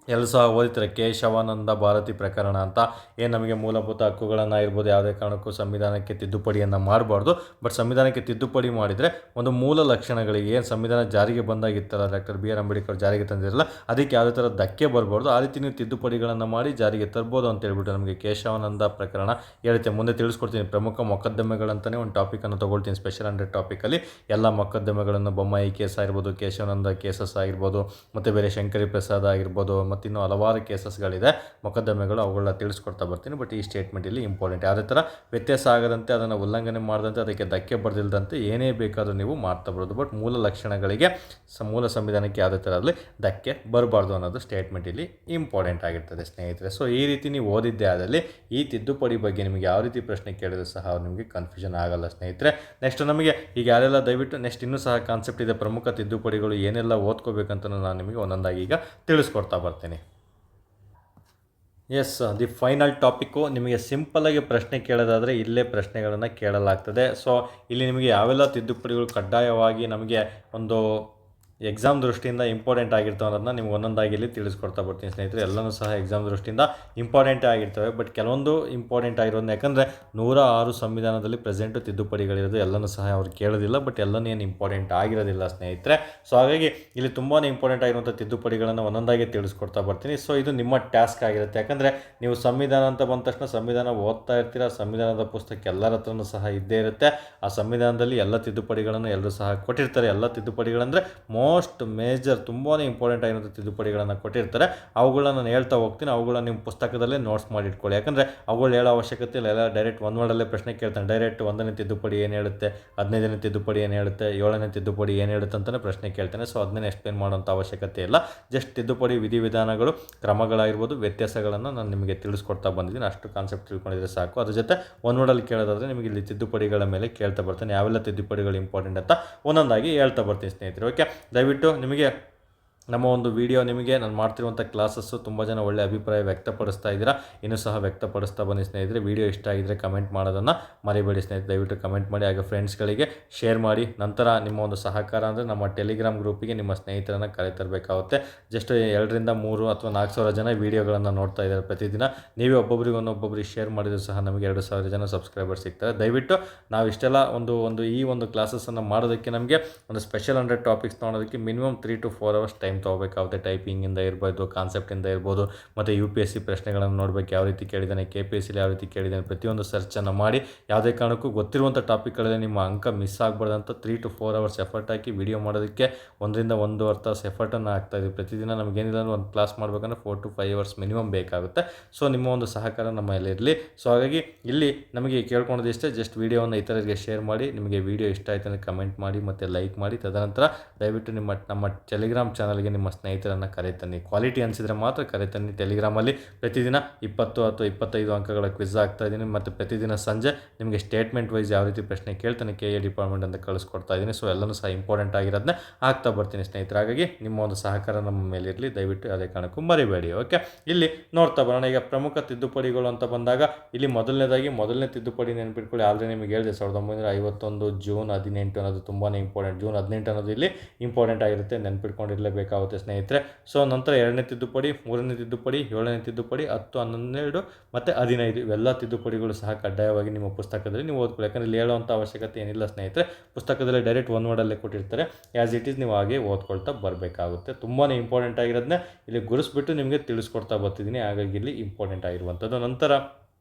ಎಲ್ಲರೂ ಸಹ ಓದಿತಾರೆ ಕೇಶವಾನಂದ ಭಾರತಿ ಪ್ರಕರಣ ಅಂತ. ಏನು ನಮಗೆ ಮೂಲಭೂತ ಹಕ್ಕುಗಳನ್ನು ಇರ್ಬೋದು, ಯಾವುದೇ ಕಾರಣಕ್ಕೂ ಸಂವಿಧಾನಕ್ಕೆ ತಿದ್ದುಪಡಿಯನ್ನು ಮಾಡಬಾರ್ದು. ಬಟ್ ಸಂವಿಧಾನಕ್ಕೆ ತಿದ್ದುಪಡಿ ಮಾಡಿದರೆ ಒಂದು ಮೂಲ ಲಕ್ಷಣಗಳಿಗೆ, ಏನು ಸಂವಿಧಾನ ಜಾರಿಗೆ ಬಂದಾಗಿತ್ತಲ್ಲ, ಡಾಕ್ಟರ್ BR ಅಂಬೇಡ್ಕರ್ ಜಾರಿಗೆ ತಂದಿರಲ್ಲ, ಅದಕ್ಕೆ ಯಾವುದೇ ಥರ ಧಕ್ಕೆ ಬರಬಾರ್ದು. ಆ ರೀತಿ ನೀವು ತಿದ್ದುಪಡಿಗಳನ್ನು ಮಾಡಿ ಜಾರಿಗೆ ತರ್ಬೋದು ಅಂತ ಹೇಳ್ಬಿಟ್ಟು ನಮಗೆ ಕೇಶವಾನಂದ ಪ್ರಕರಣ ಹೇಳುತ್ತೆ. ಮುಂದೆ ತಿಳಿಸ್ಕೊಡ್ತೀನಿ. ಪ್ರಮುಖ ಮೊಕದ್ದಮೆಗಳಂತಲೇ ಒಂದು ಟಾಪಿಕನ್ನು ತೊಗೊಳ್ತೀನಿ. ಸ್ಪೆಷಲ್ 100 ಟಾಪಿಕಲ್ಲಿ ಎಲ್ಲ ಮೊಕದ್ದಮೆಗಳನ್ನು, ಬೊಮ್ಮಾಯಿ ಕೇಸ್ ಆಗಿರ್ಬೋದು, ಕೇಶವಾನಂದ ಕೇಸಸ್ ಆಗಿರ್ಬೋದು, ಮತ್ತು ಬೇರೆ ಶಂಕರಿ ಪ್ರಸಾದ್ ಆಗಿರ್ಬೋದು, ಮತ್ತು ಇನ್ನೂ ಹಲವಾರು ಕೇಸಸ್ಗಳಿದೆ, ಮೊಕದ್ದಮೆಗಳು, ಅವುಗಳನ್ನ ತಿಳಿಸ್ಕೊಡ್ತಾ ಬರ್ತೀನಿ. ಬಟ್ ಈ ಸ್ಟೇಟ್ಮೆಂಟ್ ಇಲ್ಲಿ ಇಂಪಾರ್ಟೆಂಟ್. ಯಾವುದೇ ಥರ ವ್ಯತ್ಯಾಸ ಆಗದಂತೆ, ಅದನ್ನು ಉಲ್ಲಂಘನೆ ಮಾಡದಂತೆ, ಅದಕ್ಕೆ ಧಕ್ಕೆ ಬರೆದಿಲ್ಲದಂತೆ ಏನೇ ಬೇಕಾದರೂ ನೀವು ಮಾಡ್ತಾ ಬರೋದು. ಬಟ್ ಮೂಲ ಲಕ್ಷಣಗಳಿಗೆ, ಮೂಲ ಸಂವಿಧಾನಕ್ಕೆ ಯಾವುದೇ ಥರ ಅಲ್ಲಿ ಧಕ್ಕೆ ಬರಬಾರ್ದು ಅನ್ನೋದು ಸ್ಟೇಟ್ಮೆಂಟ್ ಇಲ್ಲಿ ಇಂಪಾರ್ಟೆಂಟ್ ಆಗಿರ್ತದೆ ಸ್ನೇಹಿತರೆ. ಸೊ ಈ ರೀತಿ ನೀವು ಓದಿದ್ದೇ ಆದಲ್ಲಿ ಈ ತಿದ್ದುಪಡಿ ಬಗ್ಗೆ ನಿಮಗೆ ಯಾವ ರೀತಿ ಪ್ರಶ್ನೆ ಕೇಳಿದ್ರು ಸಹ ನಿಮಗೆ ಕನ್ಫ್ಯೂಷನ್ ಆಗಲ್ಲ ಸ್ನೇಹಿತರೆ. ನೆಕ್ಸ್ಟ್ ನಮಗೆ ಈಗ ಯಾರೆಲ್ಲ ದಯವಿಟ್ಟು ನೆಕ್ಸ್ಟ್ ಇನ್ನೂ ಸಹ ಕಾನ್ಸೆಪ್ಟ್ ಇದೆ, ಪ್ರಮುಖ ತಿದ್ದುಪಡಿಗಳು ಏನೆಲ್ಲ ಓದ್ಕೋಬೇಕಂತ ನಾನು ನಿಮಗೆ ಒಂದೊಂದಾಗಿ ಈಗ ತಿಳಿಸ್ಕೊಡ್ತಾ ಬರ್ತೀನಿ. Yes, the final topic. ನಿಮಗೆ ಸಿಂಪಲ್ಲಾಗಿ ಪ್ರಶ್ನೆ ಕೇಳೋದಾದರೆ ಇಲ್ಲೇ ಪ್ರಶ್ನೆಗಳನ್ನು ಕೇಳಲಾಗ್ತದೆ. ಸೊ ಇಲ್ಲಿ ನಿಮಗೆ ಯಾವೆಲ್ಲ ತಿದ್ದುಪಡಿಗಳು ಕಡ್ಡಾಯವಾಗಿ ನಮಗೆ ಒಂದು ಎಕ್ಸಾಮ್ ದೃಷ್ಟಿಯಿಂದ ಇಂಪಾರ್ಟೆಂಟ್ ಆಗಿರ್ತವೆ ಅನ್ನೋದನ್ನ ನಿಮ್ಗೆ ಒಂದೊಂದಾಗಿ ಇಲ್ಲಿ ತಿಳಿಸ್ಕೊಡ್ತಾ ಬರ್ತೀನಿ ಸ್ನೇಹಿತರೆ. ಎಲ್ಲನೂ ಸಹ ಎಕ್ಸಾಮ್ ದೃಷ್ಟಿಯಿಂದ ಇಂಪಾರ್ಟೆಂಟೇ ಆಗಿರ್ತವೆ. ಬಟ್ ಕೆಲವೊಂದು ಇಂಪಾರ್ಟೆಂಟ್ ಆಗಿರೋದು, ಯಾಕಂದರೆ 106 ಸಂವಿಧಾನದಲ್ಲಿ ಪ್ರೆಸೆಂಟು ತಿದ್ದುಪಡಿಗಳಿರೋದು, ಎಲ್ಲನೂ ಸಹ ಅವ್ರು ಕೇಳೋದಿಲ್ಲ. ಬಟ್ ಎಲ್ಲನೂ ಏನು ಇಂಪಾರ್ಟೆಂಟ್ ಆಗಿರೋದಿಲ್ಲ ಸ್ನೇಹಿತರೆ. ಸೊ ಹಾಗಾಗಿ ಇಲ್ಲಿ ತುಂಬಾ ಇಂಪಾರ್ಟೆಂಟ್ ಆಗಿರುವಂಥ ತಿದ್ದುಪಡಿಗಳನ್ನು ಒಂದೊಂದಾಗಿ ತಿಳಿಸ್ಕೊಡ್ತಾ ಬರ್ತೀನಿ. ಸೊ ಇದು ನಿಮ್ಮ ಟಾಸ್ಕ್ ಆಗಿರುತ್ತೆ. ಯಾಕಂದರೆ ನೀವು ಸಂವಿಧಾನ ಅಂತ ಬಂದ ತಕ್ಷಣ ಸಂವಿಧಾನ ಓದ್ತಾ ಇರ್ತೀರ. ಸಂವಿಧಾನದ ಪುಸ್ತಕ ಎಲ್ಲರ ಹತ್ರನೂ ಸಹ ಇದ್ದೇ ಇರುತ್ತೆ. ಆ ಸಂವಿಧಾನದಲ್ಲಿ ಎಲ್ಲ ತಿದ್ದುಪಡಿಗಳನ್ನು ಎಲ್ಲರೂ ಸಹ ಕೊಟ್ಟಿರ್ತಾರೆ. ಎಲ್ಲ ತಿದ್ದುಪಡಿಗಳಂದರೆ ಮೋಸ್ಟ್ ಮೇಜರ್, ತುಂಬಾ ಇಂಪಾರ್ಟೆಂಟ್ ಆಗಿರೋಂಥ ತಿದ್ದುಪಡಿಗಳನ್ನು ಕೊಟ್ಟಿರ್ತಾರೆ. ಅವುಗಳನ್ನ ನಾನು ಹೇಳ್ತಾ ಹೋಗ್ತೀನಿ. ಅವುಗಳನ್ನ ನಿಮ್ಮ ಪುಸ್ತಕದಲ್ಲೇ ನೋಟ್ಸ್ ಮಾಡಿ ಇಟ್ಕೊಳ್ಳಿ. ಯಾಕಂದರೆ ಅವುಗಳು ಹೇಳೋ ಅವಶ್ಯಕತೆ ಇಲ್ಲ. ಎಲ್ಲ ಡೈರೆಕ್ಟ್ ಒಂದು ವರ್ಡಲ್ಲೇ ಪ್ರಶ್ನೆ ಕೇಳ್ತಾನೆ. ಡೈರೆಕ್ಟ್ 1ನೇ ತಿದ್ದುಪಡಿ ಏನು ಹೇಳುತ್ತೆ, 15ನೇ ತಿದ್ದುಪಡಿ ಏನು ಹೇಳುತ್ತೆ, 7ನೇ ತಿದ್ದುಪಡಿ ಏನು ಹೇಳುತ್ತೆ ಅಂತಲೇ ಪ್ರಶ್ನೆ ಕೇಳ್ತಾನೆ. ಸೊ ಅದನ್ನೇ ಎಕ್ಸ್ಪ್ಲೇನ್ ಮಾಡೋಂಥ ಅವಶ್ಯಕತೆ ಇಲ್ಲ. ಜಸ್ಟ್ ತಿದ್ದುಪಡಿ ವಿಧಿವಿಧಾನಗಳು, ಕ್ರಮಗಳಾಗಿರ್ಬೋದು, ವ್ಯತ್ಯಾಸಗಳನ್ನು ನಾನು ನಿಮಗೆ ತಿಳಿಸ್ಕೊಡ್ತಾ ಬಂದಿದ್ದೀನಿ. ಅಷ್ಟು ಕಾನ್ಸೆಪ್ಟ್ ತಿಳ್ಕೊಂಡಿದ್ರೆ ಸಾಕು. ಅದ್ರ ಜೊತೆ ಒಂದು ವರ್ಡಲ್ಲಿ ಕೇಳೋದಾದರೆ ನಿಮಗೆ ಇಲ್ಲಿ ತಿದ್ದುಪಡಿಗಳ ಮೇಲೆ ಕೇಳ್ತಾ ಬರ್ತಾನೆ. ಯಾವೆಲ್ಲ ತಿದ್ದುಪಡಿಗಳು ಇಂಪಾರ್ಟೆಂಟ್ ಅಂತ ಒಂದೊಂದಾಗಿ ಹೇಳ್ತಾ ಬರ್ತೀನಿ ಸ್ನೇಹಿತರೆ. ಓಕೆ, ದಯವಿಟ್ಟು ನಿಮಗೆ ನಮ್ಮ ಒಂದು ವಿಡಿಯೋ, ನಿಮಗೆ ನಾನು ಮಾಡ್ತಿರುವಂಥ ಕ್ಲಾಸಸ್ಸು ತುಂಬ ಜನ ಒಳ್ಳೆ ಅಭಿಪ್ರಾಯ ವ್ಯಕ್ತಪಡಿಸ್ತಾ ಇದ್ದೀರಾ. ಇನ್ನೂ ಸಹ ವ್ಯಕ್ತಪಡಿಸ್ತಾ ಬನ್ನಿ ಸ್ನೇಹಿತರೆ. ವಿಡಿಯೋ ಇಷ್ಟ ಆಗಿದ್ದರೆ ಕಮೆಂಟ್ ಮಾಡೋದನ್ನು ಮರಿಬೇಡಿ ಸ್ನೇಹಿತರೆ. ದಯವಿಟ್ಟು ಕಮೆಂಟ್ ಮಾಡಿ, ಹಾಗೆ ಫ್ರೆಂಡ್ಸ್ಗಳಿಗೆ ಶೇರ್ ಮಾಡಿ. ನಂತರ ನಿಮ್ಮ ಒಂದು ಸಹಕಾರ ಅಂದರೆ ನಮ್ಮ ಟೆಲಿಗ್ರಾಮ್ ಗ್ರೂಪಿಗೆ ನಿಮ್ಮ ಸ್ನೇಹಿತರನ್ನು ಕರೆತರಬೇಕಾಗುತ್ತೆ. ಜಸ್ಟ್ 2 ರಿಂದ 3 ಅಥವಾ 4 ಸಾವಿರ ಜನ ವೀಡಿಯೋಗಳನ್ನು ನೋಡ್ತಾ ಇದ್ದಾರೆ ಪ್ರತಿದಿನ. ನೀವೇ ಒಬ್ಬೊಬ್ಬರಿಗೆ ಶೇರ್ ಮಾಡಿದರೂ ಸಹ ನಮಗೆ 2,000 ಜನ ಸಬ್ಸ್ಕ್ರೈಬರ್ಸ್ ಸಿಗ್ತಾರೆ. ದಯವಿಟ್ಟು ನಾವು ಇಷ್ಟೆಲ್ಲ ಈ ಒಂದು ಕ್ಲಾಸಸ್ಸನ್ನು ಮಾಡೋದಕ್ಕೆ, ನಮಗೆ ಒಂದು ಸ್ಪೆಷಲ್ 100 ಟಾಪಿಕ್ಸ್ ನೋಡೋದಕ್ಕೆ ಮಿನಿಮಮ್ 3 to 4 hours ಟೈಮ್ ತೊಗೋಬೇಕಾಗುತ್ತೆ. ಟೈಪಿಂಗಿಂದ ಇರ್ಬೋದು, ಕಾನ್ಸೆಪ್ಟಿಂದ ಇರ್ಬೋದು, ಮತ್ತು UPSC ಪ್ರಶ್ನೆಗಳನ್ನು ನೋಡಬೇಕು, ಯಾವ ರೀತಿ ಕೇಳಿದ್ದಾನೆ, KPSC ಯಾವ ರೀತಿ ಕೇಳಿದ್ದಾನೆ, ಪ್ರತಿಯೊಂದು ಸರ್ಚನ್ನು ಮಾಡಿ. ಯಾವುದೇ ಕಾರಣಕ್ಕೂ ಗೊತ್ತಿರುವಂಥ ಟಾಪಿಕ್ಗಳಲ್ಲಿ ನಿಮ್ಮ ಅಂಕ ಮಿಸ್ ಆಗಬಾರ್ದಂತ 3 to 4 hours ಎಫರ್ಟ್ ಹಾಕಿ ವಿಡಿಯೋ ಮಾಡೋದಕ್ಕೆ 1 ರಿಂದ 1.5 ತಾಸು ಎಫರ್ಟನ್ನು ಹಾಕ್ತಾಯಿದ್ದೀವಿ ಪ್ರತಿದಿನ. ನಮಗೇನಿಲ್ಲ ಅಂದ್ರೆ ಒಂದು ಕ್ಲಾಸ್ ಮಾಡಬೇಕಂದ್ರೆ 4 to 5 hours ಮಿನಿಮಮ್ ಬೇಕಾಗುತ್ತೆ. ಸೊ ನಿಮ್ಮ ಒಂದು ಸಹಕಾರ ನಮ್ಮ ಮೇಲೆ ಇರಲಿ. ಸೊ ಹಾಗಾಗಿ ಇಲ್ಲಿ ನಮಗೆ ಕೇಳ್ಕೊಳೋದು ಇಷ್ಟೇ, ಜಸ್ಟ್ ವೀಡಿಯೋವನ್ನು ಇತರರಿಗೆ ಶೇರ್ ಮಾಡಿ. ನಿಮಗೆ ವೀಡಿಯೋ ಇಷ್ಟ ಆಯ್ತು ಅಂದರೆ ಕಮೆಂಟ್ ಮಾಡಿ ಮತ್ತು ಲೈಕ್ ಮಾಡಿ. ತದನಂತರ ದಯವಿಟ್ಟು ನಮ್ಮ ಟೆಲಿಗ್ರಾಮ್ ಚಾನಲ್ಗೆ ನಿಮ್ಮ ಸ್ನೇಹಿತರನ್ನು ಕರೆತನ್ನಿ. ಕ್ವಾಲಿಟಿ ಅನಿಸಿದರೆ ಮಾತ್ರ ಕರೆತನ್ನಿ. ಟೆಲಿಗ್ರಾಮಲ್ಲಿ ಪ್ರತಿದಿನ 20 ಅಥವಾ 25 ಅಂಕಗಳ ಕ್ವಿಜ್ ಆಗ್ತಾ ಇದ್ದೀನಿ. ಮತ್ತು ಪ್ರತಿದಿನ ಸಂಜೆ ನಿಮಗೆ ಸ್ಟೇಟ್ಮೆಂಟ್ ವೈಸ್ ಯಾವ ರೀತಿ ಪ್ರಶ್ನೆ ಕೇಳ್ತಾನೆ KA ಡಿಪಾರ್ಟ್ಮೆಂಟ್ ಅಂತ ಕಳಿಸ್ಕೊಡ್ತಾ ಇದ್ದೀನಿ. ಸೊ ಎಲ್ಲನೂ ಸಹ ಇಂಪಾರ್ಟೆಂಟ್ ಆಗಿರೋದನ್ನ ಆಗ್ತಾ ಬರ್ತೀನಿ ಸ್ನೇಹಿತರೆ. ಹಾಗಾಗಿ ನಿಮ್ಮ ಒಂದು ಸಹಕಾರ ನಮ್ಮ ಮೇಲೆ ಇರಲಿ. ದಯವಿಟ್ಟು ಯಾವುದೇ ಕಾರಣಕ್ಕೂ ಮರಿಬೇಡಿ. ಓಕೆ, ಇಲ್ಲಿ ನೋಡ್ತಾ ಬರೋಣ. ಈಗ ಪ್ರಮುಖ ತಿದ್ದುಪಡಿಗಳು ಅಂತ ಬಂದಾಗ ಇಲ್ಲಿ ಮೊದಲನೇ ತಿದ್ದುಪಡಿ ನೆನಪಿಟ್ಕೊಳ್ಳಿ. ಆಲ್ರೆಡಿ ನಿಮಗೆ ಹೇಳಿದೆ, 1951 ಜೂನ್ 18 ಅನ್ನೋದು ತುಂಬಾ ಇಂಪಾರ್ಟೆಂಟ್. ಜೂನ್ 18 ಅನ್ನೋದು ಇಲ್ಲಿ ಇಂಪಾರ್ಟೆಂಟ್ ಆಗಿರುತ್ತೆ, ನೆನಪಿಟ್ಕೊಂಡಿರಲೇಬೇಕಾಗುತ್ತೆ ಸ್ನೇಹಿತರೆ. ಸೊ ನಂತರ 2ನೇ ತಿದ್ದುಪಡಿ, 3ನೇ ತಿದ್ದುಪಡಿ, 7ನೇ ತಿದ್ದುಪಡಿ, 10, 12 ಮತ್ತು 15 ಇವೆಲ್ಲ ತಿದ್ದುಪಡಿಗಳು ಸಹ ಕಡ್ಡಾಯವಾಗಿ ನಿಮ್ಮ ಪುಸ್ತಕದಲ್ಲಿ ನೀವು ಓದ್ಕೊಳ್ಳಿ. ಯಾಕಂದರೆ ಇಲ್ಲಿ ಹೇಳುವಂಥ ಅವಶ್ಯಕತೆ ಏನಿಲ್ಲ ಸ್ನೇಹಿತರೆ. ಪುಸ್ತಕದಲ್ಲಿ ಡೈರೆಕ್ಟ್ 1 ವರ್ಡಲ್ಲೇ ಕೊಟ್ಟಿರ್ತಾರೆ. ಆ್ಯಸ್ ಇಟ್ ಈಸ್ ನೀವು ಹಾಗೆ ಓದ್ಕೊಳ್ತಾ ಬರಬೇಕಾಗುತ್ತೆ. ತುಂಬಾ ಇಂಪಾರ್ಟೆಂಟ್ ಆಗಿರೋದನ್ನ ಇಲ್ಲಿ ಗುರುಸ್ಬಿಟ್ಟು ನಿಮಗೆ ತಿಳಿಸ್ಕೊಡ್ತಾ ಬರ್ತಿದ್ದೀನಿ. ಹಾಗಾಗಿ ಇಲ್ಲಿ ಇಂಪಾರ್ಟೆಂಟ್ ಆಗಿರುವಂಥದ್ದು. ನಂತರ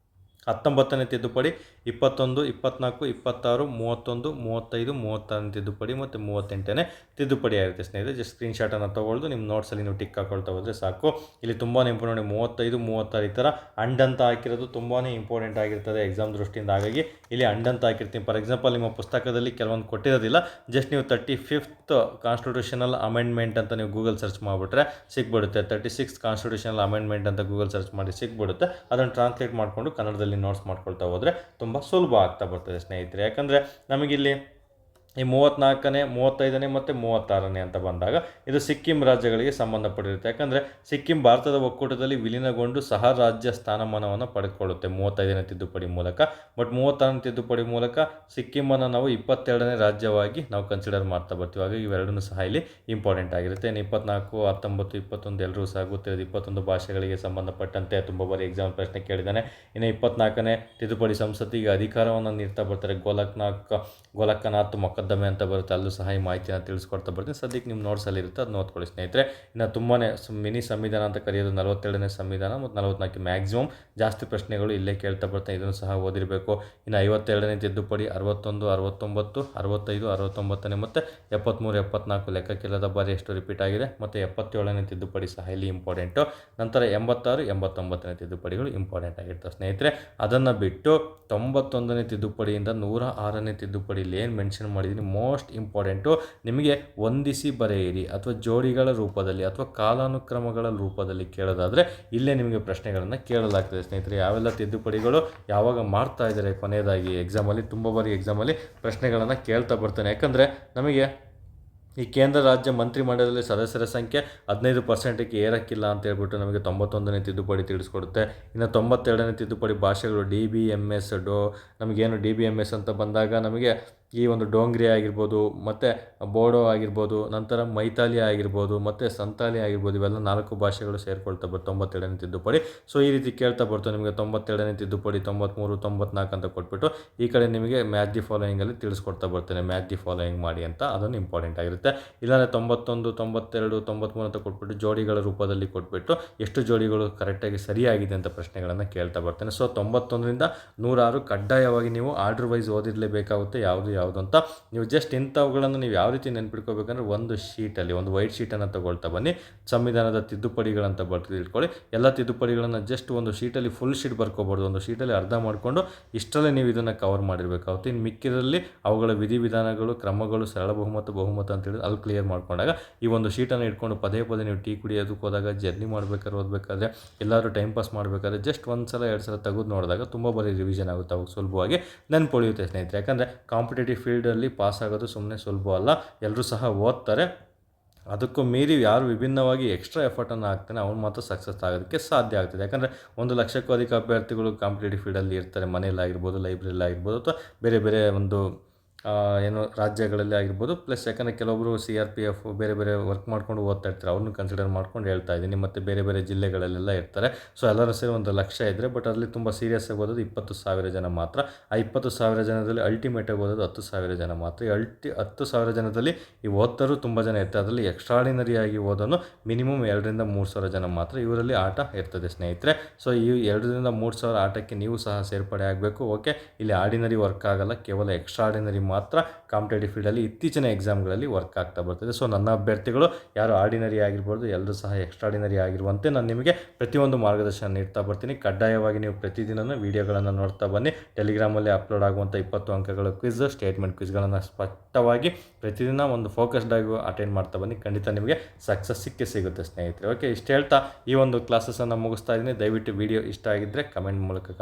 19ನೇ ತಿದ್ದುಪಡಿ 21, 24, 26, 31, 35, 36ನೇ ತಿದ್ದುಪಡಿ ಮತ್ತು 38ನೇ ತಿದ್ದುಪಡಿ ಆಗಿರುತ್ತೆ ಸ್ನೇಹಿತರೆ. ಜಸ್ಟ್ ಸ್ಕ್ರೀನ್ಶಾಟನ್ನು ತೊಗೊಳ್ದು ನಿಮ್ಮ ನೋಟ್ಸಲ್ಲಿ ನೀವು ಟಿಕ್ ಹಾಕೊಳ್ತಾ ಹೋದರೆ ಸಾಕು. ಇಲ್ಲಿ ತುಂಬಾ ಇಂಪಾರ್ಟೆಂಟ್ 35, 36 ಈ ಥರ ಅಂಡ್ ಅಂತ ಹಾಕಿರೋದು ತುಂಬಾ ಇಂಪಾರ್ಟೆಂಟ್ ಆಗಿರ್ತದೆ ಎಕ್ಸಾಮ್ ದೃಷ್ಟಿಯಿಂದ. ಹಾಗಾಗಿ ಇಲ್ಲಿ ಅಂಡ್ ಅಂತ ಹಾಕಿರ್ತೀನಿ. ಫಾರ್ ಎಕ್ಸಾಂಪಲ್ ನಿಮ್ಮ ಪುಸ್ತಕದಲ್ಲಿ ಕೆಲವೊಂದು ಕೊಟ್ಟಿರೋದಿಲ್ಲ, ಜಸ್ಟ್ ನೀವು 35th ಕಾನ್ಸ್ಟಿಟ್ಯೂಷನಲ್ ಅಮೆಂಡ್ಮೆಂಟ್ ಅಂತ ನೀವು ಗೂಗಲ್ ಸರ್ಚ್ ಮಾಡಿಬಿಟ್ರೆ ಸಿಕ್ಬಿಡುತ್ತೆ. 36th ಕಾನ್ಸ್ಟಿಟ್ಯೂಷನಲ್ ಅಮೆಂಡ್ಮೆಂಟ್ ಅಂತ ಗೂಗಲ್ ಸರ್ಚ್ ಮಾಡಿ ಸಿಕ್ಬಿಡುತ್ತೆ. ಅದನ್ನು ಟ್ರಾನ್ಸ್ಲೇಟ್ ಮಾಡಿಕೊಂಡು ಕನ್ನಡದಲ್ಲಿ ನೋಟ್ಸ್ ಮಾಡ್ಕೊಳ್ತಾ ಹೋದರೆ ತುಂಬ ಸುಲಭ ಆಗ್ತಾ ಬರ್ತದೆ ಸ್ನೇಹಿತರೆ. ಯಾಕಂದರೆ ನಮಗಿಲ್ಲಿ ಈ 34ನೇ 35ನೇ ಮತ್ತು 36ನೇ ಅಂತ ಬಂದಾಗ ಇದು ಸಿಕ್ಕಿಂ ರಾಜ್ಯಗಳಿಗೆ ಸಂಬಂಧಪಟ್ಟಿರುತ್ತೆ. ಯಾಕಂದರೆ ಸಿಕ್ಕಿಂ ಭಾರತದ ಒಕ್ಕೂಟದಲ್ಲಿ ವಿಲೀನಗೊಂಡು ಸಹ ರಾಜ್ಯ ಸ್ಥಾನಮಾನವನ್ನು ಪಡೆದುಕೊಳ್ಳುತ್ತೆ 35ನೇ ತಿದ್ದುಪಡಿ ಮೂಲಕ. ಬಟ್ 36ನೇ ತಿದ್ದುಪಡಿ ಮೂಲಕ ಸಿಕ್ಕಿಮನ್ನು ನಾವು 22ನೇ ರಾಜ್ಯವಾಗಿ ನಾವು ಕನ್ಸಿಡರ್ ಮಾಡ್ತಾ ಬರ್ತೀವಿ. ಹಾಗಾಗಿ ಇವೆರಡೂ ಸಹ ಇಲ್ಲಿ ಇಂಪಾರ್ಟೆಂಟ್ ಆಗಿರುತ್ತೆ. 24, 19, 21 ಎಲ್ಲರೂ ಸಹ ಗೊತ್ತಿರೋದು 21 ಭಾಷೆಗಳಿಗೆ ಸಂಬಂಧಪಟ್ಟಂತೆ ತುಂಬ ಬಾರಿ ಎಕ್ಸಾಮ್ ಪ್ರಶ್ನೆ ಕೇಳಿದ್ದಾನೆ. ಇನ್ನು 24ನೇ ತಿದ್ದುಪಡಿ ಸಂಸತ್ತಿಗೆ ಅಧಿಕಾರವನ್ನು ನೀಡ್ತಾ ಬರ್ತಾರೆ. ಗೋಲಕ್ಕನಾಥ್ ಮೊಕದ್ದಮೆ ಅಂತ ಬರುತ್ತೆ, ಅಲ್ಲೂ ಸಹ ಈ ಮಾಹಿತಿಯನ್ನು ತಿಳಿಸ್ಕೊಡ್ತಾ ಬರ್ತೀನಿ. ಸದ್ಯಕ್ಕೆ ನಿಮ್ಮ ನೋಟ್ಸಲ್ಲಿ ಇರುತ್ತೆ, ಅದನ್ನ ಓದ್ಕೊಳ್ಳಿ ಸ್ನೇಹಿತರೆ. ಇನ್ನು ತುಂಬಾ ಮಿನಿ ಸಂವಿಧಾನ ಅಂತ ಕರೆಯೋದು 42ನೇ ಸಂವಿಧಾನ ಮತ್ತು 44 ಮ್ಯಾಕ್ಸಿಮಮ್ ಜಾಸ್ತಿ ಪ್ರಶ್ನೆಗಳು ಇಲ್ಲೇ ಕೇಳ್ತಾ ಬರ್ತಾನೆ, ಇದನ್ನು ಸಹ ಓದಿರಬೇಕು. ಇನ್ನು 52ನೇ ತಿದ್ದುಪಡಿ 61, 69, 65, 69ನೇ ಮತ್ತು 73, 74 ಲೆಕ್ಕಕ್ಕಿಲ್ಲದ ಬಾರಿ ಎಷ್ಟು ರಿಪೀಟ್ ಆಗಿದೆ. ಮತ್ತು 77ನೇ ತಿದ್ದುಪಡಿ ಸಹ ಇಲ್ಲಿ ಇಂಪಾರ್ಟೆಂಟು. ನಂತರ 86, 89ನೇ ತಿದ್ದುಪಡಿಗಳು ಇಂಪಾರ್ಟೆಂಟ್ ಆಗಿರ್ತವೆ ಸ್ನೇಹಿತರೆ. ಅದನ್ನು ಬಿಟ್ಟು 91ನೇ ತಿದ್ದುಪಡಿಯಿಂದ 106ನೇ ತಿದ್ದುಪಡಿಯಲ್ಲಿ ಏನು ಮೆನ್ಷನ್ ಮಾಡಿದ್ದೀನಿ ಮೋಸ್ಟ್ ಇಂಪಾರ್ಟೆಂಟು, ನಿಮಗೆ ಹೊಂದಿಸಿ ಬರೆಯಿರಿ ಅಥವಾ ಜೋಡಿಗಳ ರೂಪದಲ್ಲಿ ಅಥವಾ ಕಾಲಾನುಕ್ರಮಗಳ ರೂಪದಲ್ಲಿ ಕೇಳೋದಾದರೆ ಇಲ್ಲೇ ನಿಮಗೆ ಪ್ರಶ್ನೆಗಳನ್ನು ಕೇಳಲಾಗ್ತದೆ ಸ್ನೇಹಿತರೆ. ಯಾವೆಲ್ಲ ತಿದ್ದುಪಡಿಗಳು ಯಾವಾಗ ಮಾಡ್ತಾ ಇದ್ದಾರೆ ಕೊನೆಯದಾಗಿ ಎಕ್ಸಾಮಲ್ಲಿ ತುಂಬ ಬಾರಿ ಎಕ್ಸಾಮಲ್ಲಿ ಪ್ರಶ್ನೆಗಳನ್ನು ಕೇಳ್ತಾ ಬರ್ತಾನೆ. ಯಾಕಂದರೆ ನಮಗೆ ಈ ಕೇಂದ್ರ ರಾಜ್ಯ ಮಂತ್ರಿಮಂಡಲದಲ್ಲಿ ಸದಸ್ಯರ ಸಂಖ್ಯೆ 15%ಕ್ಕೆ ಏರಕ್ಕಿಲ್ಲ ಅಂತ ಹೇಳ್ಬಿಟ್ಟು ನಮಗೆ 91ನೇ ತಿದ್ದುಪಡಿ ತಿಳಿಸ್ಕೊಡುತ್ತೆ. ಇನ್ನು 92ನೇ ತಿದ್ದುಪಡಿ ಭಾಷೆಗಳು DBMS ನಮಗೇನು DBMS ಅಂತ ಬಂದಾಗ ನಮಗೆ ಈ ಒಂದು ಡೋಂಗ್ರಿ ಆಗಿರ್ಬೋದು ಮತ್ತು ಬೋಡೋ ಆಗಿರ್ಬೋದು, ನಂತರ ಮೈತಾಲಿ ಆಗಿರ್ಬೋದು ಮತ್ತು ಸಂತಾಲಿ ಆಗಿರ್ಬೋದು, ಇವೆಲ್ಲ 4 ಭಾಷೆಗಳು ಸೇರಿಕೊಳ್ತಾ ಬರ್ತಾರೆ 92ನೇ ತಿದ್ದುಪಡಿ. ಸೊ ಈ ರೀತಿ ಕೇಳ್ತಾ ಬರ್ತಾರೆ ನಿಮಗೆ 92ನೇ ತಿದ್ದುಪಡಿ 93, 94 ಅಂತ ಕೊಟ್ಬಿಟ್ಟು ಈ ಕಡೆ ನಿಮಗೆ ಮ್ಯಾಚ್ ದಿ ಫಾಲೋಯಿಂಗಲ್ಲಿ ತಿಳಿಸ್ಕೊಡ್ತಾ ಬರ್ತೇನೆ, ಮ್ಯಾಚ್ ದಿ ಫಾಲೋಯಿಂಗ್ ಮಾಡಿ ಅಂತ. ಅದನ್ನು ಇಂಪಾರ್ಟೆಂಟ್ ಆಗಿರುತ್ತೆ. ಇಲ್ಲಾಂದರೆ 91, 92, 93 ಅಂತ ಕೊಟ್ಬಿಟ್ಟು ಜೋಡಿಗಳ ರೂಪದಲ್ಲಿ ಕೊಟ್ಬಿಟ್ಟು ಎಷ್ಟು ಜೋಡಿಗಳು ಕರೆಕ್ಟಾಗಿ ಸರಿಯಾಗಿದೆ ಅಂತ ಪ್ರಶ್ನೆಗಳನ್ನು ಕೇಳ್ತಾ ಬರ್ತೇನೆ. ಸೊ 91ರಿಂದ 106 ಕಡ್ಡಾಯವಾಗಿ ನೀವು ಆರ್ಡರ್ ವೈಸ್ ಓದಿರಲೇಬೇಕಾಗುತ್ತೆ, ಯಾವುದು ಅಂತ. ನೀವು ಜಸ್ಟ್ ಇಂಥವುಗಳನ್ನು ನೀವು ಯಾವ ರೀತಿ ನೆನ್ಪಿಟ್ಕೋಬೇಕಂದ್ರೆ ಒಂದು ಶೀಟಲ್ಲಿ ಒಂದು ವೈಟ್ ಶೀಟನ್ನು ತಗೊಳ್ತಾ ಬನ್ನಿ, ಸಂವಿಧಾನದ ತಿದ್ದುಪಡಿಗಳಂತ ಬರ್ತಿದ್ದು ಇಟ್ಕೊಳ್ಳಿ. ಎಲ್ಲ ತಿದ್ದುಪಡಿಗಳನ್ನು ಜಸ್ಟ್ ಒಂದು ಶೀಟಲ್ಲಿ ಫುಲ್ ಶೀಟ್ ಬರ್ಕೋಬಾರ್ದು, ಒಂದು ಶೀಟಲ್ಲಿ ಅರ್ಧ ಮಾಡಿಕೊಂಡು ಇಷ್ಟರಲ್ಲೇ ನೀವು ಇದನ್ನು ಕವರ್ ಮಾಡಿರಬೇಕಾಗುತ್ತೆ. ಇನ್ನು ಮಿಕ್ಕಿರಲ್ಲಿ ಅವುಗಳ ವಿಧಿವಿಧಾನಗಳು, ಕ್ರಮಗಳು, ಸರಳ ಬಹುಮತ ಅಂತೇಳಿ ಅಲ್ಲಿ ಕ್ಲಿಯರ್ ಮಾಡ್ಕೊಂಡಾಗ ಈ ಒಂದು ಶೀಟನ್ನು ಇಟ್ಕೊಂಡು ಪದೇ ನೀವು ಟೀ ಕುಡಿಯೋದಕ್ಕೆ ಹೋದಾಗ, ಜರ್ನಿ ಮಾಡ್ಬೇಕಾದ್ರೆ, ಓದಬೇಕಾದ್ರೆ, ಎಲ್ಲರೂ ಟೈಮ್ ಪಾಸ್ ಮಾಡಬೇಕಾದ್ರೆ ಜಸ್ಟ್ ಒಂದು ಸಲ 2 ಸಲ ತೆಗೆದು ನೋಡಿದಾಗ ತುಂಬ ಬಾರಿ ರಿವಿಷನ್ ಆಗುತ್ತೆ, ಅವಾಗ ಸುಲಭವಾಗಿ ನೆನ್ಪುಳಿಯುತ್ತೆ ಸ್ನೇಹಿತರೆ. ಯಾಕಂದರೆ ಕಾಂಪಿಟೇಟಿವ್ ಫೀಲ್ಡಲ್ಲಿ ಪಾಸ್ ಆಗೋದು ಸುಮ್ಮನೆ ಸುಲಭ ಅಲ್ಲ, ಎಲ್ಲರೂ ಸಹ ಓದ್ತಾರೆ. ಅದಕ್ಕೂ ಮೀರಿ ಯಾರು ವಿಭಿನ್ನವಾಗಿ ಎಕ್ಸ್ಟ್ರಾ ಎಫರ್ಟನ್ನು ಹಾಕ್ತಾನೆ ಅವ್ನು ಮಾತ್ರ ಸಕ್ಸಸ್ ಆಗೋದಕ್ಕೆ ಸಾಧ್ಯ ಆಗ್ತದೆ. ಯಾಕಂದರೆ 1 ಲಕ್ಷಕ್ಕೂ ಅಧಿಕ ಅಭ್ಯರ್ಥಿಗಳು ಕಾಂಪಿಟೇಟಿವ್ ಫೀಲ್ಡಲ್ಲಿ ಇರ್ತಾರೆ, ಮನೆಯಲ್ಲಾಗಿರ್ಬೋದು, ಲೈಬ್ರರಿಯಲ್ಲಿ ಆಗಿರ್ಬೋದು, ಅಥವಾ ಬೇರೆ ಒಂದು ಏನು ರಾಜ್ಯಗಳಲ್ಲಿ ಆಗಿರ್ಬೋದು. ಪ್ಲಸ್ ಯಾಕಂದರೆ ಕೆಲವೊಬ್ಬರು CRPF ಬೇರೆ ವರ್ಕ್ ಮಾಡ್ಕೊಂಡು ಓದ್ತಾ ಇರ್ತಾರೆ, ಅವ್ರನ್ನೂ ಕನ್ಸಿಡರ್ ಮಾಡ್ಕೊಂಡು ಹೇಳ್ತಾ ಇದ್ದೀನಿ. ಮತ್ತು ಬೇರೆ ಜಿಲ್ಲೆಗಳಲ್ಲೆಲ್ಲ ಇರ್ತಾರೆ. ಸೊ ಎಲ್ಲರೂ ಸೇರಿ 1 ಲಕ್ಷ ಇದ್ದರೆ, ಬಟ್ ಅದರಲ್ಲಿ ತುಂಬ ಸೀರಿಯಸ್ ಆಗಿ ಓದೋದು 20,000 ಜನ ಮಾತ್ರ. ಆ 20,000 ಜನದಲ್ಲಿ ಅಲ್ಟಿಮೇಟಾಗಿ ಓದೋದು 10,000 ಜನ ಮಾತ್ರ. ಈ 10,000 ಜನದಲ್ಲಿ ಈ ಓದ್ತರು ತುಂಬ ಜನ ಇರ್ತಾರೆ, ಅದರಲ್ಲಿ ಎಕ್ಸ್ಟ್ರಾಡಿನರಿಯಾಗಿ ಓದೋನು ಮಿನಿಮಮ್ 2ರಿಂದ 3,000 ಜನ ಮಾತ್ರ. ಇವರಲ್ಲಿ ಆಟ ಇರ್ತದೆ ಸ್ನೇಹಿತರೆ. ಸೊ ಈ 2ರಿಂದ 3,000 ಆಟಕ್ಕೆ ನೀವು ಸಹ ಸೇರ್ಪಡೆ ಆಗಬೇಕು. ಓಕೆ, ಇಲ್ಲಿ ಆರ್ಡಿನರಿ ವರ್ಕ್ ಆಗಲ್ಲ, ಕೇವಲ ಎಕ್ಸ್ಟ್ರಾಡಿನರಿ ಮಾತ್ರ ಕಾಂಪಿಟೇಟಿವ್ ಫೀಲ್ಡಲ್ಲಿ ಇತ್ತೀಚಿನ ಎಕ್ಸಾಮ್ಗಳಲ್ಲಿ ವರ್ಕ್ ಆಗ್ತಾ ಬರ್ತದೆ. ಸೊ ನನ್ನ ಅಭ್ಯರ್ಥಿಗಳು ಯಾರು ಆರ್ಡಿನರಿ ಆಗಿರ್ಬೋದು, ಎಲ್ಲರೂ ಸಹ ಎಕ್ಸ್ಟ್ರಾಡಿನರಿ ಆಗಿರುವಂತೆ ನಾನು ನಿಮಗೆ ಪ್ರತಿಯೊಂದು ಮಾರ್ಗದರ್ಶನ ನೀಡ್ತಾ ಬರ್ತೀನಿ. ಕಡ್ಡಾಯವಾಗಿ ನೀವು ಪ್ರತಿದಿನ ವೀಡಿಯೋಗಳನ್ನು ನೋಡ್ತಾ ಬನ್ನಿ. ಟೆಲಿಗ್ರಾಮಲ್ಲಿ ಅಪ್ಲೋಡ್ ಆಗುವಂಥ 20 ಅಂಕಗಳ ಕ್ವಿಝ್, ಸ್ಟೇಟ್ಮೆಂಟ್ ಕ್ವಿಜ್ಗಳನ್ನು ಸ್ಪಷ್ಟವಾಗಿ ಪ್ರತಿದಿನ ಒಂದು ಫೋಕಸ್ಡ್ ಆಗಿ ಅಟೆಂಡ್ ಮಾಡ್ತಾ ಬನ್ನಿ. ಖಂಡಿತ ನಿಮಗೆ ಸಕ್ಸಸ್ ಸಿಗುತ್ತೆ ಸ್ನೇಹಿತರೆ. ಓಕೆ, ಇಷ್ಟು ಹೇಳ್ತಾ ಈ ಒಂದು ಕ್ಲಾಸಸನ್ನು ಮುಗಿಸ್ತಾ ಇದ್ದೀನಿ. ದಯವಿಟ್ಟು ವಿಡಿಯೋ ಇಷ್ಟ ಆಗಿದ್ದರೆ ಕಮೆಂಟ್ ಮೂಲಕ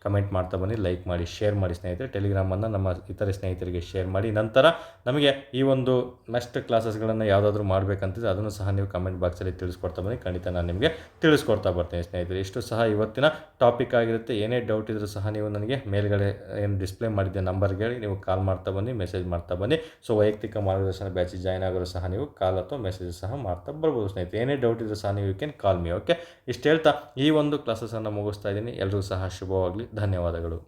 ಕಮೆಂಟ್ ಮಾಡ್ತಾ ಬನ್ನಿ, ಲೈಕ್ ಮಾಡಿ, ಶೇರ್ ಮಾಡಿ ಸ್ನೇಹಿತರೆ. ಟೆಲಿಗ್ರಾಮನ್ನು ನಮ್ಮ ಇತರೆ ಸ್ನೇಹಿತರಿಗೆ ಶೇರ್ ಮಾಡಿ. ನಂತರ ನಮಗೆ ಈ ಒಂದು ನೆಕ್ಸ್ಟ್ ಕ್ಲಾಸಸ್ಗಳನ್ನು ಯಾವುದಾದ್ರೂ ಮಾಡಬೇಕಂತಿದ್ರೆ ಅದನ್ನು ಸಹ ನೀವು ಕಮೆಂಟ್ ಬಾಕ್ಸಲ್ಲಿ ತಿಳಿಸ್ಕೊಡ್ತಾ ಬನ್ನಿ, ಖಂಡಿತ ನಾನು ನಿಮಗೆ ತಿಳಿಸ್ಕೊಡ್ತಾ ಬರ್ತೀನಿ ಸ್ನೇಹಿತರೆ. ಇಷ್ಟು ಸಹ ಇವತ್ತಿನ ಟಾಪಿಕ್ ಆಗಿರುತ್ತೆ. ಏನೇ ಡೌಟ್ ಇದ್ದರೂ ಸಹ ನೀವು ನನಗೆ ಮೇಲ್ಗಡೆ ಏನು ಡಿಸ್ಪ್ಲೇ ಮಾಡಿದ್ದೆ ನಂಬರ್ಗೆ ನೀವು ಕಾಲ್ ಮಾಡ್ತಾ ಬನ್ನಿ, ಮೆಸೇಜ್ ಮಾಡ್ತಾ ಬನ್ನಿ. ಸೊ ವೈಯಕ್ತಿಕ ಮಾರ್ಗದರ್ಶನ ಬ್ಯಾಚಿಗೆ ಜಾಯ್ನ್ ಆಗೋರು ಸಹ ನೀವು ಕಾಲ್ ಅಥವಾ ಮೆಸೇಜ್ ಸಹ ಮಾಡ್ತಾ ಬರ್ಬೋದು ಸ್ನೇಹಿತರೆ. ಏನೇ ಡೌಟ್ ಇದ್ದರೂ ಸಹ ನೀವು ಕ್ಯಾನ್ ಕಾಲ್ ಮಿ. ಓಕೆ, ಇಷ್ಟು ಹೇಳ್ತಾ ಈ ಒಂದು ಕ್ಲಾಸಸನ್ನು ಮುಗಿಸ್ತಾ ಇದ್ದೀನಿ. ಎಲ್ಲರೂ ಸಹ ಶುಭವಾಗಲಿ. ಧನ್ಯವಾದಗಳು.